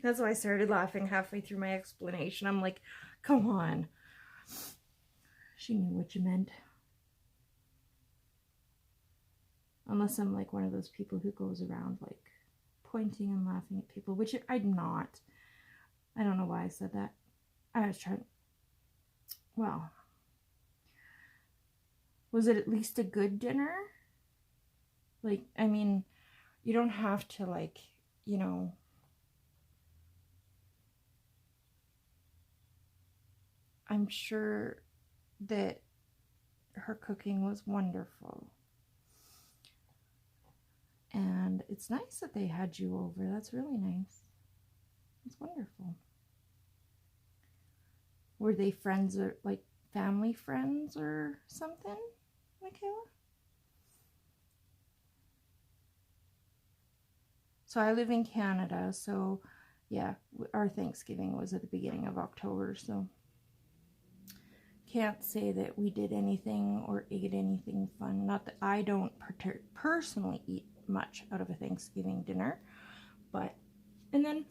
That's why I started laughing halfway through my explanation. I'm like, come on. She knew what you meant. Unless I'm like one of those people who goes around like pointing and laughing at people, which I'm not. I don't know why I said that. I was trying. Well, was it at least a good dinner? Like, I mean, you don't have to, like, you know, I'm sure that her cooking was wonderful. And it's nice that they had you over. That's really nice. It's wonderful. Were they friends, or like family friends or something, Michaela? So I live in Canada, so yeah, our Thanksgiving was at the beginning of October, so can't say that we did anything or ate anything fun. Not that I don't personally eat much out of a Thanksgiving dinner, but, and then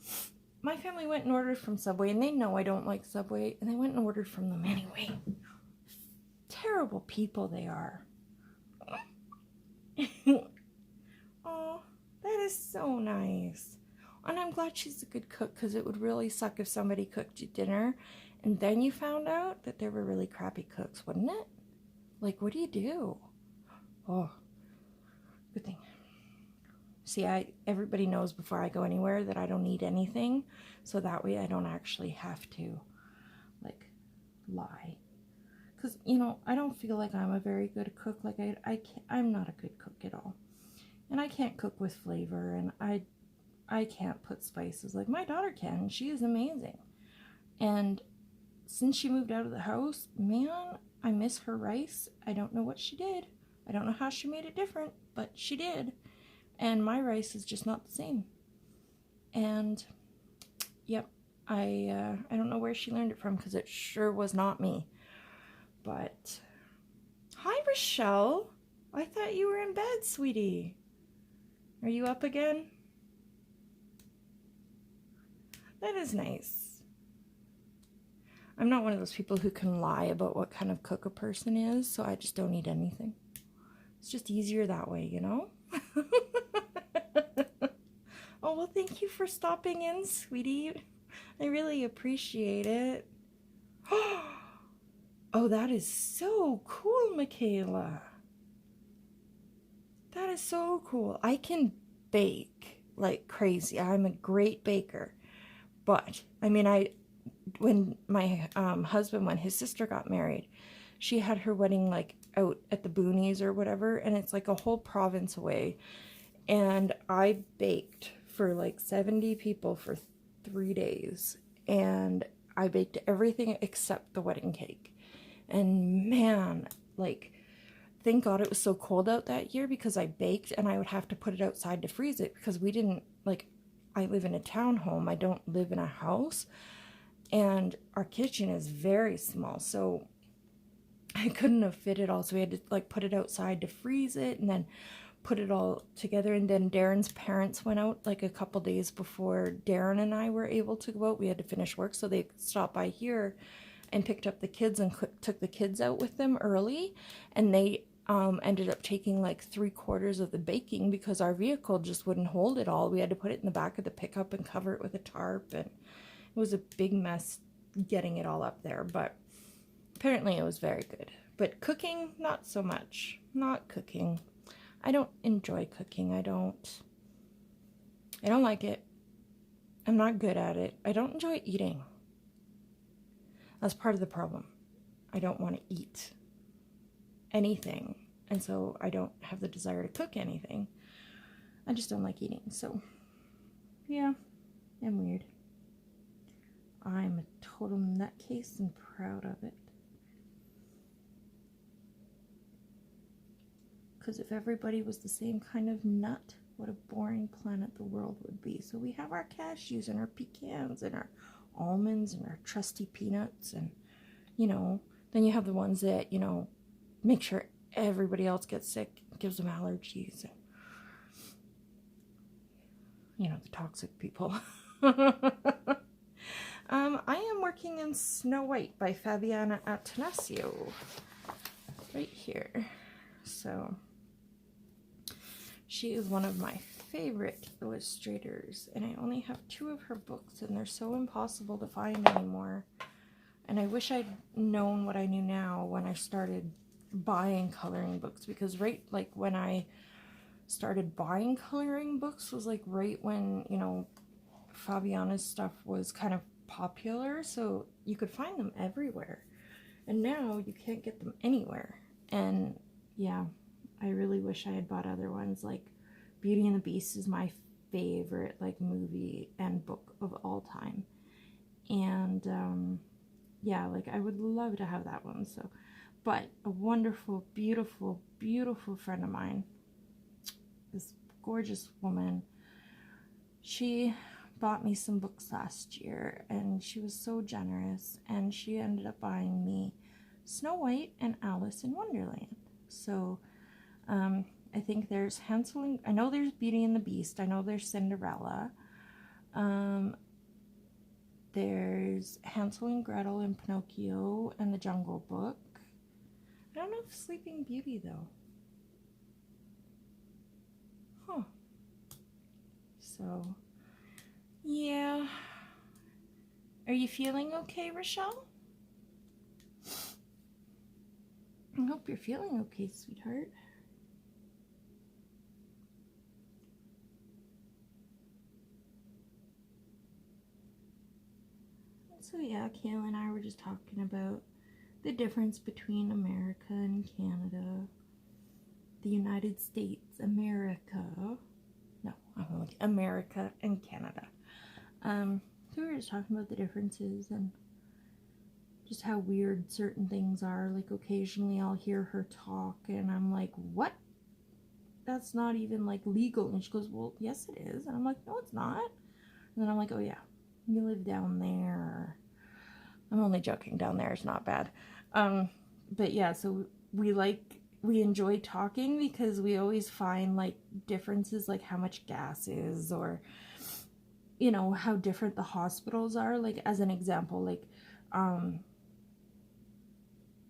my family went and ordered from Subway, and they know I don't like Subway, and they went and ordered from them anyway. Terrible people they are. Oh, that is so nice. And I'm glad she's a good cook, because it would really suck if somebody cooked you dinner and then you found out that they were really crappy cooks, wouldn't it? Like, what do you do? Oh, good thing. See, everybody knows before I go anywhere that I don't eat anything, so that way I don't actually have to, like, lie. Because, you know, I don't feel like I'm a very good cook. Like, I'm not a good cook at all. And I can't cook with flavor, and I can't put spices like my daughter can. She is amazing. And since she moved out of the house, man, I miss her rice. I don't know what she did. I don't know how she made it different, but she did. And my rice is just not the same. And, yep, I don't know where she learned it from, because it sure was not me. But, hi, Rochelle. I thought you were in bed, sweetie. Are you up again? That is nice. I'm not one of those people who can lie about what kind of cook a person is, so I just don't eat anything. It's just easier that way, you know? Oh, well, thank you for stopping in, sweetie. I really appreciate it. Oh, that is so cool, Michaela. That is so cool. I can bake like crazy. I'm a great baker. But, I mean, when my husband, when his sister got married, she had her wedding like out at the boonies or whatever, and it's like a whole province away. And I baked for like 70 people for 3 days. And I baked everything except the wedding cake. And man, like, thank God it was so cold out that year, because I baked and I would have to put it outside to freeze it, because we didn't, like, I live in a townhome. I don't live in a house. And our kitchen is very small, so I couldn't have fit it all. So we had to like put it outside to freeze it, and then put it all together. And then Darren's parents went out like a couple days before Darren and I were able to go out. We had to finish work, so they stopped by here and picked up the kids and took the kids out with them early. And they ended up taking like 3/4 of the baking, because our vehicle just wouldn't hold it all. We had to put it in the back of the pickup and cover it with a tarp, and it was a big mess getting it all up there. But apparently it was very good. But cooking, not so much. Not cooking. I don't enjoy cooking. I don't like it. I'm not good at it. I don't enjoy eating. That's part of the problem. I don't want to eat anything, and so I don't have the desire to cook anything. I just don't like eating. So yeah, I'm weird. I'm a total nutcase and proud of it. Because if everybody was the same kind of nut, what a boring planet the world would be. So we have our cashews and our pecans and our almonds and our trusty peanuts, and, you know, then you have the ones that, you know, make sure everybody else gets sick, gives them allergies, and, you know, the toxic people. I am working in Snow White by Fabiana Attanasio right here. So she is one of my favorite illustrators, and I only have 2 of her books, and they're so impossible to find anymore. And I wish I'd known what I knew now when I started buying coloring books, because right, like, when I started buying coloring books was like right when, you know, Fabiana's stuff was kind of popular, so you could find them everywhere. And now you can't get them anywhere. And yeah, I really wish I had bought other ones. Like Beauty and the Beast is my favorite like movie and book of all time. And yeah, like I would love to have that one. So, but a wonderful, beautiful, beautiful friend of mine, this gorgeous woman, she bought me some books last year, and she was so generous, and she ended up buying me Snow White and Alice in Wonderland. So I think there's Hansel and, I know there's Beauty and the Beast, I know there's Cinderella, there's Hansel and Gretel and Pinocchio and the Jungle Book. I don't know if Sleeping Beauty though. Huh. So Yeah. Are you feeling okay, Rochelle? I hope you're feeling okay, sweetheart. So yeah, Kayla and I were just talking about the difference between America and Canada. The United States, America. No, I'm like America and Canada. So we were just talking about the differences and just how weird certain things are. Like occasionally I'll hear her talk and I'm like, what? That's not even like legal. And she goes, well, yes it is. And I'm like, no, it's not. And then I'm like, oh yeah, you live down there. I'm only joking, down there is not bad. But yeah, so we enjoy talking because we always find like differences, like how much gas is, or you know, how different the hospitals are. Like as an example, like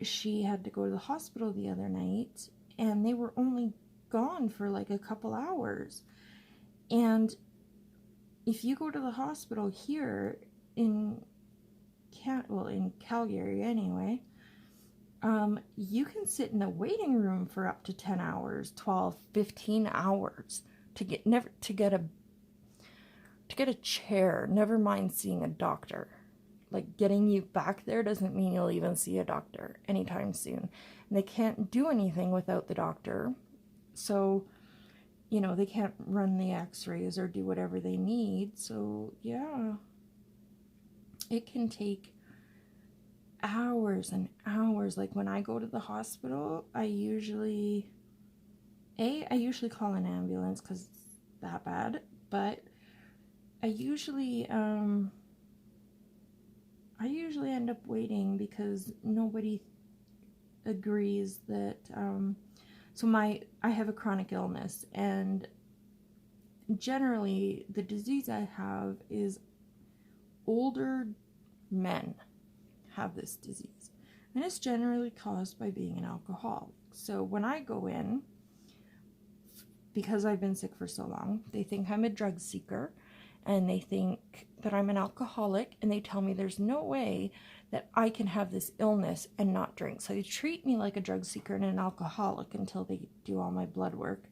she had to go to the hospital the other night and they were only gone for like a couple hours. And if you go to the hospital here in in Calgary anyway, you can sit in the waiting room for up to 10 hours, 12, 15 hours to get a chair, never mind seeing a doctor. Like getting you back there doesn't mean you'll even see a doctor anytime soon. And they can't do anything without the doctor. So, you know, they can't run the x-rays or do whatever they need. So, yeah. It can take hours and hours. Like when I go to the hospital, I usually call an ambulance because it's that bad, but I usually end up waiting because nobody agrees that I have a chronic illness, and generally the disease I have is older men have this disease, and it's generally caused by being an alcoholic. So when I go in, because I've been sick for so long, they think I'm a drug seeker and they think that I'm an alcoholic, and they tell me there's no way that I can have this illness and not drink. So they treat me like a drug seeker and an alcoholic until they do all my blood work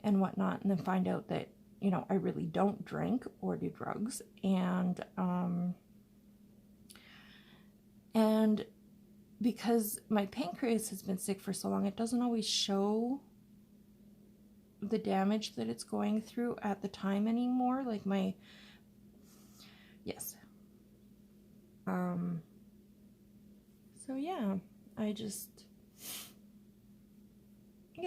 and whatnot, and then find out that, you know, I really don't drink or do drugs. And because my pancreas has been sick for so long, it doesn't always show the damage that it's going through at the time anymore. Like yes. So yeah,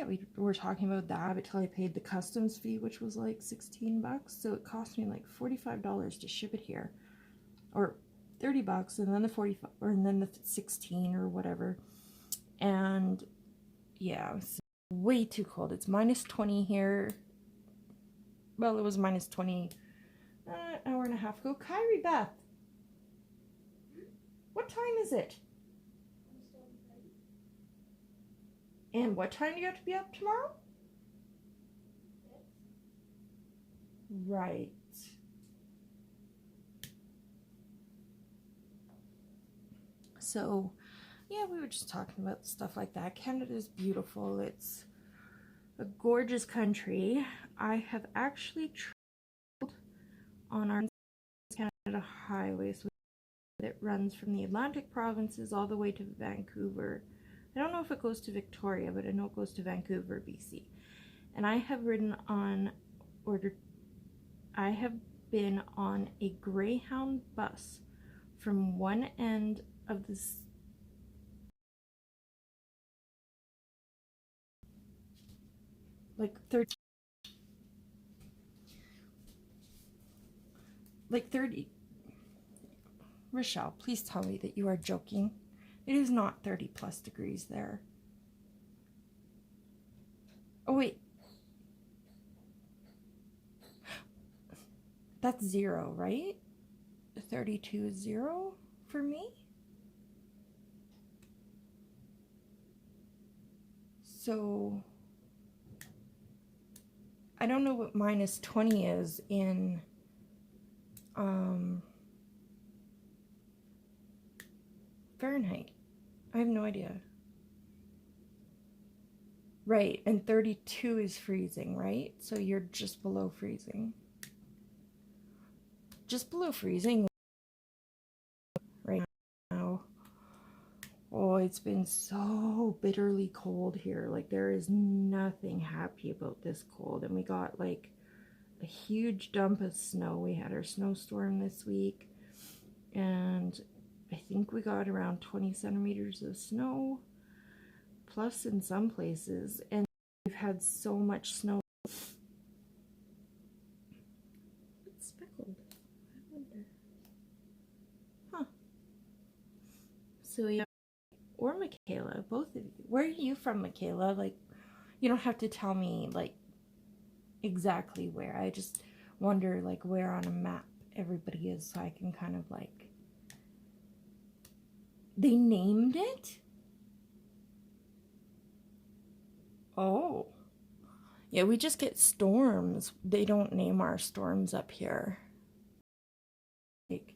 we were talking about that until I paid the customs fee, which was like $16. So it cost me like $45 to ship it here, or $30, and then the 45, and then the 16 or whatever. And yeah, it's way too cold. It's minus 20 here. Well, it was minus 20 an hour and a half ago. Kyrie Beth, what time is it? And what time do you have to be up tomorrow? Right. So, yeah, we were just talking about stuff like that. Canada's beautiful. It's a gorgeous country. I have actually traveled on our Canada highway, so it runs from the Atlantic provinces all the way to Vancouver. I don't know if it goes to Victoria, but I know it goes to Vancouver, BC. And I have been on a Greyhound bus from one end of this like 30. Rochelle, please tell me that you are joking. It is not 30 plus degrees there. Oh wait, that's 0, right? 32 is 0 for me. So I don't know what minus 20 is in Fahrenheit. I have no idea. Right, and 32 is freezing, right? So you're just below freezing. Just below freezing right now. Oh, it's been so bitterly cold here. Like, there is nothing happy about this cold. And we got like a huge dump of snow. We had our snowstorm this week, and I think we got around 20 centimeters of snow, plus in some places. And we've had so much snow. It's speckled. I wonder. Huh. So yeah. Or Michaela, both of you. Where are you from, Michaela? Like, you don't have to tell me, like, exactly where. I just wonder, like, where on a map everybody is, so I can kind of, like... They named it? Oh. Yeah, we just get storms. They don't name our storms up here. Like,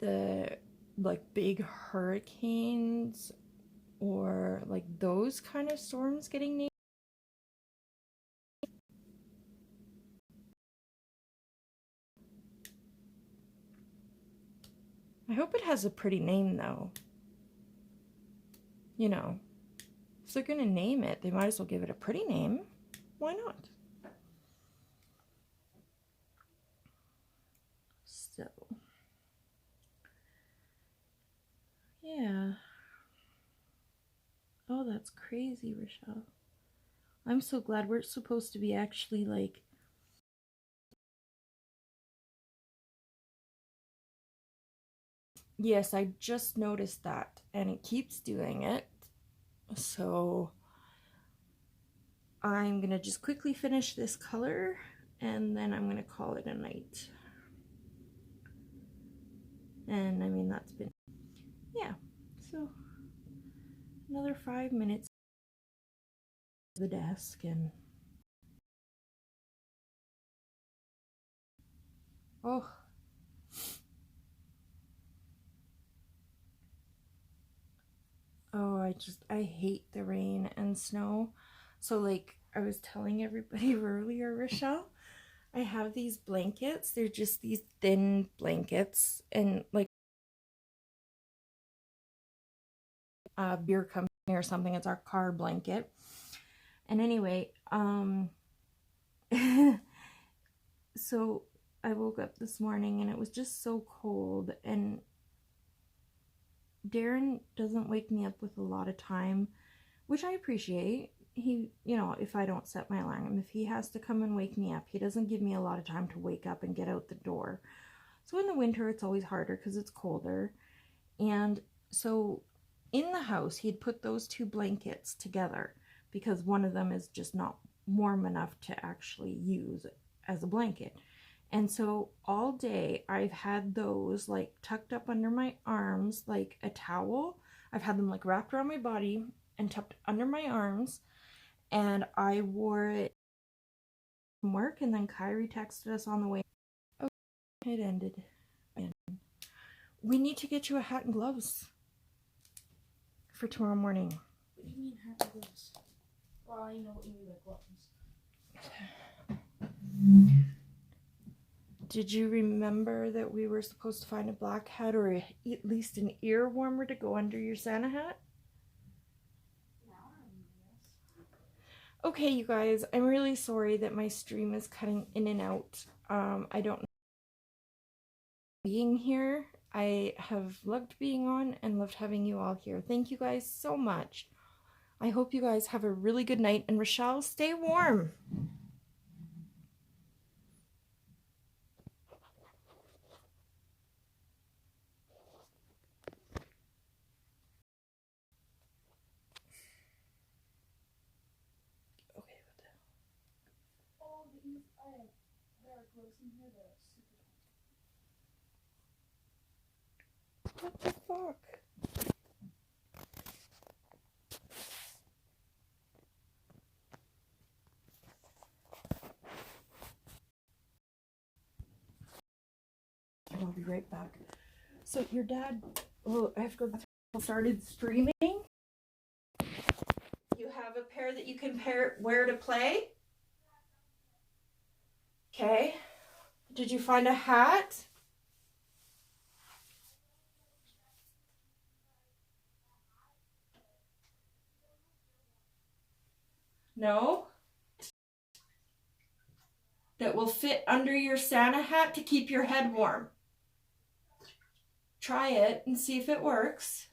the, like, big hurricanes or, like, those kind of storms getting named. I hope it has a pretty name, though. You know, if they're going to name it, they might as well give it a pretty name. Why not? So, yeah. Oh, that's crazy, Rochelle. I'm so glad we're supposed to be actually, like... Yes, I just noticed that, and it keeps doing it. So I'm gonna just quickly finish this color, and then I'm gonna call it a night. And I mean, that's been, yeah, so another 5 minutes at the desk, and oh, I hate the rain and snow. So, like I was telling everybody earlier, Rochelle, I have these blankets. They're just these thin blankets, and like a beer company or something. It's our car blanket. And anyway, so I woke up this morning and it was just so cold, and Darren doesn't wake me up with a lot of time, which I appreciate. He, you know, if I don't set my alarm, if he has to come and wake me up, he doesn't give me a lot of time to wake up and get out the door. So in the winter, it's always harder because it's colder. And so in the house, he'd put those two blankets together because one of them is just not warm enough to actually use as a blanket. And so all day I've had those like tucked up under my arms like a towel. I've had them like wrapped around my body and tucked under my arms. And I wore it from work, and then Kyrie texted us on the way. Oh, it ended. We need to get you a hat and gloves for tomorrow morning. What do you mean hat and gloves? Well, I know what you mean by gloves. Did you remember that we were supposed to find a black hat or at least an ear warmer to go under your Santa hat? Okay, you guys, I'm really sorry that my stream is cutting in and out. I don't know being here. I have loved being on and loved having you all here. Thank you guys so much. I hope you guys have a really good night, and Rochelle, stay warm. Okay, Oh, these there are clothes in here that are super what the fuck? be right back. So your dad, oh, I have to go, started streaming. You have a pair that you can wear to play? Okay. Did you find a hat? No? That will fit under your Santa hat to keep your head warm. Try it and see if it works.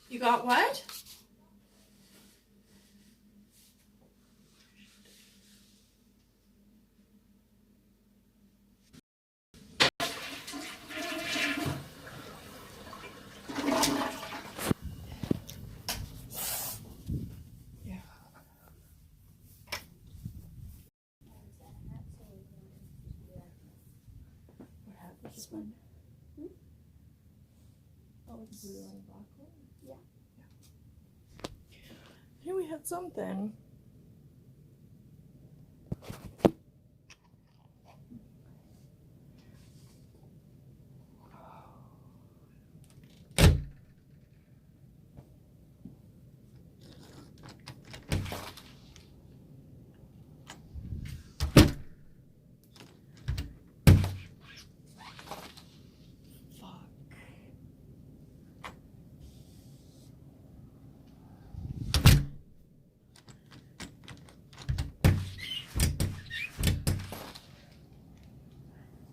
You got what? Yeah. What hat was this one? Oh, it's blue and black one? Yeah. I knew we had something.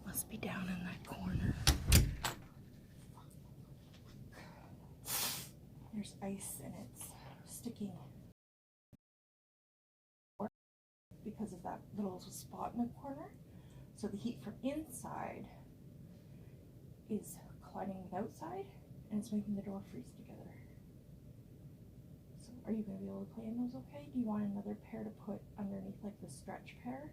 Must be down in that corner. There's ice and it's sticking because of that little spot in the corner. So the heat from inside is colliding with outside and it's making the door freeze together. So are you going to be able to play in those okay? Do you want another pair to put underneath, like the stretch pair?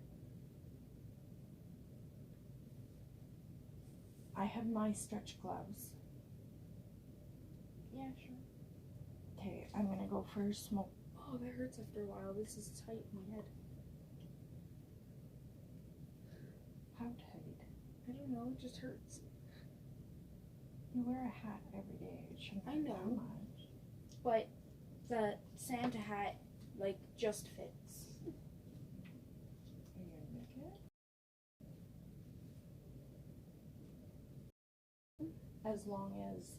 I have my stretch gloves. Yeah, sure. Okay, I'm gonna go for smoke. Oh, that hurts after a while. This is tight in my head. How tight? I don't know, it just hurts. You wear a hat every day. It shouldn't I hurt know. that much. But the Santa hat, like, just fits. Are you gonna make it? As long as,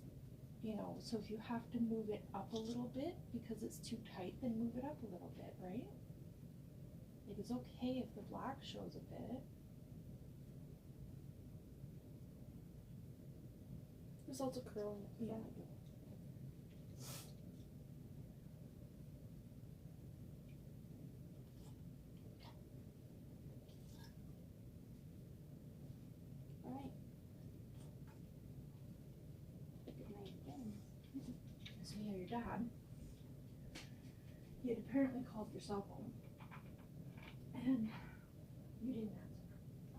you know, so if you have to move it up a little bit because it's too tight, then move it up a little bit, right? Like, it's okay if the black shows a bit. There's also curling at the Yeah. front. Alright. Look at my pen. So yeah, your dad, he had apparently called your cell phone, and you didn't answer.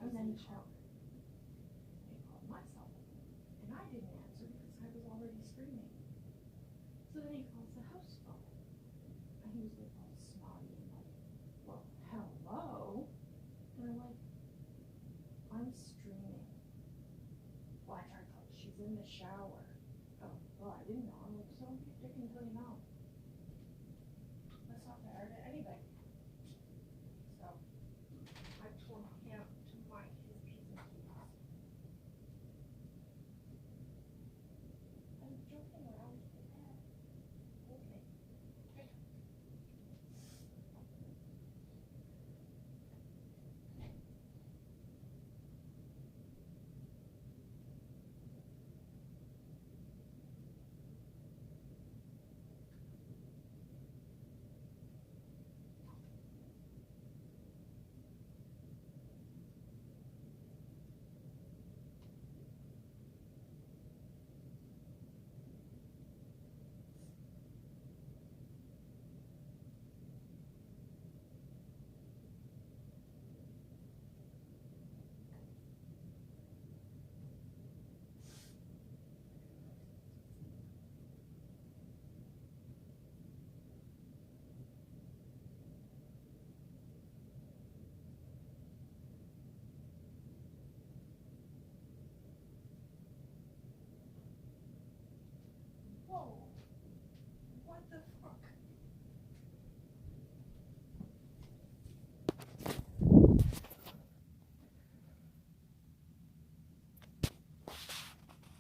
I was in the shower. He called my cell phone, and I didn't answer because I was already screaming. So then he calls the house phone, and he was like all snotty and like, well, hello? And I'm like, I'm streaming. Well, I tried calling. She's in the shower.